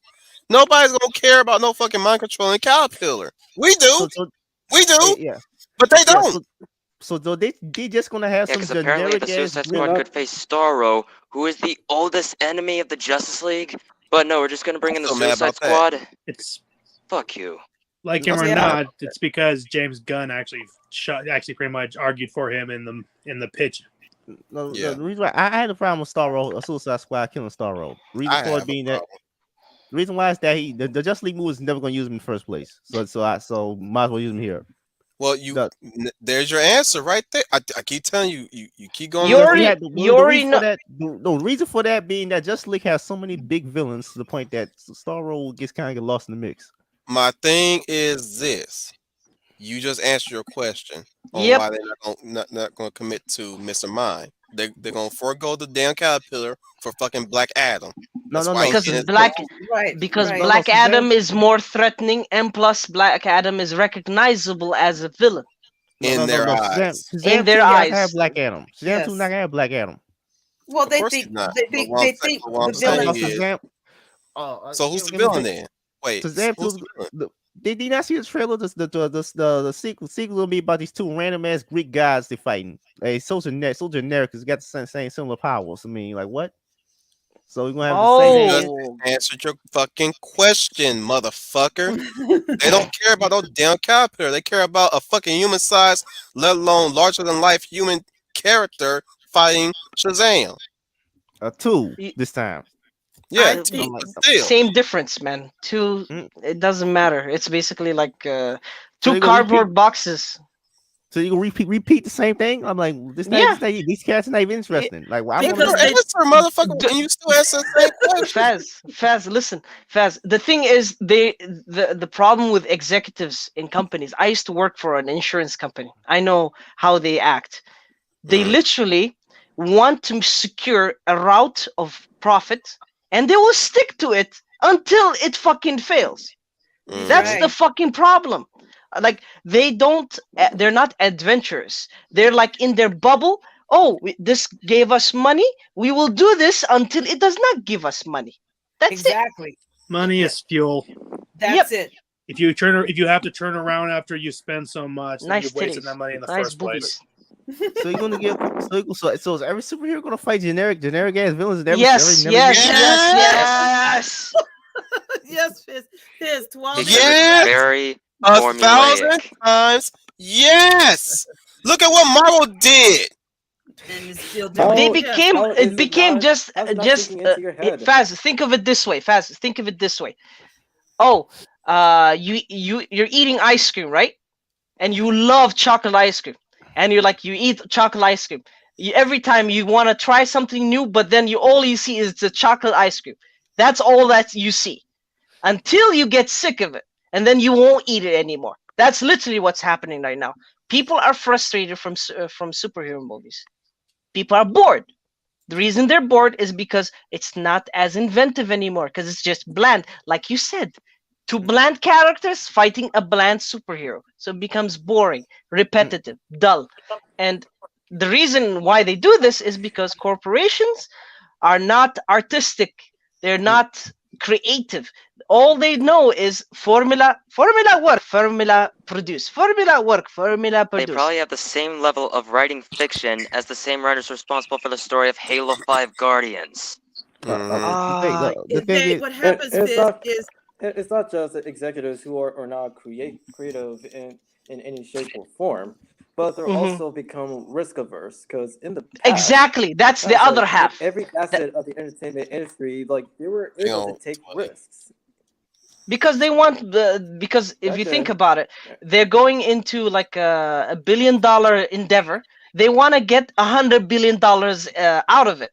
Nobody's gonna care about no fucking mind controlling caterpillar. We do. We do. Yeah. But they don't. So they just gonna have some because apparently generic the Suicide Squad could face Starro, who is the oldest enemy of the Justice League. But no, we're just gonna bring in the Suicide Squad. It's fuck you. Like him or not, it's because James Gunn actually pretty much argued for him in the pitch. No, the reason why I had a problem with Starro, Suicide Squad killing Starro. Reason for it being that. The reason why is that the Justice League movie is never gonna use him in the first place. So might as well use him here. Well, there's your answer right there. I keep telling you, you keep going. You already know. The reason for that being that Justice League has so many big villains to the point that Starro gets kind of get lost in the mix. My thing is this: you just answered your question on why they're not going to commit to Mr. Mind. They're going to forego the damn caterpillar for fucking Black Adam. Because Black Adam is more threatening, and plus Black Adam is recognizable as a villain in their eyes. In their eyes, have Black Adam. Shazam 2 not gonna have Black Adam. Well, they think the villain is. So who's the villain then? Wait, did you not see the trailer? The sequel will be about these two random ass Greek gods they fighting. Hey, so generic because got the same similar powers. I mean, like what? So we're gonna have the same. Answered your fucking question, motherfucker. They don't care about no damn caterpillar. They care about a fucking human size, let alone larger than life human character fighting Shazam. Two this time. Yeah, same difference, man. Two, it doesn't matter. It's basically like two cardboard boxes. So you repeat the same thing? I'm like, these cats are not even interesting. Like, why motherfucker? When you still answer the same question. Faz, listen, Faz. The thing is, the problem with executives in companies. I used to work for an insurance company. I know how they act. They literally want to secure a route of profit, and they will stick to it until it fucking fails. That's the fucking problem. Like they're not adventurous. They're like in their bubble. Oh, this gave us money. We will do this until it does not give us money. That's exactly. Money is fuel. That's it. If you have to turn around after you spend so much, then you're wasting that money in the first place. So you're gonna get so is every superhero gonna fight generic ass villains? Yes. Yes, Fizz, 12. Yes, very 1,000 times. Yes. Look at what Marvel did. And it's still they became. It became just. Faz, think of it this way. Think of it this way. Oh, you're eating ice cream, right? And you love chocolate ice cream, and you eat chocolate ice cream. Every time you want to try something new, but then all you see is the chocolate ice cream. That's all that you see, until you get sick of it, and then you won't eat it anymore. That's literally what's happening right now. People are frustrated from superhero movies. People are bored. The reason they're bored is because it's not as inventive anymore, because it's just bland. Like you said, two bland characters fighting a bland superhero. So it becomes boring, repetitive, dull. And the reason why they do this is because corporations are not artistic. They're not creative. All they know is formula work, formula produce, formula work, formula produce. They probably have the same level of writing fiction as the same writers responsible for the story of Halo 5 Guardians. What happens is it's not just executives who are not creative in any shape or form, but they're also become risk averse, because in the past, exactly, that's the other half. Every facet of the entertainment industry, like they were able to take risks. Because they want because if you think about it, they're going into like a $1 billion endeavor. They want to get $100 billion out of it.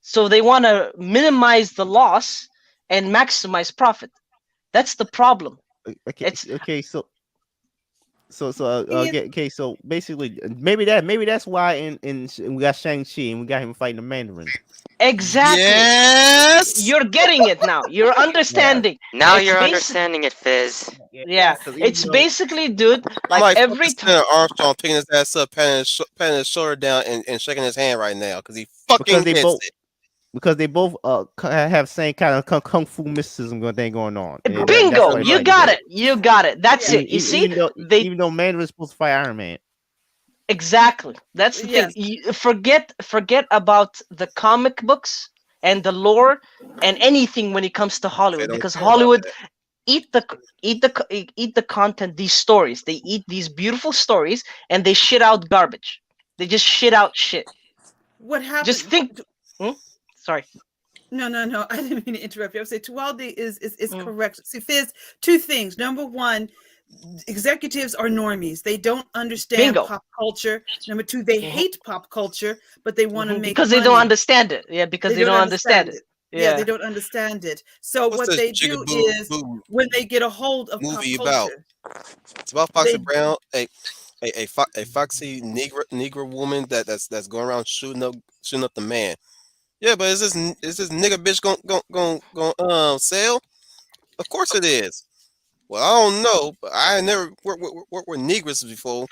So they want to minimize the loss and maximize profit. That's the problem. So basically, maybe that's why we got Shang-Chi and we got him fighting the Mandarin. Exactly. Yes. You're getting it now. You're understanding. Now you're understanding it, Fizz. Yeah. It's basically, dude, like every time Armstrong picking his ass up, patting his shoulder down, and shaking his hand right now because he fucking gets it. Because they both have same kind of kung fu mysticism thing going on. Bingo! You got it. You got it. That's it. You see, even though Mandarin's supposed to fight Iron Man. Exactly. That's the thing. You forget about the comic books and the lore and anything when it comes to Hollywood, because Hollywood eat the content, these stories. They eat these beautiful stories and they shit out garbage. They just shit out shit. What happened? Just think. Sorry. No. I didn't mean to interrupt you. I would say Tuwaldi is correct. See, Fizz, two things. Number one, executives are normies. They don't understand Bingo. pop culture. Number two, they hate pop culture, but they want to make because money. they don't understand it. Yeah, because they don't understand it. Yeah, they don't understand it. So What's what this they do is when they get a hold of pop movie about? culture, It's about Foxy Brown, a foxy Negro woman that's going around shooting up the man. Yeah, but is this nigga bitch going sell? Of course it is. Well, I don't know, but I never worked with Negroes before.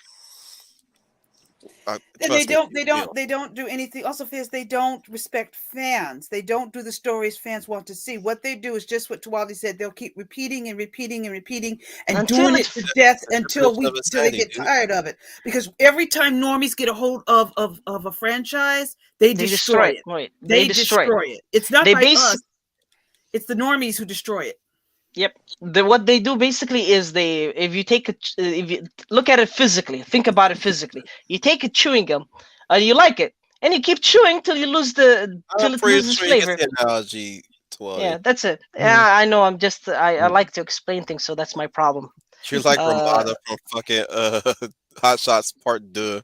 and Trust me, you will. they don't do anything. Also, Fizz, they don't respect fans. They don't do the stories fans want to see. What they do is just what Tawali said. They'll keep repeating and repeating and repeating and Until doing it to death until definition of they insanity, get dude. tired of it. Because every time normies get a hold of a franchise, they destroy it. Right. They destroy it. It's not by us. It's the normies who destroy it. Yep. What they do basically is if you look at it physically, think about it physically. You take a chewing gum, you like it, and you keep chewing till you lose till it loses flavor. The analogy, yeah, that's it. Yeah, I know. I'm just I like to explain things, so that's my problem. You're like Ramada from fucking Hot Shots Part 2.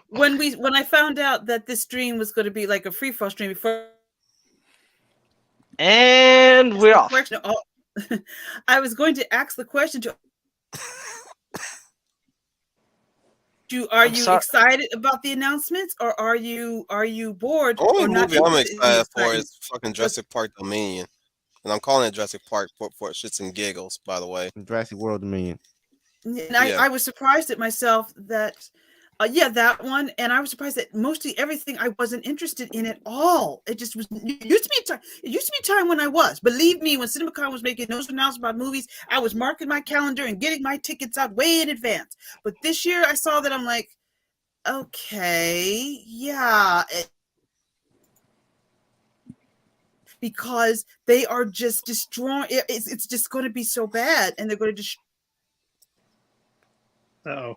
When I found out that this stream was going to be like a free fall stream before. And we're off. I was going to ask the question are you excited about the announcements, or are you bored? The only movie I'm excited for is fucking Jurassic Park Dominion. And I'm calling it Jurassic Park for shits and giggles, by the way. Jurassic World Dominion. And I was surprised at myself that that one, and I was surprised that mostly everything I wasn't interested in at all. It just was. It used to be a time when I was. Believe me, when CinemaCon was making those announcements about movies, I was marking my calendar and getting my tickets out way in advance. But this year, I saw that I'm like, okay, yeah, because they are just destroying. It's just going to be so bad, and they're going to destroy.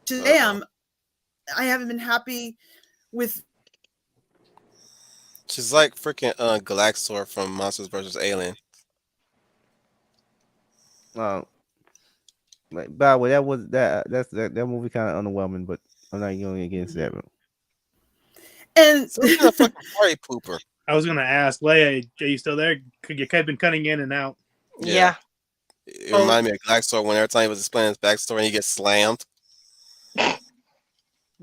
To them. I haven't been happy with. She's like freaking Galaxor from Monsters vs. Alien. By the way, that movie kind of underwhelming, but I'm not going to get into that. And so a fucking party pooper. I was gonna ask Leia, are you still there? You've been cutting in and out. Yeah. It reminded me of Galaxor when every time he was explaining his backstory and he gets slammed.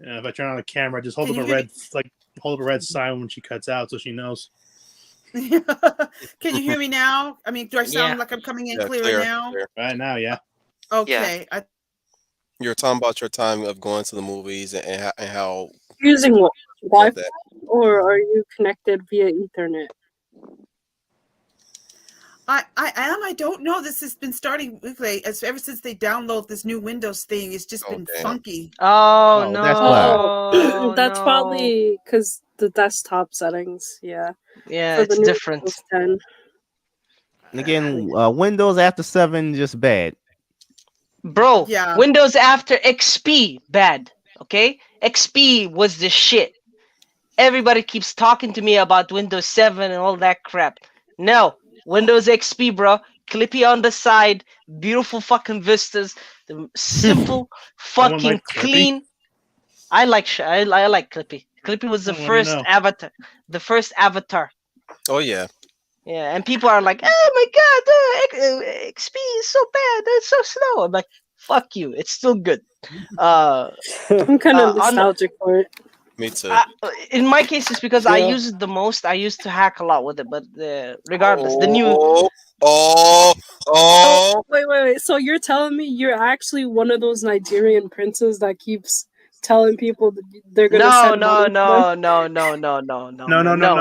Yeah, if I turn on the camera, just hold up a red sign when she cuts out, so she knows. Can you hear me now? I mean, do I sound like I'm coming in clear now? Clear. Right now, yeah. Okay. Yeah. You're talking about your time of going to the movies and how using Wi-Fi, or are you connected via Ethernet? I don't know. This has been starting weekly ever since they download this new Windows thing. It's just been funky. Oh no, that's probably because the desktop settings. Yeah, it's different. And again, Windows after 7 just bad. Bro, Windows after XP bad. Okay, XP was the shit. Everybody keeps talking to me about Windows 7 and all that crap. No. Windows XP, bro. Clippy on the side, beautiful fucking vistas, the simple, fucking clean. I like Clippy. Clippy was the first avatar. The first avatar. Oh yeah. Yeah, and people are like, "Oh my god, XP is so bad. It's so slow." I'm like, "Fuck you. It's still good." I'm kind of nostalgic for it. Me too. In my case, it's because I use it the most. I used to hack a lot with it, but regardless, the new. Wait. So you're telling me you're actually one of those Nigerian princes that keeps telling people that they're gonna send No.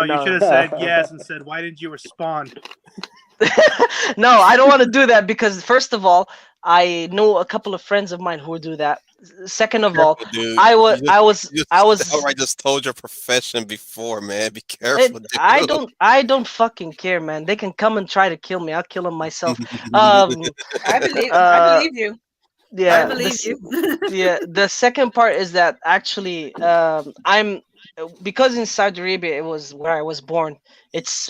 You should have said yes and said, "Why didn't you respond?" No, I don't want to do that because first of all, I know a couple of friends of mine who do that. Second of all, dude. I was I just told your profession before, man. Be careful, dude. I don't fucking care, man. They can come and try to kill me. I'll kill them myself. I believe you. Yeah, I believe you. Yeah, the second part is that actually because in Saudi Arabia it was where I was born. It's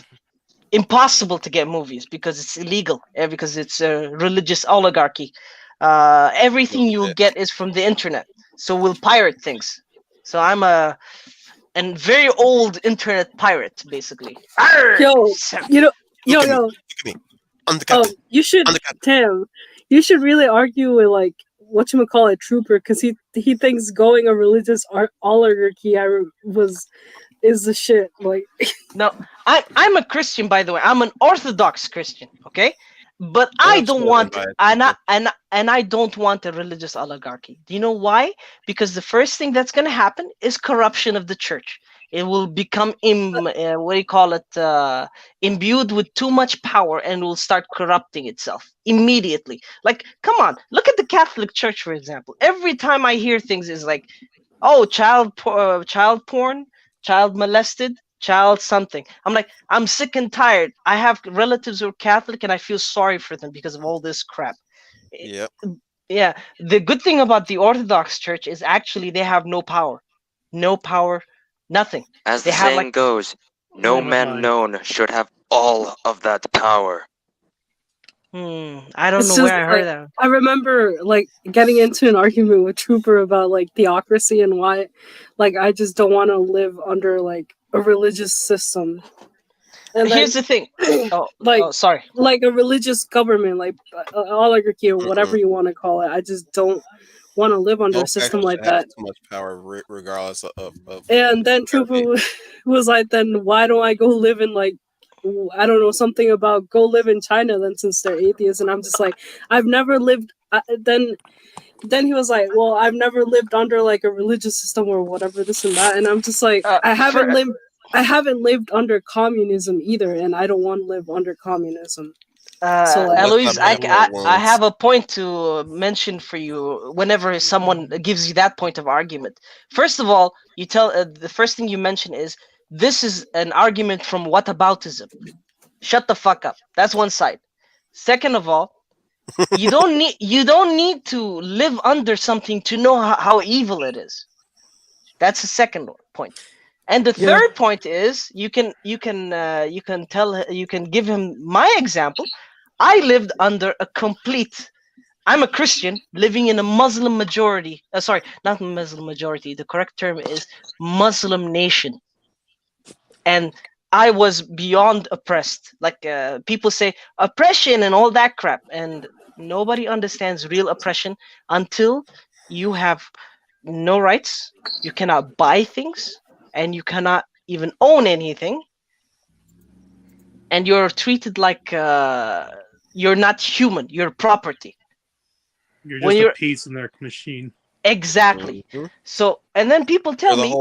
impossible to get movies because it's illegal, because it's a religious oligarchy. Everything you'll get is from the internet, so we'll pirate things. So I'm a very old internet pirate, basically. Arr! Yo, you know, yo, Look at me. yo. Look at me. Undercut. Oh, you should, Undercut. Tam. You should really argue with like whatchamacallit Trooper, because he thinks going a religious oligarchy is the shit. Like, no, I'm a Christian, by the way. I'm an Orthodox Christian, okay? But I don't want, and I don't want a religious oligarchy. Do you know why? Because the first thing that's going to happen is corruption of the church. It will become imbued with too much power, and will start corrupting itself immediately. Like, come on, look at the Catholic Church, for example. Every time I hear things is like, oh, child porn, child molested, child something. I'm like, I'm sick and tired. I have relatives who are Catholic, and I feel sorry for them because of all this crap. Yep. Yeah. The good thing about the Orthodox Church is actually they have no power. No power, nothing. As they the have, saying goes, no man known should have all of that power. I don't know where I heard that. I remember like getting into an argument with Trooper about like theocracy and why, like, I just don't want to live under like a religious system. And here's the thing. Sorry. Like a religious government, like oligarchy or whatever you want to call it. I just don't want to live under a system like that. Too much power, regardless of. And then Trooper was like, "Then why don't I go live in like, I don't know, something about go live in China then, since they're atheists?" And I'm just like, I've never lived. Then he was like, "Well, I've never lived under like a religious system or whatever, this and that." And I'm just like, I haven't lived under communism either, and I don't want to live under communism. So, like, Eloise, I have a point to mention for you whenever someone gives you that point of argument. First of all, you tell the first thing you mention is, this is an argument from whataboutism. Shut the fuck up. That's one side. Second of all, you don't need to live under something to know how evil it is. That's the second point. And the third point is, you can give him my example. I lived under I'm a Christian living in a Muslim majority. Sorry, not Muslim majority. The correct term is Muslim nation. And I was beyond oppressed. Like, people say oppression and all that crap. And nobody understands real oppression until you have no rights. You cannot buy things. And you cannot even own anything. And you're treated like you're not human. You're property. You're just a piece in their machine. Exactly. So, and then people tell me,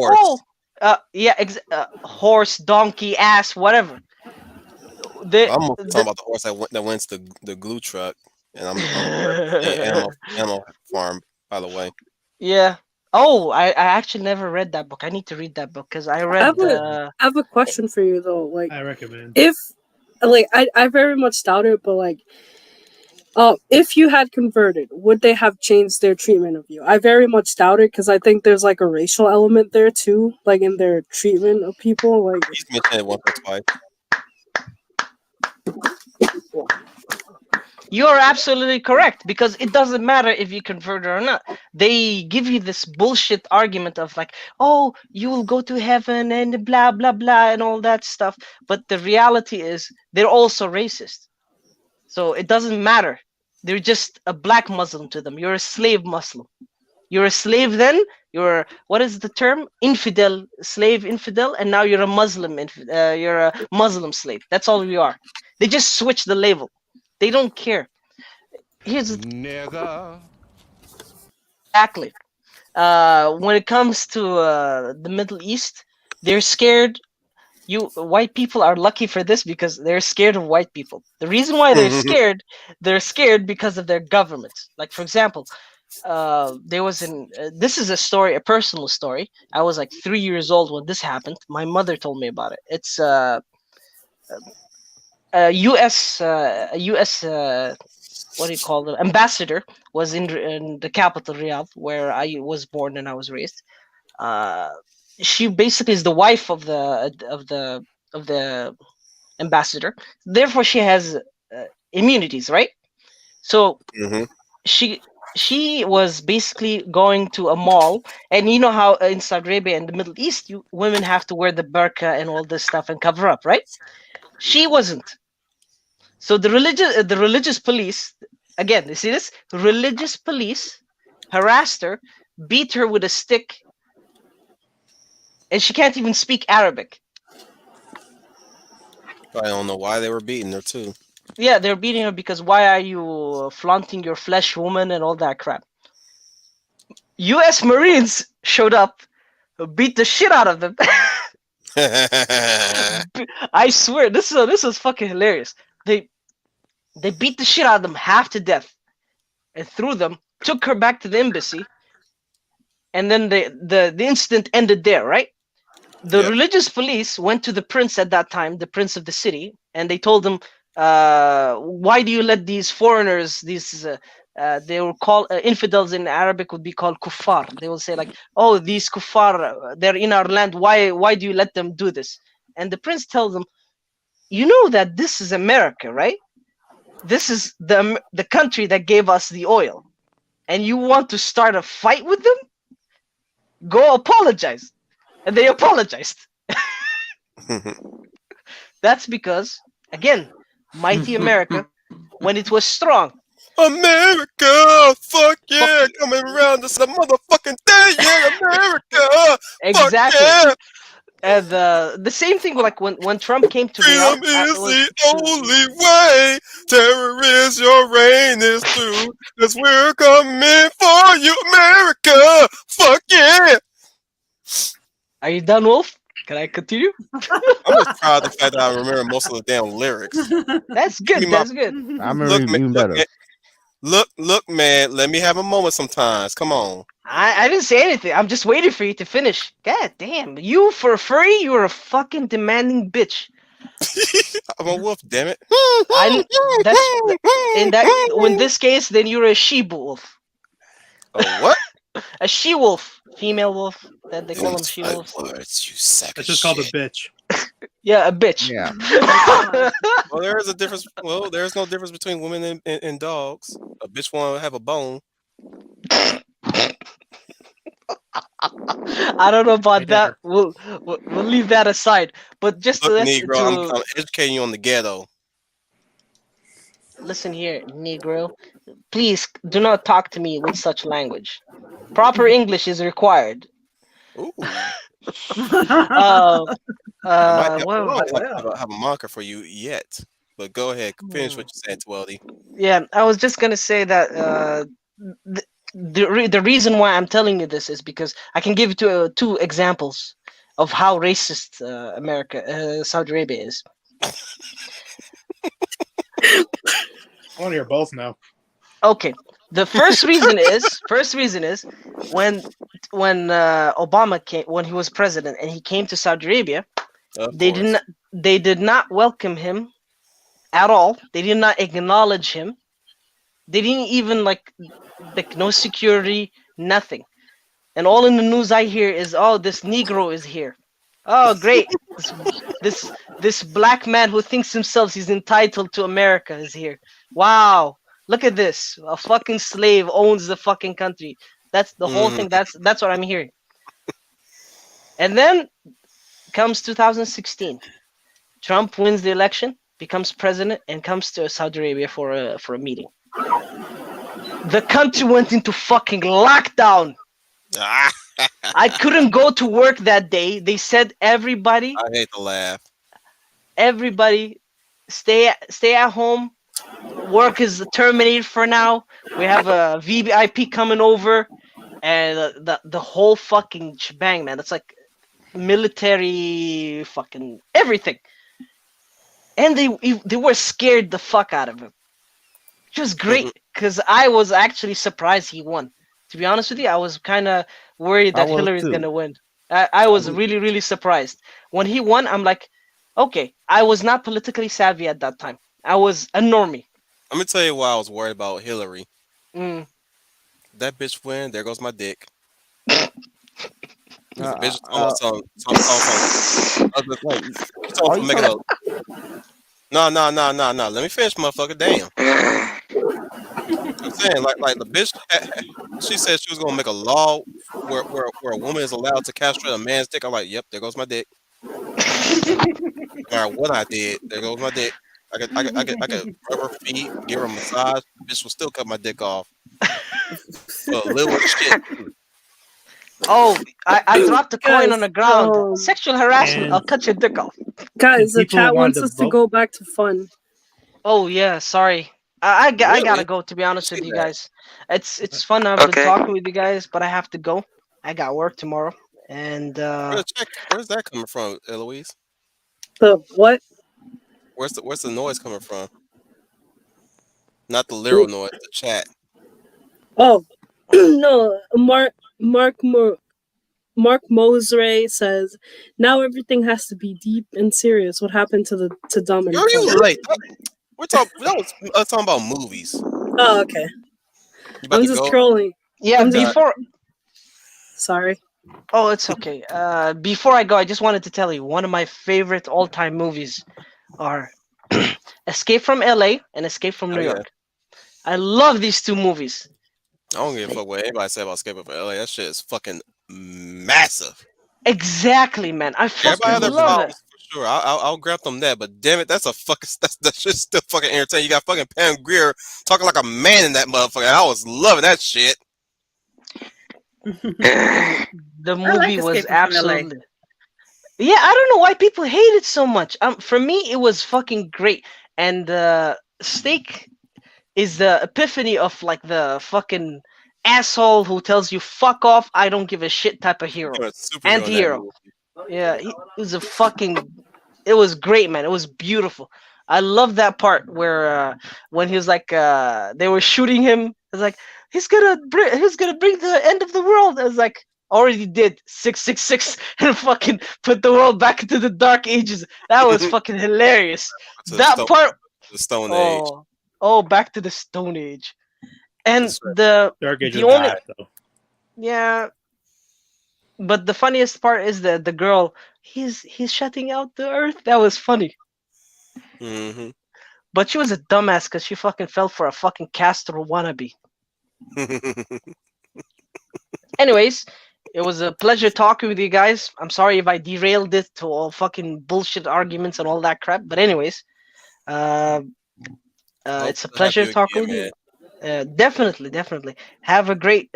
horse, donkey, ass, whatever. I'm talking about the horse that wins the glue truck, and I'm animal farm, by the way. Yeah. Oh, I actually never read that book. I need to read that book because I read. I have a question for you though. Like, I recommend. If, like, I very much doubt it, but like, if you had converted, would they have changed their treatment of you? I very much doubt it because I think there's like a racial element there too, like in their treatment of people. Like, he's mentioned it once or twice. You are absolutely correct, because it doesn't matter if you convert or not. They give you this bullshit argument of like, oh, you will go to heaven and blah, blah, blah, and all that stuff. But the reality is they're also racist. So it doesn't matter. They're just a black Muslim to them. You're a slave Muslim. You're a slave then. You're, what is the term? Infidel, slave infidel. And now you're a Muslim. You're a Muslim slave. That's all you are. They just switch the label. They don't care. Here's nigga. Exactly. When it comes to the Middle East, they're scared. White people are lucky for this because they're scared of white people. The reason why they're scared because of their governments. Like, for example, there was this is a personal story. I was like 3 years old when this happened. My mother told me about it. It's a U.S. What do you call it? Ambassador was in the capital, Riyadh, where I was born and I was raised. She basically is the wife of the ambassador. Therefore, she has immunities, right? So she was basically going to a mall, and you know how in Saudi Arabia and the Middle East, women have to wear the burqa and all this stuff and cover up, right? She wasn't. So the religious police, again, you see this? Religious police harassed her, beat her with a stick, and she can't even speak Arabic. I don't know why they were beating her too. Yeah, they're beating her because why are you flaunting your flesh, woman, and all that crap? U.S. Marines showed up, beat the shit out of them. I swear, this is fucking hilarious. They beat the shit out of them half to death, and threw them, took her back to the embassy, and then the incident ended there, right? The religious police went to the prince at that time, the prince of the city, and they told him, why do you let these foreigners, these they were called infidels in Arabic would be called kuffar. They will say like, oh, these kuffar, they're in our land. Why do you let them do this? And the prince tells them, you know that this is America, right? This is the country that gave us the oil, and you want to start a fight with them? Go apologize. And they apologized. That's because, again, mighty America, when it was strong. America, fuck yeah, coming around this motherfucking day, yeah, America, exactly. Fuck yeah. And the same thing, like when Trump came to freedom is the only way. Terrorists, your reign is through, 'cause we're coming for you, America. Fuck yeah. Are you done, Wolf? Can I continue? I'm just proud of the fact that I remember most of the damn lyrics. That's good. That's good. I remember even better. Look, man. Let me have a moment sometimes. Come on. I didn't say anything. I'm just waiting for you to finish. God damn. You, for a furry, you're a fucking demanding bitch. I'm a wolf, damn it. In this case, then you're a she-wolf. A what? A she-wolf. Female wolf. That they call them she-wolves. You sack It's just called a bitch. Yeah, a bitch. Yeah. Well, there is a difference. Well, there's no difference between women and dogs. A bitch want to have a bone. I don't know about that. We'll leave that aside. But just look, Negro, I'm educating you on the ghetto. Listen here, Negro. Please do not talk to me with such language. Proper English is required. Ooh. I have a marker for you yet, but go ahead, finish what you're saying, Tweldy. Yeah, I was just gonna say that the reason why I'm telling you this is because I can give you two examples of how racist Saudi Arabia is. I want to hear both now. Okay. The first reason is when Obama came, when he was president and he came to Saudi Arabia, they did not welcome him at all. They did not acknowledge him. They didn't even like no security, nothing. And all in the news I hear is, oh, this Negro is here. Oh, great. This black man who thinks himself he's entitled to America is here. Wow. Look at this. A fucking slave owns the fucking country. That's the whole thing. That's what I'm hearing. And then comes 2016. Trump wins the election, becomes president, and comes to Saudi Arabia for a meeting. The country went into fucking lockdown. I couldn't go to work that day. They said everybody. I hate to laugh. Everybody, stay at home. Work is terminated for now. We have a VVIP coming over, and the whole fucking shebang, man. It's like military fucking everything. And they were scared the fuck out of him. Which was great, because I was actually surprised he won. To be honest with you, I was kind of worried that Hillary's going to win. I was really, really surprised. When he won, I'm like, okay, I was not politically savvy at that time. I was a normie. I'm going to tell you why I was worried about Hillary. Mm. That bitch win, there goes my dick. No. Let me finish, motherfucker. Damn. I'm saying, like the bitch, she said she was gonna make a law where a woman is allowed to castrate a man's dick. I'm like, yep, there goes my dick. No matter what I did, there goes my dick. I could rub her feet, give her a massage. Bitch will still cut my dick off. For a little shit. Oh, I dropped a coin on the ground. um, Sexual harassment. And- I'll cut your dick off. guys, the people chat wanted wants to us to vote. go back to fun. Oh yeah, sorry. I gotta Really? go. To be honest with See you that. guys, it's fun. I've been Okay. talking with you guys, but I have to go. I got work tomorrow, and Where's that coming from, Eloise? The what? Where's the noise coming from? Not the literal noise, the chat. Oh, no. Mark Mosray says, now everything has to be deep and serious. What happened to dumb and Girl, you fun? late. We're talking. That was us talking about movies. Oh, okay. You about I'm to just go? trolling. yeah. I'm just- Before Sorry. oh, it's okay. Before I go, I just wanted to tell you one of my favorite all-time movies are Escape from L.A. and Escape from New Oh, yeah. York. I love these two movies. I don't give a fuck what anybody say about Escaping from LA. That shit is fucking massive. Exactly, man. I Everybody fucking have their love it. problems for sure. I'll grant them that, but damn it, that's a fucking that shit's still fucking entertaining. You got fucking Pam Grier talking like a man in that motherfucker. I was loving that shit. The movie was Escaping from LA. absolutely. Yeah, I don't know why people hate it so much. For me, it was fucking great. And Steak is the epiphany of like the fucking asshole who tells you "fuck off, I don't give a shit" type of hero, You're a superhero in that anti-hero. movie. Yeah, he was a fucking. It was great, man. It was beautiful. I love that part where when he was like, they were shooting him. It's like he's gonna bring the end of the world. I was like, already did 666 and fucking put the world back into the dark ages. That was fucking hilarious. To That part. the Stone Age. Oh, back to the Stone Age. And That's right. the Dark Age the was only bad, though. yeah, but the funniest part is the girl. He's shutting out the earth. That was funny. Mm-hmm. But she was a dumbass because she fucking fell for a fucking Castro wannabe. Anyways, it was a pleasure talking with you guys. I'm sorry if I derailed it to all fucking bullshit arguments and all that crap. But anyways, it's a pleasure talking with you. Definitely. Have a great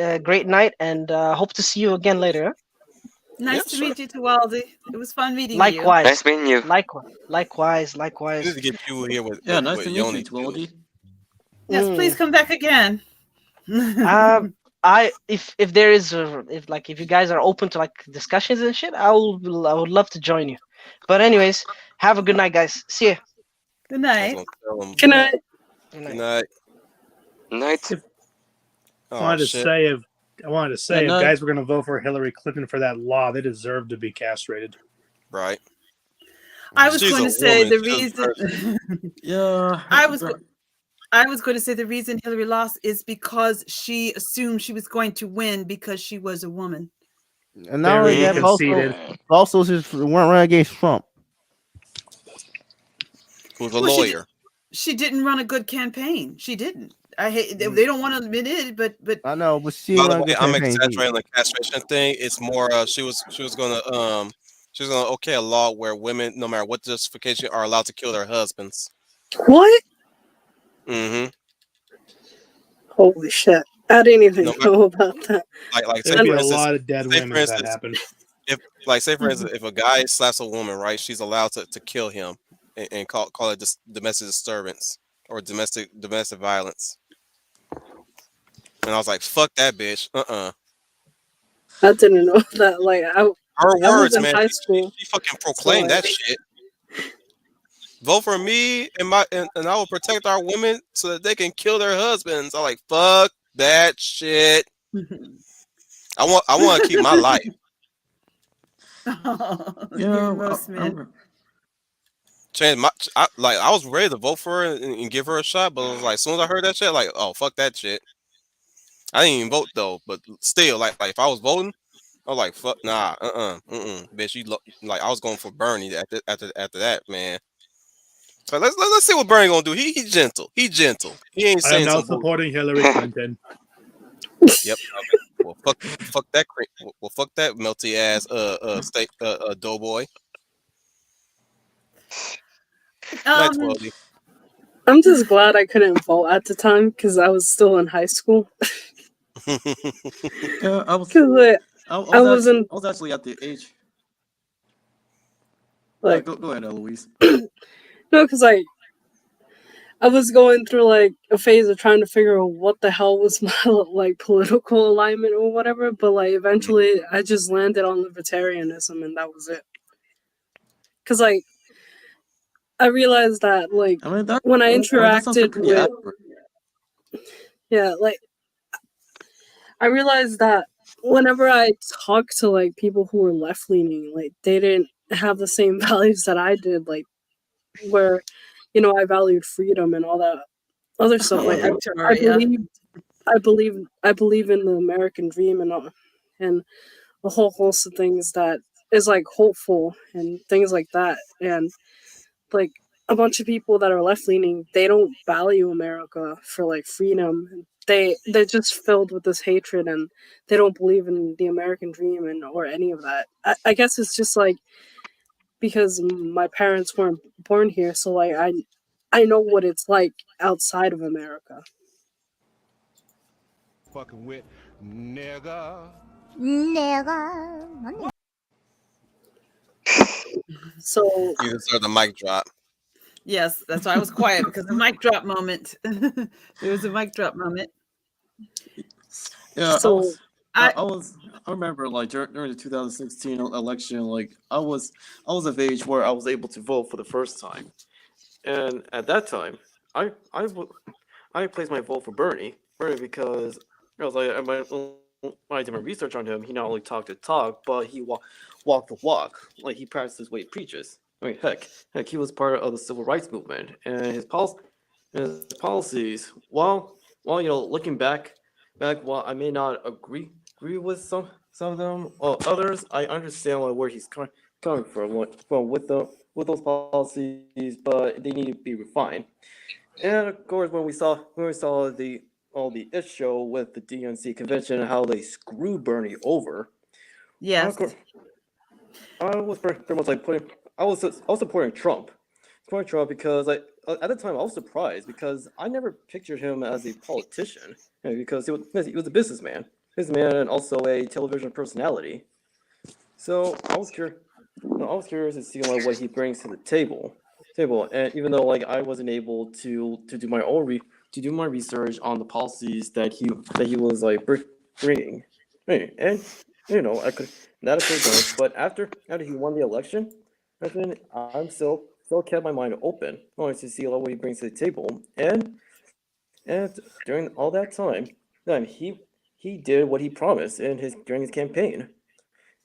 night, and hope to see you again later. Huh? Nice to meet you, Tuwaldi. It was fun meeting Likewise. you. Nice meeting you. Likewise. We need to get you here with nice with to meet Yoni you, Twildy. Yes, please come back again. If there is if you guys are open to like discussions and shit, I would love to join you. But anyways, have a good night, guys. See ya. Good night. Good night. Good night. Night. Oh, I wanted to shit. say if no. guys were going to vote for Hillary Clinton for that law, they deserve to be castrated. Right. I was She's going a to say woman. the She's a reason. Yeah. I was going to say the reason Hillary lost is because she assumed she was going to win because she was a woman. And not only Very that, but conceited. also just weren't running against Trump. Who's a Well, lawyer. She didn't run a good campaign. She didn't. I hate they don't want to admit it, but I know, but she By ain't the running way, a good I'm campaign either. exaggerating the castration thing. It's more she was gonna okay a law where women, no matter what justification, are allowed to kill their husbands. What? Mm-hmm. Holy shit. I didn't even No, know about that. Like say There'd be for a instance, lot of dead say women for if that instance, happened. say for instance, if a guy slaps a woman, right, she's allowed to kill him and call it just domestic disturbance or domestic violence. And I was like, fuck that bitch. I didn't know that. Like, Her I was words, in man. high school. She fucking proclaimed that shit. Vote for me and I will protect our women so that they can kill their husbands. I'm like, fuck that shit. I want to keep my life. You're most men. Change I was ready to vote for her and give her a shot, but it was like as soon as I heard that shit, like, oh fuck that shit. I didn't even vote though, but still, like if I was voting, I was like, fuck nah, bitch, like I was going for Bernie after that, man. So let's see what Bernie gonna do. He gentle. He gentle. He ain't I am saying now some bull. supporting Hillary Clinton. Yep. Well, fuck that. Well, fuck that melty ass steak doughboy. Night Um, 12. I'm just glad I couldn't vote at the time because I was still in high school. Yeah, Because I wasn't I was actually at the age. like Go ahead, Eloise. no, because I was going through like a phase of trying to figure out what the hell was my like political alignment or whatever. But like eventually, I just landed on libertarianism, and that was it. Because like I realized that like I mean, that when I that sounds interacted pretty with accurate. like I realized that whenever I talked to like people who were left leaning, like they didn't have the same values that I did, like where I valued freedom and all that other stuff. Like I Victoria. believe in the American dream and and a whole host of things that is like hopeful and things like that. And like a bunch of people that are left leaning, they don't value America for like freedom. They're just filled with this hatred, and they don't believe in the American dream and or any of that. I guess it's just like because my parents weren't born here, so like I know what it's like outside of America. Fucking with nigga. So You deserve the mic drop. Yes, that's why I was quiet because the mic drop moment. There was a mic drop moment. Yeah, so I remember like during the 2016 election, like I was of age where I was able to vote for the first time, and at that time, I placed my vote for Bernie because I was like when I did my research on him, he not only talked the talk, but he walked the walk. Like he practices what he preaches. I mean, heck, he was part of the civil rights movement, and his policies. While looking back, while I may not agree with some of them or others, I understand where he's coming from with those policies, but they need to be refined. And of course, when we saw the all the it show with the DNC convention and how they screwed Bernie over, Yes. I was pretty much like I was supporting Trump because at the time I was surprised because I never pictured him as a politician because he was a businessman and also a television personality. So I was curious to see like what he brings to the table. And even though like I wasn't able to do my own to do my research on the policies that he was like bringing, Hey, and I could that I could have done it. But after he won the election, I'm still kept my mind open. I wanted to see like, what he brings to the table, and during all that time, then he did what he promised in his during his campaign,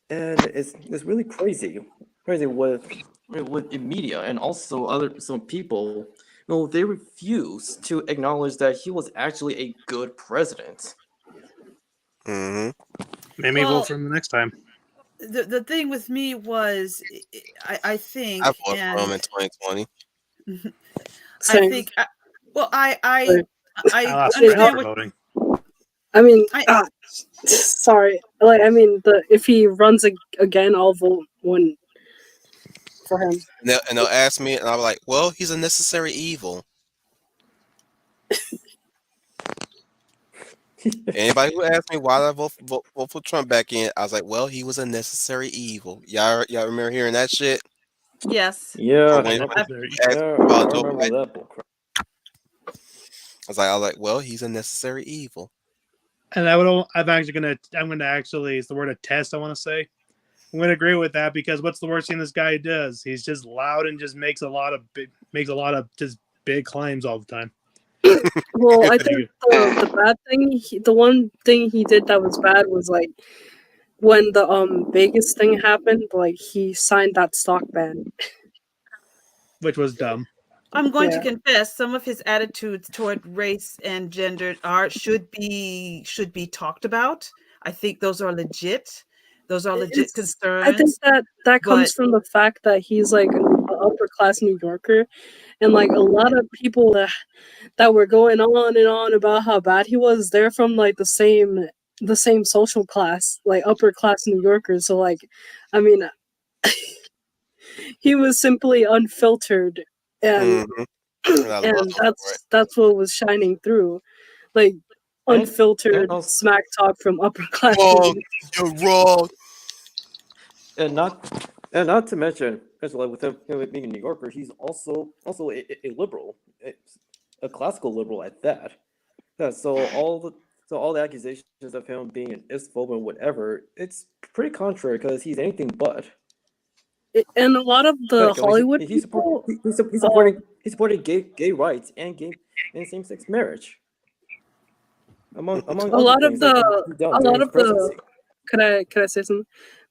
and it's really crazy with the media and also some people. They refuse to acknowledge that he was actually a good president. Mm-hmm. Maybe vote for him the next time. The thing with me was, I think, I voted and for him in 2020. Same. I think, I I'll ask understand for what voting. I mean, sorry. Like, I mean, if he runs again, I'll vote for him. And they'll ask me, and I'll be like, "Well, he's a necessary evil." Anybody who asks me why did I vote for Trump back in, I was like, "Well, he was a necessary evil." Y'all remember hearing that shit? yes. Yeah, Or when Necessary asked yeah, about I Joe remember Biden, that bullcrap. I was like, "Well, he's a necessary evil." And I'm gonna actually, it's the word attest, I want to say. I'm gonna agree with that because what's the worst thing this guy does? He's just loud and just makes a lot of just big claims all the time. Well, I think the bad thing, the one thing he did that was bad was like when the Vegas thing happened, like he signed that stock ban, which was dumb. I'm going to confess some of his attitudes toward race and gender should be talked about. I think those are legit. Those are legit concerns. I think that comes from the fact that he's like upper class New Yorker, and like a lot of people that were going on and on about how bad he was, they're from like the same social class, like upper class New Yorkers. So like, I mean, he was simply unfiltered, and And I love and him for it. that's what was shining through, like unfiltered also, smack talk from upper class New Wrong, Yorkers. you're wrong. and not to mention, as like with him being a New Yorker, he's also a liberal, a classical liberal at that. Yeah, so all the accusations of him being an Isophobe and whatever, it's pretty contrary because he's anything but. And a lot of the Like, I mean, Hollywood people, he's supporting gay rights and same sex marriage among a other lot of things that the he done a during lot his of the presidency. can I say something?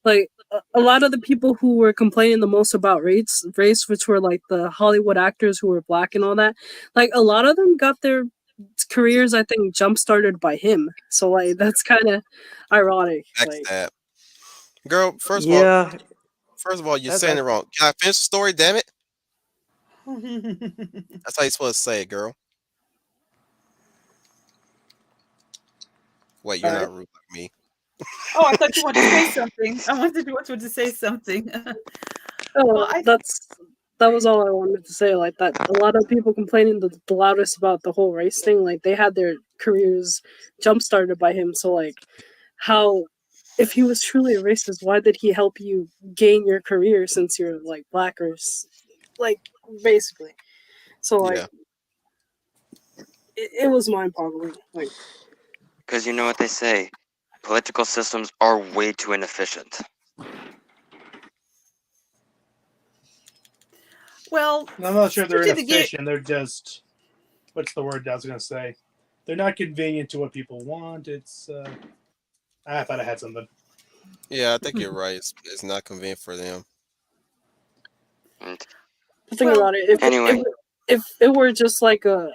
Like a lot of the people who were complaining the most about race, which were like the Hollywood actors who were black and all that, like a lot of them got their careers, I think, jump started by him. So like that's kind of ironic. Like, Backstab. Girl, Yeah, first of all, you're that's saying it actually, wrong. Can I finish the story, damn it? That's how you're supposed to say it, girl. Wait, you're Sorry. not rude like me. Oh, I thought you wanted to say something. I wanted you to say something. Well, that was all I wanted to say. Like that, a lot of people complaining the loudest about the whole race thing. Like they had their careers jump started by him. So like, how, if he was truly a racist, why did he help you gain your career since you're like black or like basically? So like, Yeah. it was mind boggling. Like, Because you know what they say, political systems are way too inefficient. well, I'm not sure they're especially to get inefficient. They're just, what's the word I was going to say? They're not convenient to what people want. It's, I thought I had something. Yeah, I think you're right. It's not convenient for them. And think about it. Anyway. If it were just like a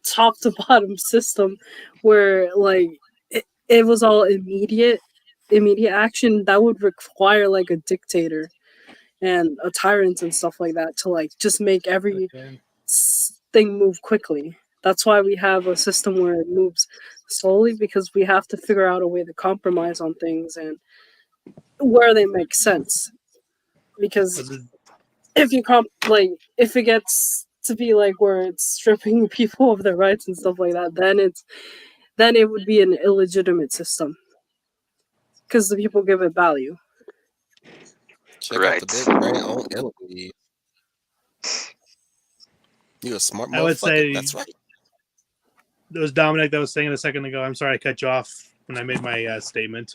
top to bottom system where like it was all immediate action, that would require like a dictator and a tyrant and stuff like that to like just make every thing move quickly. That's why we have a system where it moves slowly, because we have to figure out a way to compromise on things and where they make sense. Because if you if it gets to be like where it's stripping people of their rights and stuff like that, then it would be an illegitimate system because the people give it value. Check out the big brain on Ellie. You're a smart motherfucker. I would say that's right. It was Dominic that was saying it a second ago. I'm sorry I cut you off when I made my statement.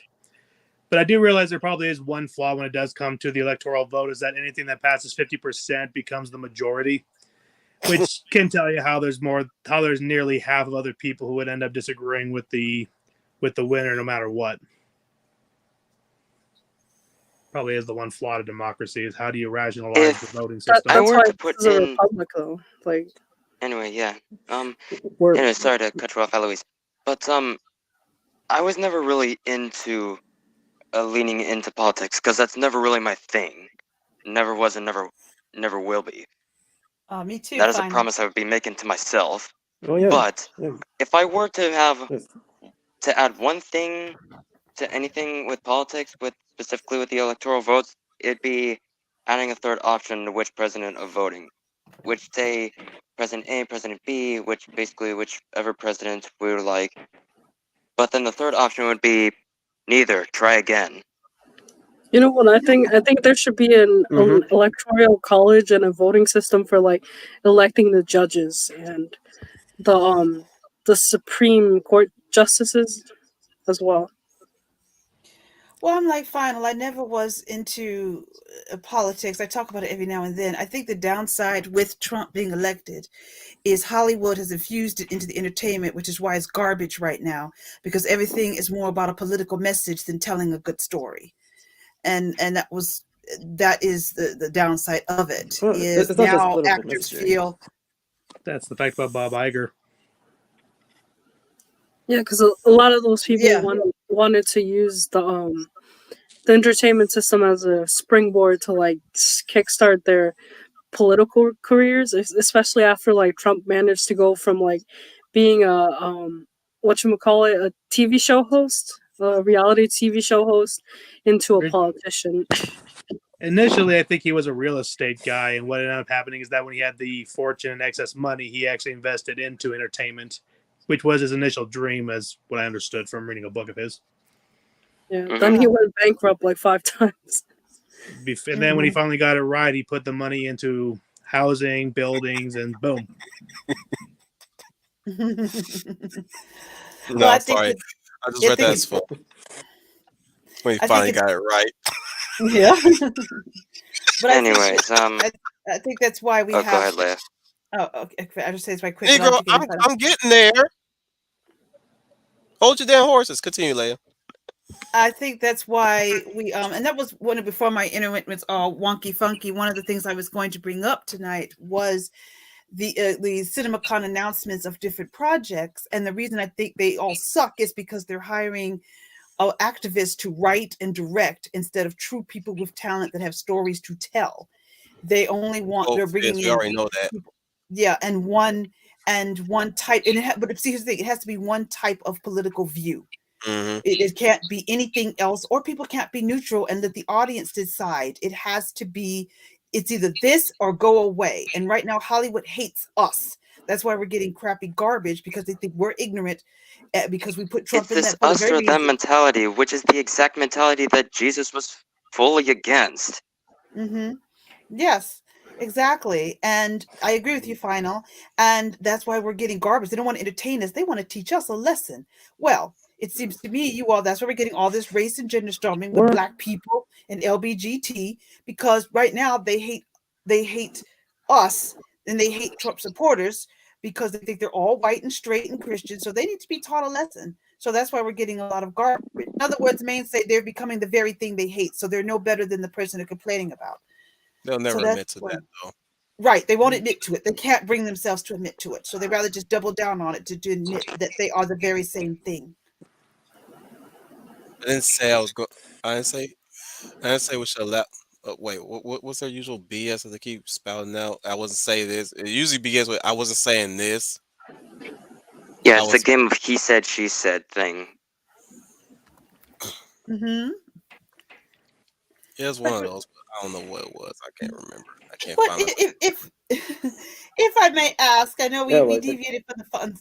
But I do realize there probably is one flaw when it does come to the electoral vote, is that anything that passes 50% becomes the majority, which can tell you how there's nearly half of other people who would end up disagreeing with the winner no matter what. Probably is the one flaw to democracy, is how do you rationalize the voting system? I were to put in a republic, though. Like, anyway, yeah. Anyway, sorry to cut you off, Eloise, but I was never really into leaning into politics because that's never really my thing. Never was and never will be. Me too. That is a promise I would be making to myself. Oh, yeah. But if I were to have to add one thing to anything with politics, specifically with the electoral votes, it'd be adding a third option to which president of voting. Which say President A, President B, whichever president we would like. But then the third option would be neither. Try again. You know what I think? I think there should be an electoral college and a voting system for like electing the judges and the Supreme Court justices as well. Well, I'm like Final. I never was into politics. I talk about it every now and then. I think the downside with Trump being elected is Hollywood has infused it into the entertainment, which is why it's garbage right now, because everything is more about a political message than telling a good story. And that is the downside of it. Is now actors feel that's the fact about Bob Iger. Yeah, because a lot of those people wanted to use the entertainment system as a springboard to like kickstart their political careers, especially after like Trump managed to go from like being a whatchamacallit, a TV show host, a reality TV show host, into a politician. Initially, I think he was a real estate guy, and what ended up happening is that when he had the fortune and excess money, he actually invested into entertainment, which was his initial dream, as what I understood from reading a book of his. Yeah, then he went bankrupt like 5 times. And then when he finally got it right, he put the money into housing, buildings, and boom. No, I'm sorry. I just read that as fun. When he finally got it right. Yeah. But anyways, I think that's why we have. Go ahead, Leia. Oh, okay. I just say it's right quick. Negro, I'm getting there. Hold your damn horses. Continue, Leia. I think that's why we and that was one of before my internet was all wonky funky. One of the things I was going to bring up tonight was the CinemaCon announcements of different projects, and the reason I think they all suck is because they're hiring activists to write and direct instead of true people with talent that have stories to tell. They only want they're bringing in. We already know that. Yeah, and one type, but see, here's the thing: it has to be one type of political view. Mm-hmm. It can't be anything else, or people can't be neutral and let the audience decide. It has to be. It's either this or go away. And right now, Hollywood hates us. That's why we're getting crappy garbage, because they think we're ignorant because we put Trump in that. It's this us or them mentality, which is the exact mentality that Jesus was fully against. Mm-hmm. Yes, exactly. And I agree with you, Final. And that's why we're getting garbage. They don't want to entertain us. They want to teach us a lesson. Well, it seems to me, that's why we're getting all this race and gender storming with Black people and LBGT, because right now they hate us and they hate Trump supporters because they think they're all white and straight and Christian. So they need to be taught a lesson. So that's why we're getting a lot of garbage. In other words, say they're becoming the very thing they hate. So they're no better than the person they're complaining about. They'll never admit to that, though. Right. They won't admit to it. They can't bring themselves to admit to it. So they rather just double down on it to admit that they are the very same thing. I didn't say I was going. I didn't say we should allow. Wait, what's their usual BS that they keep spouting out? I wasn't saying this. It usually begins with I wasn't saying this. Yeah, it's the game of he said, she said thing. Mm-hmm. Yeah, it's one of those, but I don't know what it was. I can't remember. I can't but find it. If I may ask, I know we deviated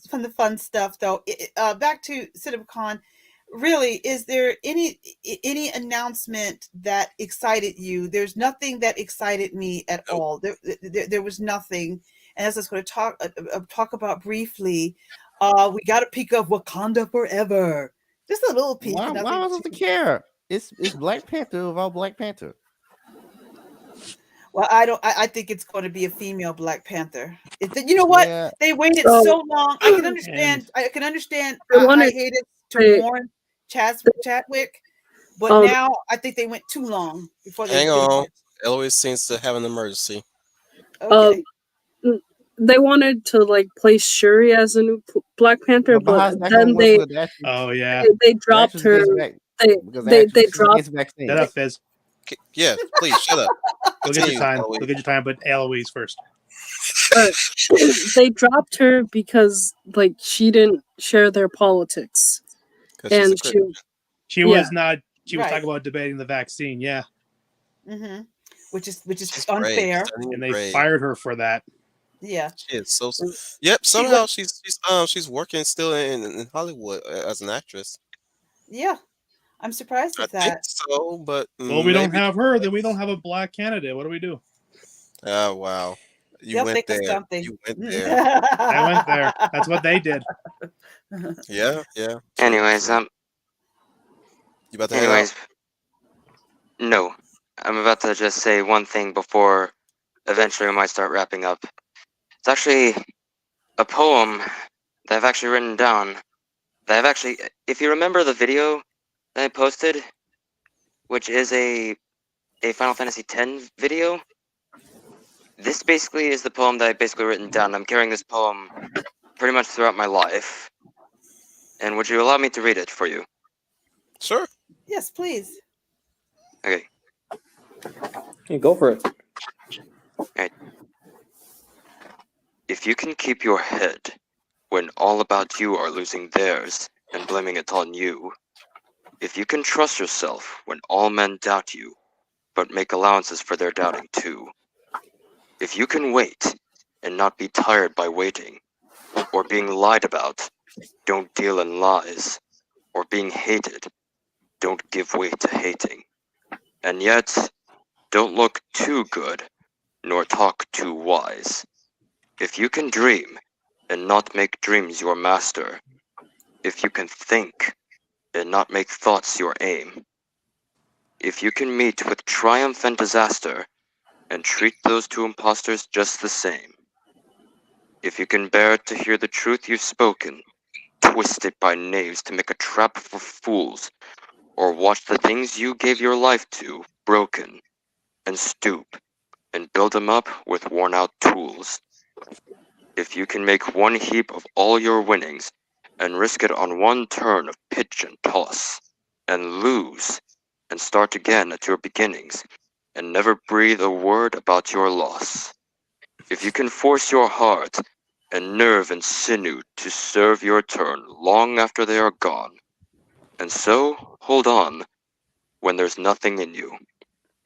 from the fun stuff, though. Back to CinemaCon. Really, is there any announcement that excited you? There's nothing that excited me at all. There was nothing. And as I was going to talk about briefly, we got a peek of Wakanda Forever. Just a little peek. Why was it care? It's Black Panther without Black Panther. Well, I think it's going to be a female Black Panther. You know what? Yeah. They waited so long. I can understand. I hated to warn Chadwick, but now I think they went too long before they. Hang on. Eloise seems to have an emergency. Okay. They wanted to place Shuri as a new Black Panther, but then they dropped her. They dropped. Shut up, Fizz. Yeah, please shut up. We'll get your time. We'll get your time, but Eloise first. They dropped her because she didn't share their politics, and she was not. She was talking about debating the vaccine. Yeah. Mm-hmm. Which is unfair, and they fired her for that. Yeah. She is so. Yep. Somehow she's working still in Hollywood as an actress. Yeah. I'm surprised with that. I think so, but we don't have her. Then we don't have a Black candidate. What do we do? Oh wow! You went there. You went there. I went there. That's what they did. Yeah. Anyways, You about to? Anyways, no. I'm about to just say one thing before eventually we might start wrapping up. It's actually a poem that I've actually written down. If you remember the video that I posted, which is a Final Fantasy X video, this basically is the poem that I've basically written down. I'm carrying this poem pretty much throughout my life. And would you allow me to read it for you? Sure. Yes, please. Okay. Hey, go for it. Alright. If you can keep your head when all about you are losing theirs and blaming it on you, if you can trust yourself when all men doubt you, but make allowances for their doubting too, if you can wait and not be tired by waiting, or being lied about, don't deal in lies, or being hated, don't give way to hating, and yet, don't look too good, nor talk too wise. If you can dream and not make dreams your master, if you can think and not make thoughts your aim, if you can meet with triumph and disaster and treat those two impostors just the same, if you can bear to hear the truth you've spoken, twisted by knaves to make a trap for fools, or watch the things you gave your life to broken, and stoop and build them up with worn-out tools, if you can make one heap of all your winnings and risk it on one turn of pitch and toss, and lose, and start again at your beginnings, and never breathe a word about your loss, if you can force your heart and nerve and sinew to serve your turn long after they are gone, and so hold on when there's nothing in you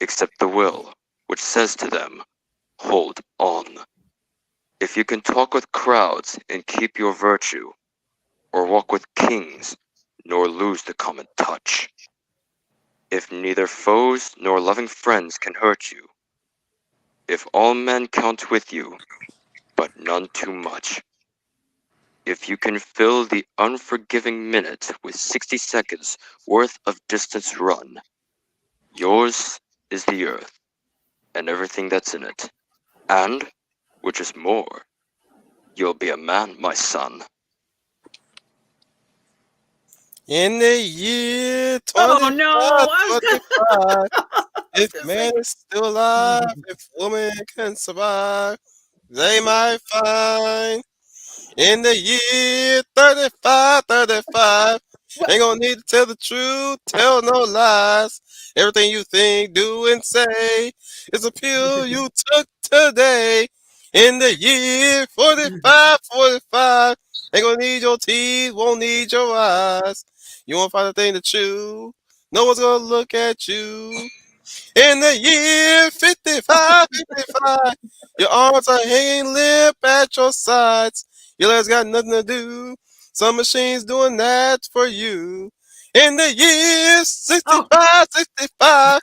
except the will which says to them, hold on. If you can talk with crowds and keep your virtue, or walk with kings nor lose the common touch, if neither foes nor loving friends can hurt you, if all men count with you, but none too much, if you can fill the unforgiving minute with 60 seconds worth of distance run, yours is the earth and everything that's in it, and, which is more, you'll be a man, my son. In the year Oh no! 25, if man is still alive, if woman can survive, they might find. In the year 35, ain't gonna need to tell the truth, tell no lies. Everything you think, do, and say is a pill you took today. In the year 45, ain't gonna need your teeth, won't need your eyes. You won't find a thing to chew, no one's gonna look at you. In the year 55, your arms are hanging limp at your sides. Your legs got nothing to do. Some machines doing that for you. In the year 65,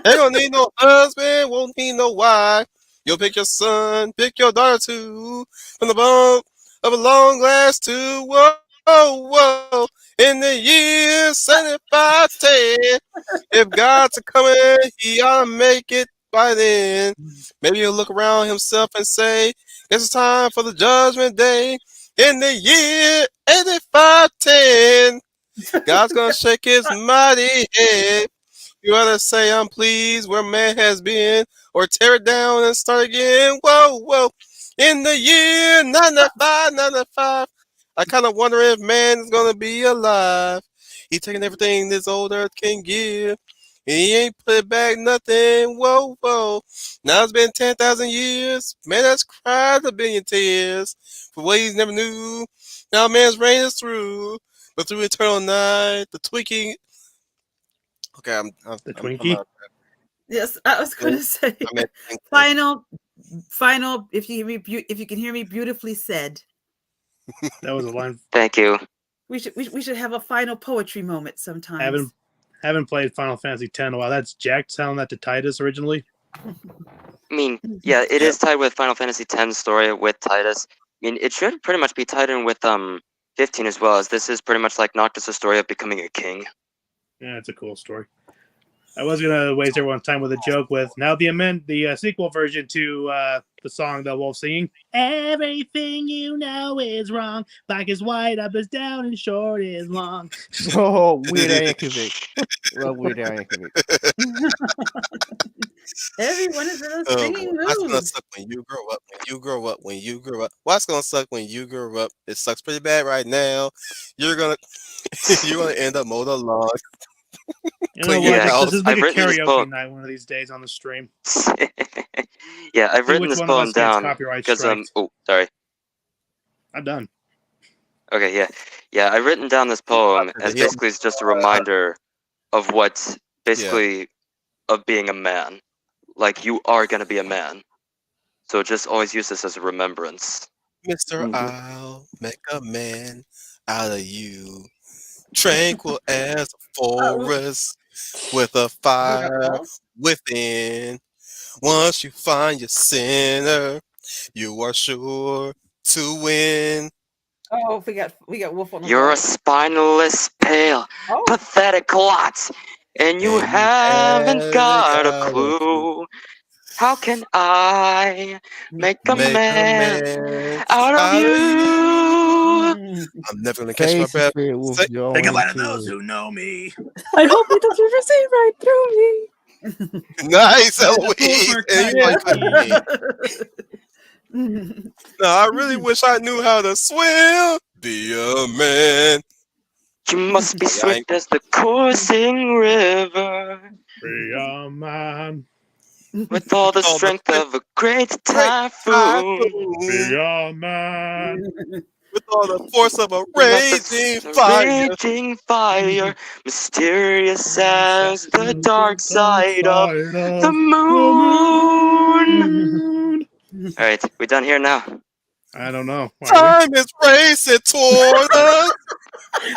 ain't gonna need no husband, won't need no wife. You'll pick your son, pick your daughter too, from the bump of a long glass too. Whoa, whoa. In the year 75, if God's a coming, he ought to make it by then. Maybe he'll look around himself and say, guess it's time for the judgment day. In the year 8510, God's gonna shake his mighty head. You ought to say, I'm pleased where man has been, or tear it down and start again. Whoa, whoa. In the year 95, I kind of wonder if man's gonna be alive. He taking everything this old earth can give. He ain't put back nothing. Whoa, whoa. Now it's been 10,000 years. Man has cried a billion tears for ways never knew. Now man's reign is through. But through eternal night, the tweaking. Okay, I'm Twinkie. Yes, I was going to say final. If you can hear me, beautifully said. That was a line. Thank you. We should have a final poetry moment sometimes. Haven't played Final Fantasy X in a while. That's Jack telling that to Titus originally. I mean, yeah, it is tied with Final Fantasy X story with Titus. I mean, it should pretty much be tied in with 15 as well, as this is pretty much like Noctis' story of becoming a king. Yeah, it's a cool story. I was gonna waste everyone's time with a joke with now the sequel version to the song that Wolf's singing. Everything you know is wrong. Black is white, up is down, and short is long. Oh, Weird Al Yankovic. Love Weird Al Yankovic. Everyone is in a singing mood. What's gonna suck when you grow up? When you grow up. What's gonna suck when you grow up? It sucks pretty bad right now. You're gonna end up mowing the lawn. You know what? This is like a karaoke night one of these days on the stream. Yeah, I've written this poem down because oh, sorry. I'm done. Okay, yeah. I've written down this poem as basically it's just a reminder of what basically of being a man. Like you are gonna be a man, so just always use this as a remembrance. Mister, I'll make a man out of you, tranquil as a forest, with a fire within. Once you find your sinner, you are sure to win. Oh, we got Wolf on the You're Wall. a spineless, pale, pathetic lot, and you And you haven't got a got a clue. How can I make a man out of you? I'm never gonna catch my Face the breath. spirit with your Think own about it, those tears. who know me. I hope he doesn't receive right through me. Nice, Yeah, the Eloise. full And you know you couldn't win. No, I really wish I knew how to swim. Be a man. You must be Yeah, I ain't- swift as the coursing river, Be a man. with all the all the strength of a great great typhoon. Be typhoon, a man. with all the force of a Like raging the fire. raging fire, mysterious as the dark side of the moon. Alright, we done here now? I don't know. Time is racing toward us.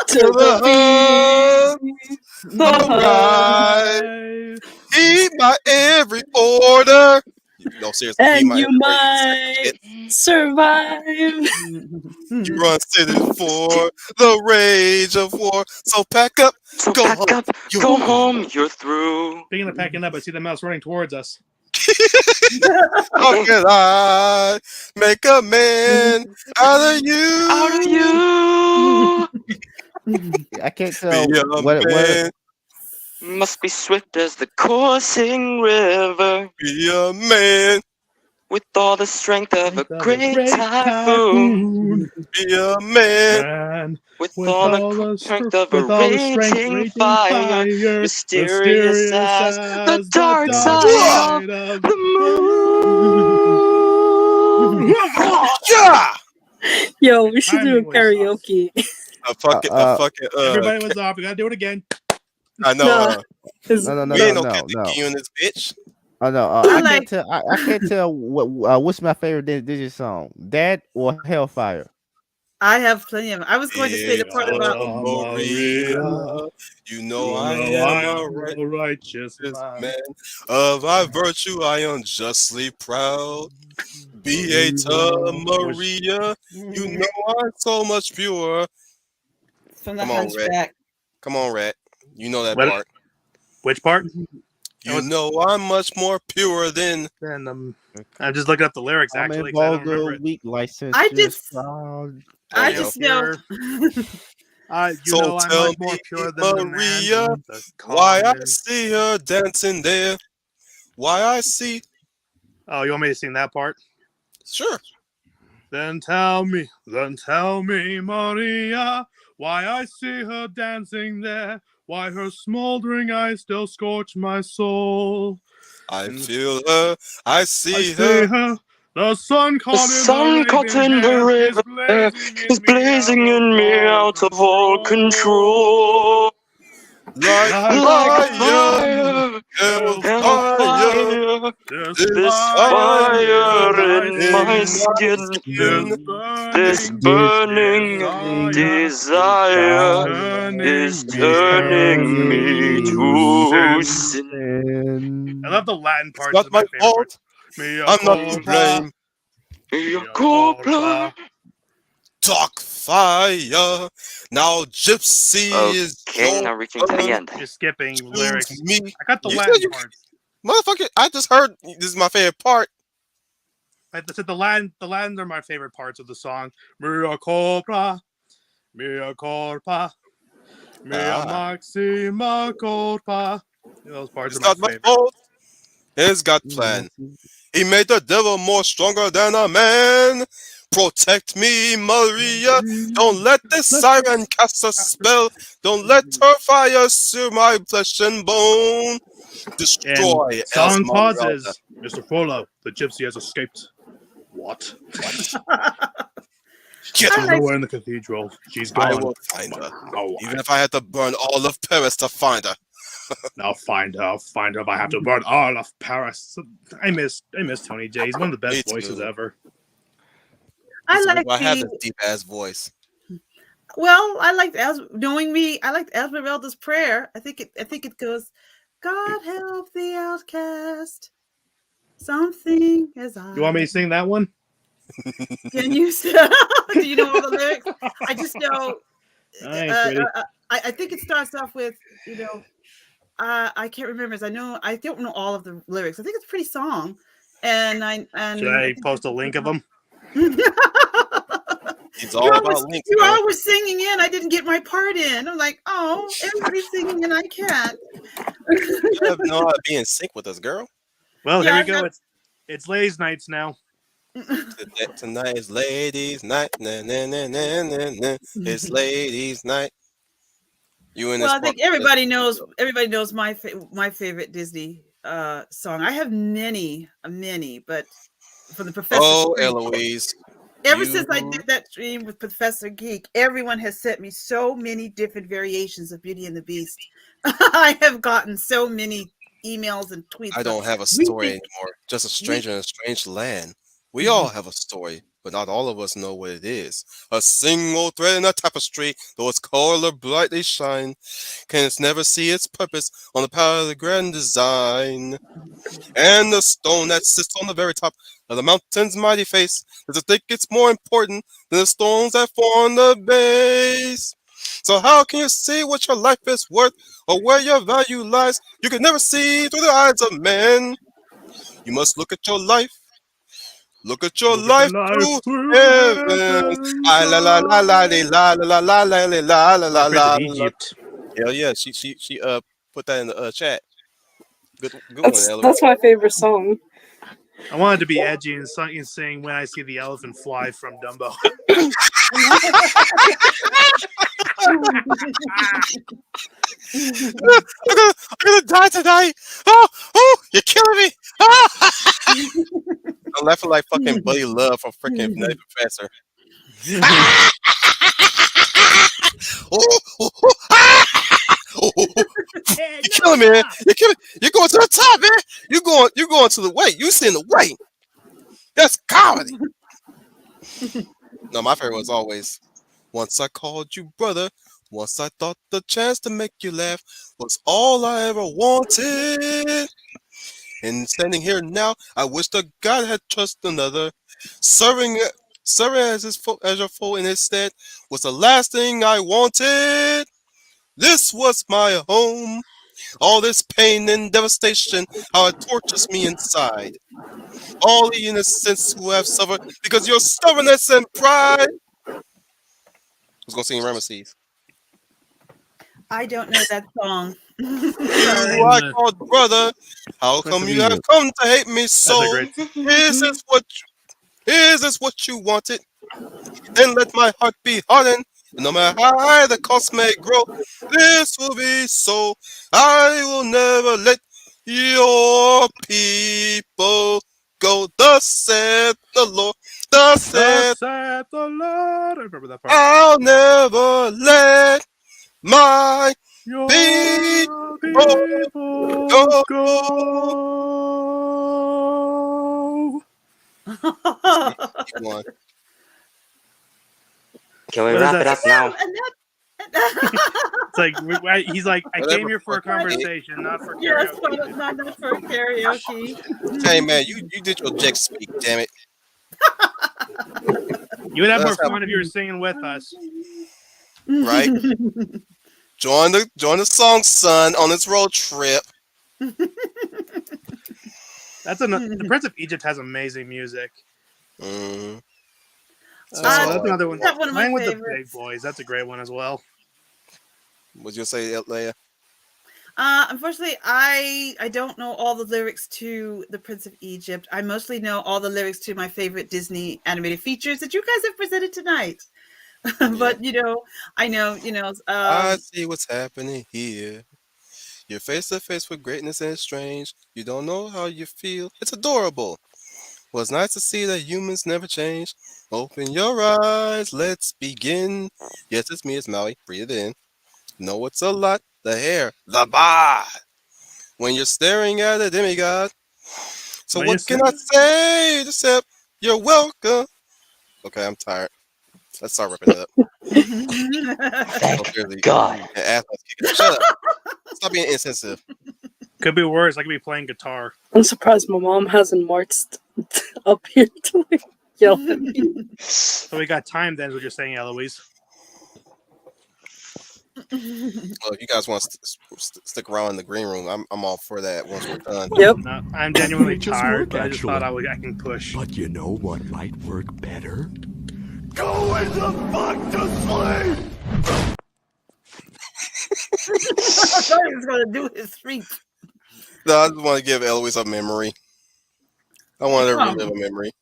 To the beat, The the right. Heed my every order. No, seriously, heed and my you every order. might survive. You run cities for the rage of war. So pack up, So go pack home. up, go home, you're through. Speaking of packing up, I see the mouse running towards us. How can I make a man out of you? Out of you. I can't Be tell a what man. Must be swift as the coursing river, Be a man. with all the strength of a great typhoon. Be a man. Man. With all the strength of a raging fire, mysterious as the dark side of the moon. Yeah. Yo, we should do a Timing was off. karaoke. A fucking. Everybody was off. We gotta do it again. I know. No. We ain't no Kentucky in this bitch. Oh no, I I like- can't tell. I can't tell what's my favorite Disney song, that or Hellfire. I have plenty of. I was going to say the part about. Maria, you know I am a righteous man. Of my virtue I am justly proud. Beata Maria, you know I'm so much pure. From the Come on, Rat. Hunchback. Come on, Rat. You know that What? part. Which part? You know I'm much more pure than. And I'm just looking up the lyrics I'm actually. 'Cause I don't remember vulgar, it. weak, licensed. I just know. You So know I'm tell much more me, pure than the Maria, man. The why I common- see her dancing there. Why I see. Oh, you want me to sing that part? Sure. Then tell me, Maria, why I see her dancing there, why her smoldering eyes still scorch my soul. I feel her, I see her. The sun caught in the river is blazing in me out of all control. Like fire, hellfire, this fire in my skin, this burning desire is turning me to sin. I love the Latin parts. Not of my my favorite fault. parts. I'm not to blame. Talk fire. Now Gypsy is Okay, now reaching to the end. You're skipping Choose lyrics. me. I got the You Latin said you- parts. Motherfucker, I just heard this is my favorite part. I said the Latin are my favorite parts of the song. Mea culpa, mea culpa, mea maxima culpa. Those parts It's are my not my favorite. fault. He's got plan. He made the devil more stronger than a man. Protect me, Maria. Don't let this siren cast a spell. Don't let her fire sear my flesh and bone. Destroy And song Esmeralda. pauses. Mr. Frollo, the gypsy has escaped. What? Get She's her. nowhere in the cathedral. She's I gone. will find her. Oh, Even if I had to burn all of Paris to find her. I'll find her. I'll find her if I have to burn all of Paris. I miss Tony J. He's one of the Me best voices too. ever. I So like I have the this deep ass voice. well. I liked knowing me. I liked Esmeralda's prayer. I think it goes, God help the outcast. Something as I. You want me to sing that one? Can you? Do you know all the lyrics? I just know. I ain't pretty. I think it starts off with I can't remember. I don't know all of the lyrics. I think it's a pretty song, and Should I post a link of them? It's all about links. You all were singing in. I didn't get my part in. I'm like, oh, everybody's singing and I can't. You have no how to be in sync with us, girl. Well, here we go. It's ladies' nights now. Tonight is ladies' night. Nah, nah, nah, nah, nah, nah. It's ladies' night. You in this? Well, I think everybody knows my favorite Disney song. I have many, but from the Professor. Oh, Eloise. Ever since I did that stream with Professor Geek, everyone has sent me so many different variations of Beauty and the Beast. I have gotten so many emails and tweets. I don't have a story anymore. Just a stranger in a strange land. We all have a story, but not all of us know what it is. A single thread in a tapestry, though its color brightly shine, can never see its purpose on the power of the grand design. And the stone that sits on the very top of the mountain's mighty face, does it think it's more important than the stones that form the base? So how can you see what your life is worth or where your value lies? You can never see through the eyes of men. You must look at your life. Look at your life through heavens. La la la la la la la la la la la la la. Egypt. Hell yeah, she put that in the chat. Good That's one, that's my favorite song. I wanted to be edgy and sing When I See the Elephant Fly from Dumbo. I'm gonna die tonight. Oh, you're killing me. I'm laughing like fucking Buddy Love from freaking Nutty Professor. You're killing me, man. You're going to the top, man. You're going to the weight. You sitting the weight. That's comedy. No, my favorite was always, once I called you brother. Once I thought the chance to make you laugh was all I ever wanted. And standing here now, I wish to God had trust another. Serving as your foe in his stead was the last thing I wanted. This was my home. All this pain and devastation, how it tortures me inside. All the innocents who have suffered because of your stubbornness and pride. Who's gonna sing Ramesses? I don't know that song. You I called brother. How come you have come to hate me so? Is this what you wanted? Then let my heart be hardened. And no matter how high the cost may grow, this will be so. I will never let your people go. Thus saith the Lord. Thus saith the Lord. I remember that part. I'll never let my people go. Can we wrap it up now? It's like he's like, I came here for a conversation, not for karaoke. Yes, not for karaoke. Hey man, you did your Jack speak, damn it. You would have more fun if you were singing with us. Right? Join the song, son, on this road trip. The Prince of Egypt has amazing music. That's another one. That's one of my Playing with favorites. the Big Boys. That's a great one as well. Would you say, Leia? Unfortunately, I don't know all the lyrics to The Prince of Egypt. I mostly know all the lyrics to my favorite Disney animated features that you guys have presented tonight. But I know. I see what's happening here. You're face to face with greatness and it's strange. You don't know how you feel. It's adorable. Well, it's nice to see that humans never change. Open your eyes, let's begin. Yes, it's me, it's Maui. Breathe it in. Know it's a lot. The hair, the bod. When you're staring at a demigod. So When you what s- can I say except you're welcome? Okay, I'm tired. Let's start wrapping it up. Oh, Thank clearly, God. an ass was kicking. Shut up. Stop being insensitive. Could be worse. I could be playing guitar. I'm surprised my mom hasn't marched up here to like yell at me. So we got time then, is what you're saying, Eloise. Well, if you guys want to stick around in the green room, I'm all for that once we're done. Yep. No, I'm genuinely It just tired, work, but I just thought actually. I can push. But you know what might work better? Go in the fuck to sleep! I thought he was going to do his streak. No, I just want to give Eloise a memory. I want her to relive a memory.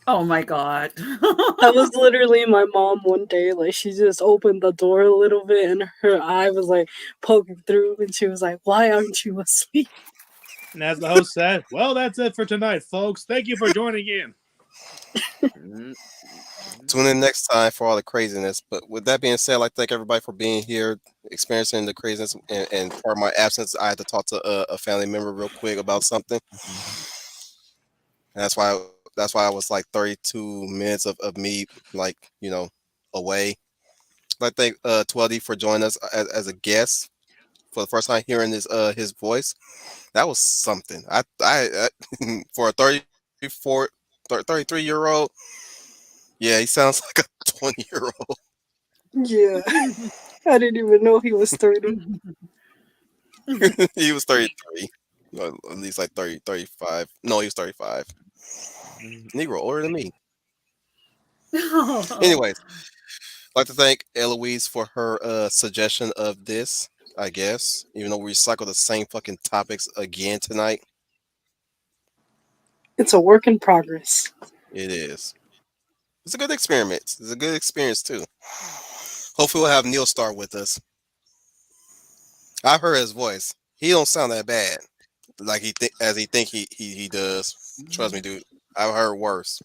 Oh my god. That was literally my mom one day. Like, she just opened the door a little bit and her eye was like poking through, and she was like, "Why aren't you asleep?" And as the host said, well, that's it for tonight, folks. Thank you for joining in. Tune in next time for all the craziness. But with that being said, I'd like to thank everybody for being here, experiencing the craziness. And part of my absence, I had to talk to a family member real quick about something. And that's why I was like 32 minutes of me, like, away. I'd like to thank 12D for joining us as a guest for the first time hearing his voice. That was something. I for a 34, 33-year-old, yeah, he sounds like a 20-year-old. Yeah. I didn't even know he was 30. He was 33. Well, at least like 30, 35. No, he was 35. Negro older than me. Anyways, I'd like to thank Eloise for her suggestion of this, I guess. Even though we recycle the same fucking topics again tonight. It's a work in progress. It is. It's a good experiment. It's a good experience too. Hopefully we'll have Neil Star with us. I've heard his voice. He don't sound that bad. Like he think he does. Trust me, dude. I've heard worse.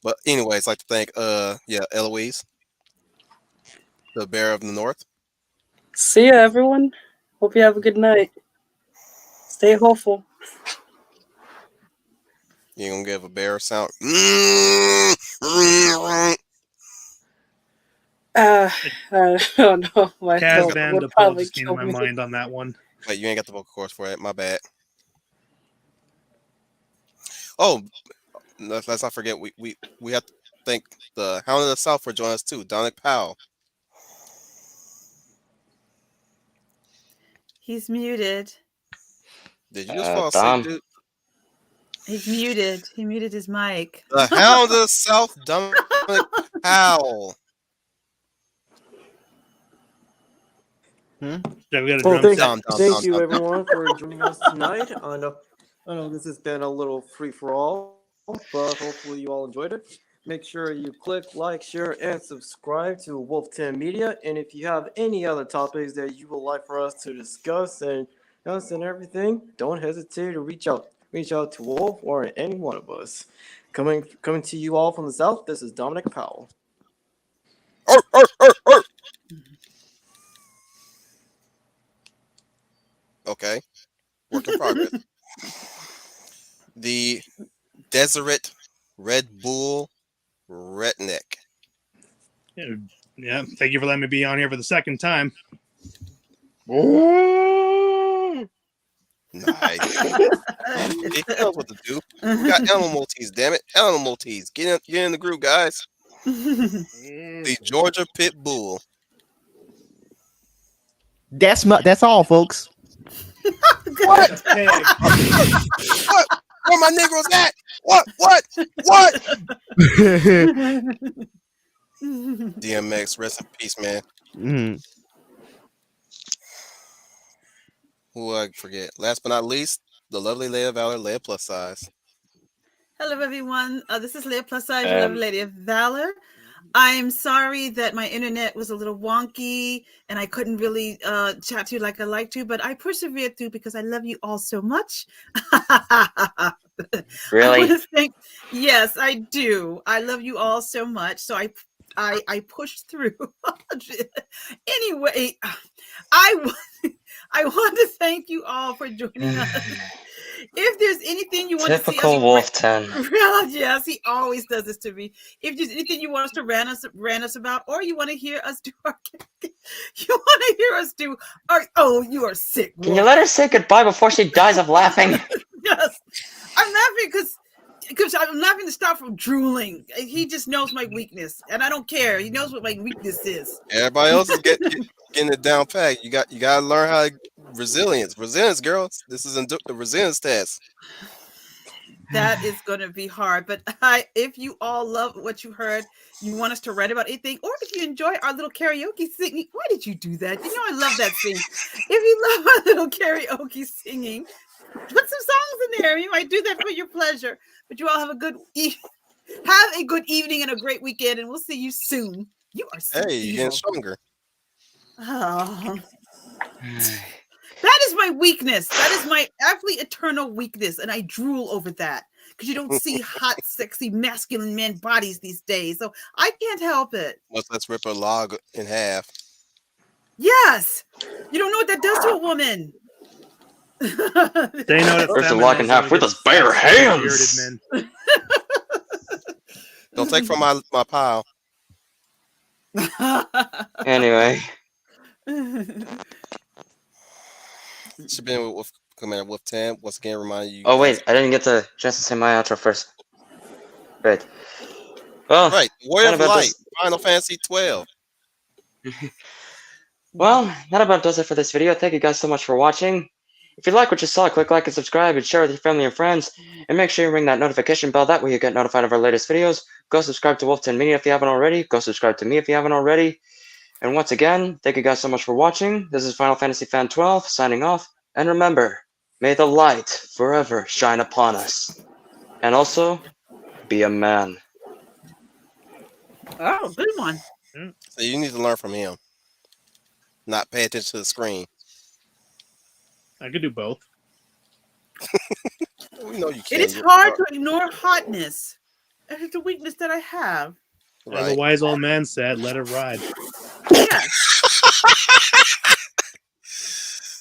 But anyways, I'd like to thank Eloise, the Bear of the North. See ya, everyone. Hope you have a good night. Stay hopeful. You gonna give a bear sound? I don't know. My throat Casban would the Pole probably just came to kill my me. mind on that one. Wait, you ain't got the vocal cords for it. My bad. Oh, let's not forget we have to thank the Hound of the South for joining us too, Dominic Powell. He's muted. Did you just fall asleep, dude? He's muted. He muted his mic. The Hound of the South, Dominic Powell. Yeah, we got a Well, drum thank you everyone for joining us tonight. I know this has been a little free for all, but hopefully you all enjoyed it. Make sure you click like, share, and subscribe to Wolf 10 Media. And if you have any other topics that you would like for us to discuss and us and everything, don't hesitate to reach out. Reach out to Wolf or any one of us. Coming to you all from the south. This is Dominic Powell. Okay, work in progress. The Deseret Red Bull Redneck. Yeah, thank you for letting me be on here for the second time. Nice. He knows what to do. We got animal Maltese, damn it. Animal Maltese. Get in the groove, guys. The Georgia Pit Bull. That's all, folks. What? What? Where my Negroes at? What? DMX, rest in peace, man. Mm-hmm. Who I forget? Last but not least, the lovely Leia Valor, Leia Plus Size. Hello, everyone. This is Leia Plus Size, your lovely lady of Valor. I'm sorry that my internet was a little wonky and I couldn't really chat to you like I like to, but I persevered through because I love you all so much. Really? Yes, I do. I love you all so much. So I pushed through. Anyway, I want to thank you all for joining us. If there's anything you want to see us Typical Wolfton. yes, he always does this to me. If there's anything you want us to rant us about, or you want to hear us do oh, you are sick. Can you let her say goodbye before she dies of laughing? Yes, I'm laughing because I'm laughing to stop from drooling. He just knows my weakness, and I don't care. He knows what my weakness is. Everybody else is getting it down pat. You got to learn how to resilience, girls. This is a resilience test. That is going to be hard, but if you all love what you heard, you want us to write about anything, or if you enjoy our little karaoke singing, why did you do that? You know I love that thing. If you love our little karaoke singing, put some songs in there. You might do that for your pleasure. But you all have a good evening and a great weekend, and we'll see you soon. You are so you're getting stronger. Oh. That is my weakness. That is my absolutely eternal weakness, and I drool over that because you don't see hot, sexy, masculine men bodies these days, so I can't help it. Let's rip a log in half. Yes, you don't know what that does to a woman. They know Rip the log in half with his bare hands. Don't take from my pile. Anyway. She's been with Commander Wolf 10. Once again, remind you. Oh wait, I didn't get the chance to say my outro first. Right. Well, right. Warrior of Light, Final Fantasy 12. Well, that about does it for this video. Thank you guys so much for watching. If you like what you saw, click like and subscribe and share with your family and friends. And make sure you ring that notification bell. That way you get notified of our latest videos. Go subscribe to Wolf10 Media if you haven't already. Go subscribe to me if you haven't already. And once again, thank you guys so much for watching. This is Final Fantasy Fan 12 signing off. And remember, may the light forever shine upon us. And also, be a man. Oh, good one. So you need to learn from him. Not pay attention to the screen. I could do both. We know you can. It is hard to ignore hotness. It's a weakness that I have. Right. As a wise old man said, let it ride. Yeah.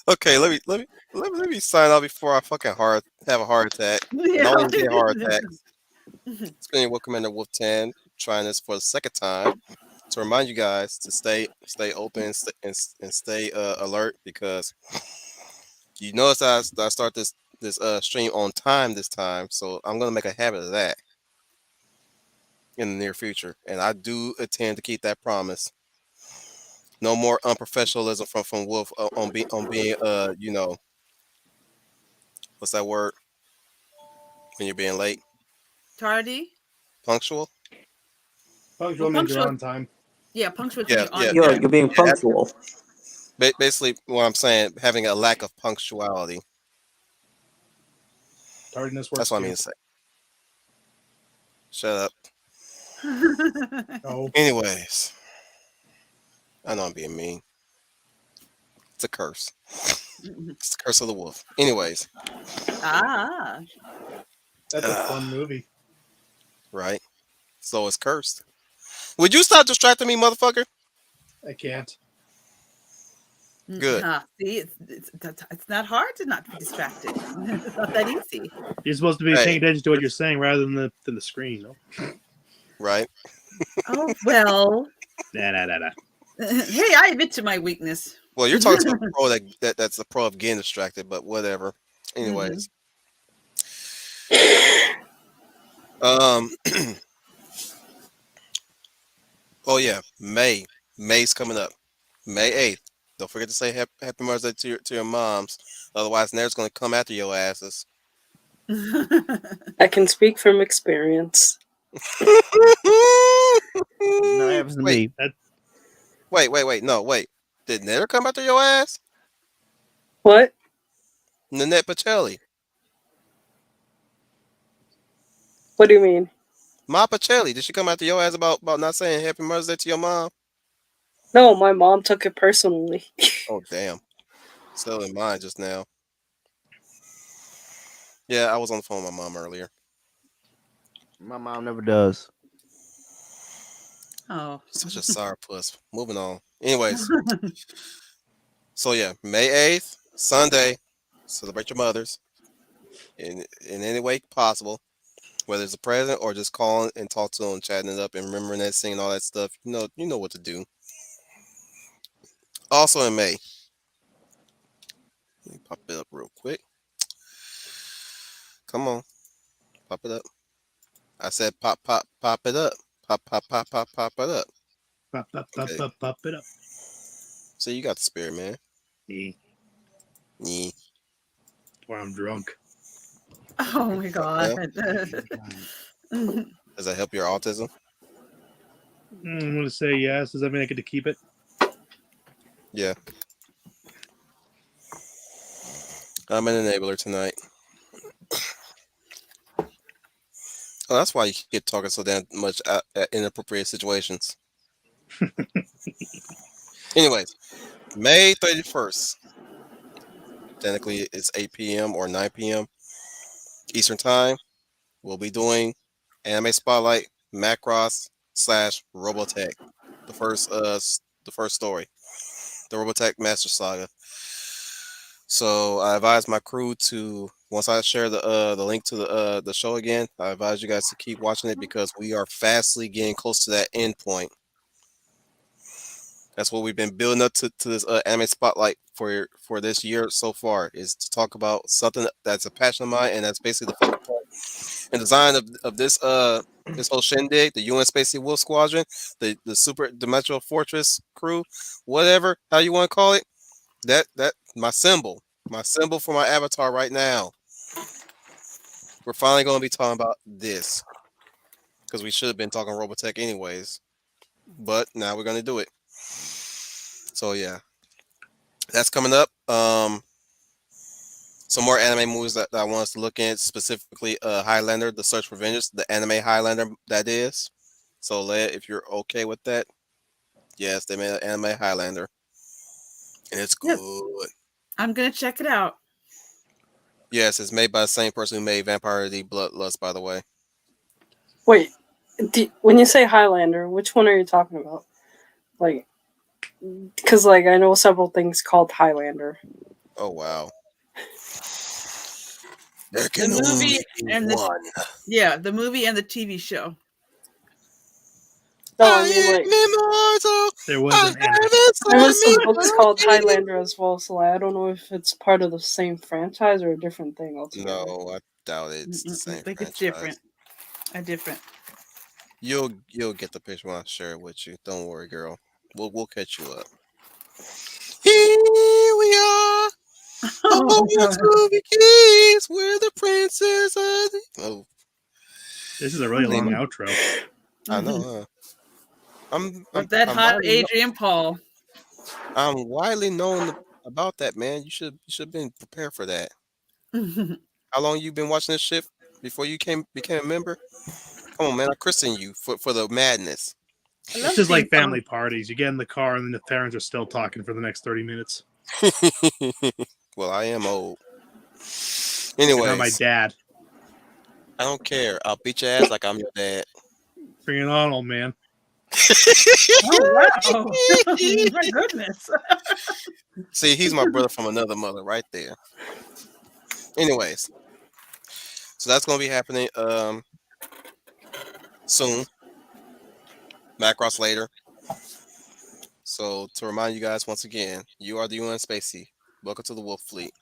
Okay, let me sign off before I fucking have a heart attack. Yeah. Don't get a heart attack. It's been Welcome into Wolf 10, trying this for the second time to remind you guys to stay open and stay alert, because you notice I start this stream on time this time, so I'm gonna make a habit of that in the near future, and I do intend to keep that promise. No more unprofessionalism from Wolf on being you know, what's that word when you're being late? Tardy. Punctual. Punctual means you're on time. Yeah, punctual. You're being punctual. Basically, what I'm saying, having a lack of punctuality. Tardiness works. That's what I mean to say. Shut up. Oh. Anyways, I know I'm being mean. It's a curse. It's the curse of the wolf. Anyways. Ah. That's a fun movie. Right. So it's cursed. Would you stop distracting me, motherfucker? I can't. Good. See, it's not hard to not be distracted. It's not that easy. You're supposed to be paying attention to what you're saying rather than the screen. No? Right. Oh, well. Nah. Hey, I admit to my weakness. Well, you're talking to a pro that's a pro of getting distracted, but whatever. Anyways. Oh yeah, May's coming up. May 8th. Don't forget to say happy Mother's Day to your moms. Otherwise, Nair's gonna come after your asses. I can speak from experience. No, it was me. Wait. No, wait. Did Nair come after your ass? What? Nanette Pacelli. What do you mean? Ma Pacelli, did she come after your ass about not saying Happy Mother's Day to your mom? No, my mom took it personally. Oh damn, still in mine just now. Yeah, I was on the phone with my mom earlier. My mom never does. Oh, Such a sour puss. Moving on. Anyways, so yeah, May 8th, Sunday. Celebrate your mothers in any way possible, whether it's a present or just calling and talk to them, chatting it up, and remembering that, singing all that stuff. You know what to do. Also in May, let me pop it up real quick. Come on, pop it up. I said pop it up. Pop it up. Okay. Pop it up. So you got the spirit, man. Yeah. Yeah. Or I'm drunk. oh my god. Does that help your autism? I'm gonna say yes. Does that mean I get to keep it? Yeah. I'm an enabler tonight. Oh, that's why you get talking so damn much at inappropriate situations. Anyways, May 31st. Technically, it's 8 p.m. or 9 p.m. Eastern Time. We'll be doing Anime Spotlight Macross / Robotech. The first story, the Robotech Master Saga. So I advise my crew to, once I share the link to the show again, I advise you guys to keep watching it because we are fastly getting close to that end point. That's what we've been building up to this anime spotlight for this year so far, is to talk about something that's a passion of mine, and that's basically the focal point and design of this whole shindig, the UN Spacey Wolf Squadron, the Super Dimensional Fortress crew, whatever how you want to call it. That my symbol for my avatar right now. We're finally going to be talking about this because we should have been talking Robotech anyways, but now we're going to do it. So yeah, that's coming up. Some more anime movies that I want us to look at, specifically Highlander, The Search for Vengeance, the anime Highlander that is. So Leia, if you're okay with that, yes, they made an anime Highlander, and it's good. Yep. I'm gonna check it out. Yes, it's made by the same person who made Vampire the Bloodlust, by the way. Wait, when you say Highlander, which one are you talking about? Like, because like I know several things called Highlander. Oh wow. There can the movie and one. The movie and the TV show. No, I mean like there was there was some books called Highlander as well, so like, I don't know if it's part of the same franchise or a different thing altogether. No, I doubt it's the same. I think it's different. Different. You'll get the picture when I share it with you. Don't worry, girl. We'll catch you up. Here we are. To the keys where the princess are. Oh, this is a really long outro. I know, huh? I'm hot Adrian Paul. I'm widely known about that, man. You should have been prepared for that. How long you been watching this shit before you became a member? Come on, man. I christened you for the madness. It's just like family parties. You get in the car and then the parents are still talking for the next 30 minutes. Well, I am old. Anyway, I'm my dad. I don't care. I'll beat your ass like I'm your dad. Bring it on, old man. Oh wow! My goodness. See, he's my brother from another mother, right there. Anyways, so that's gonna be happening soon. Macross later. So to remind you guys once again, you are the UN Spacey. Welcome to the Wolf Fleet.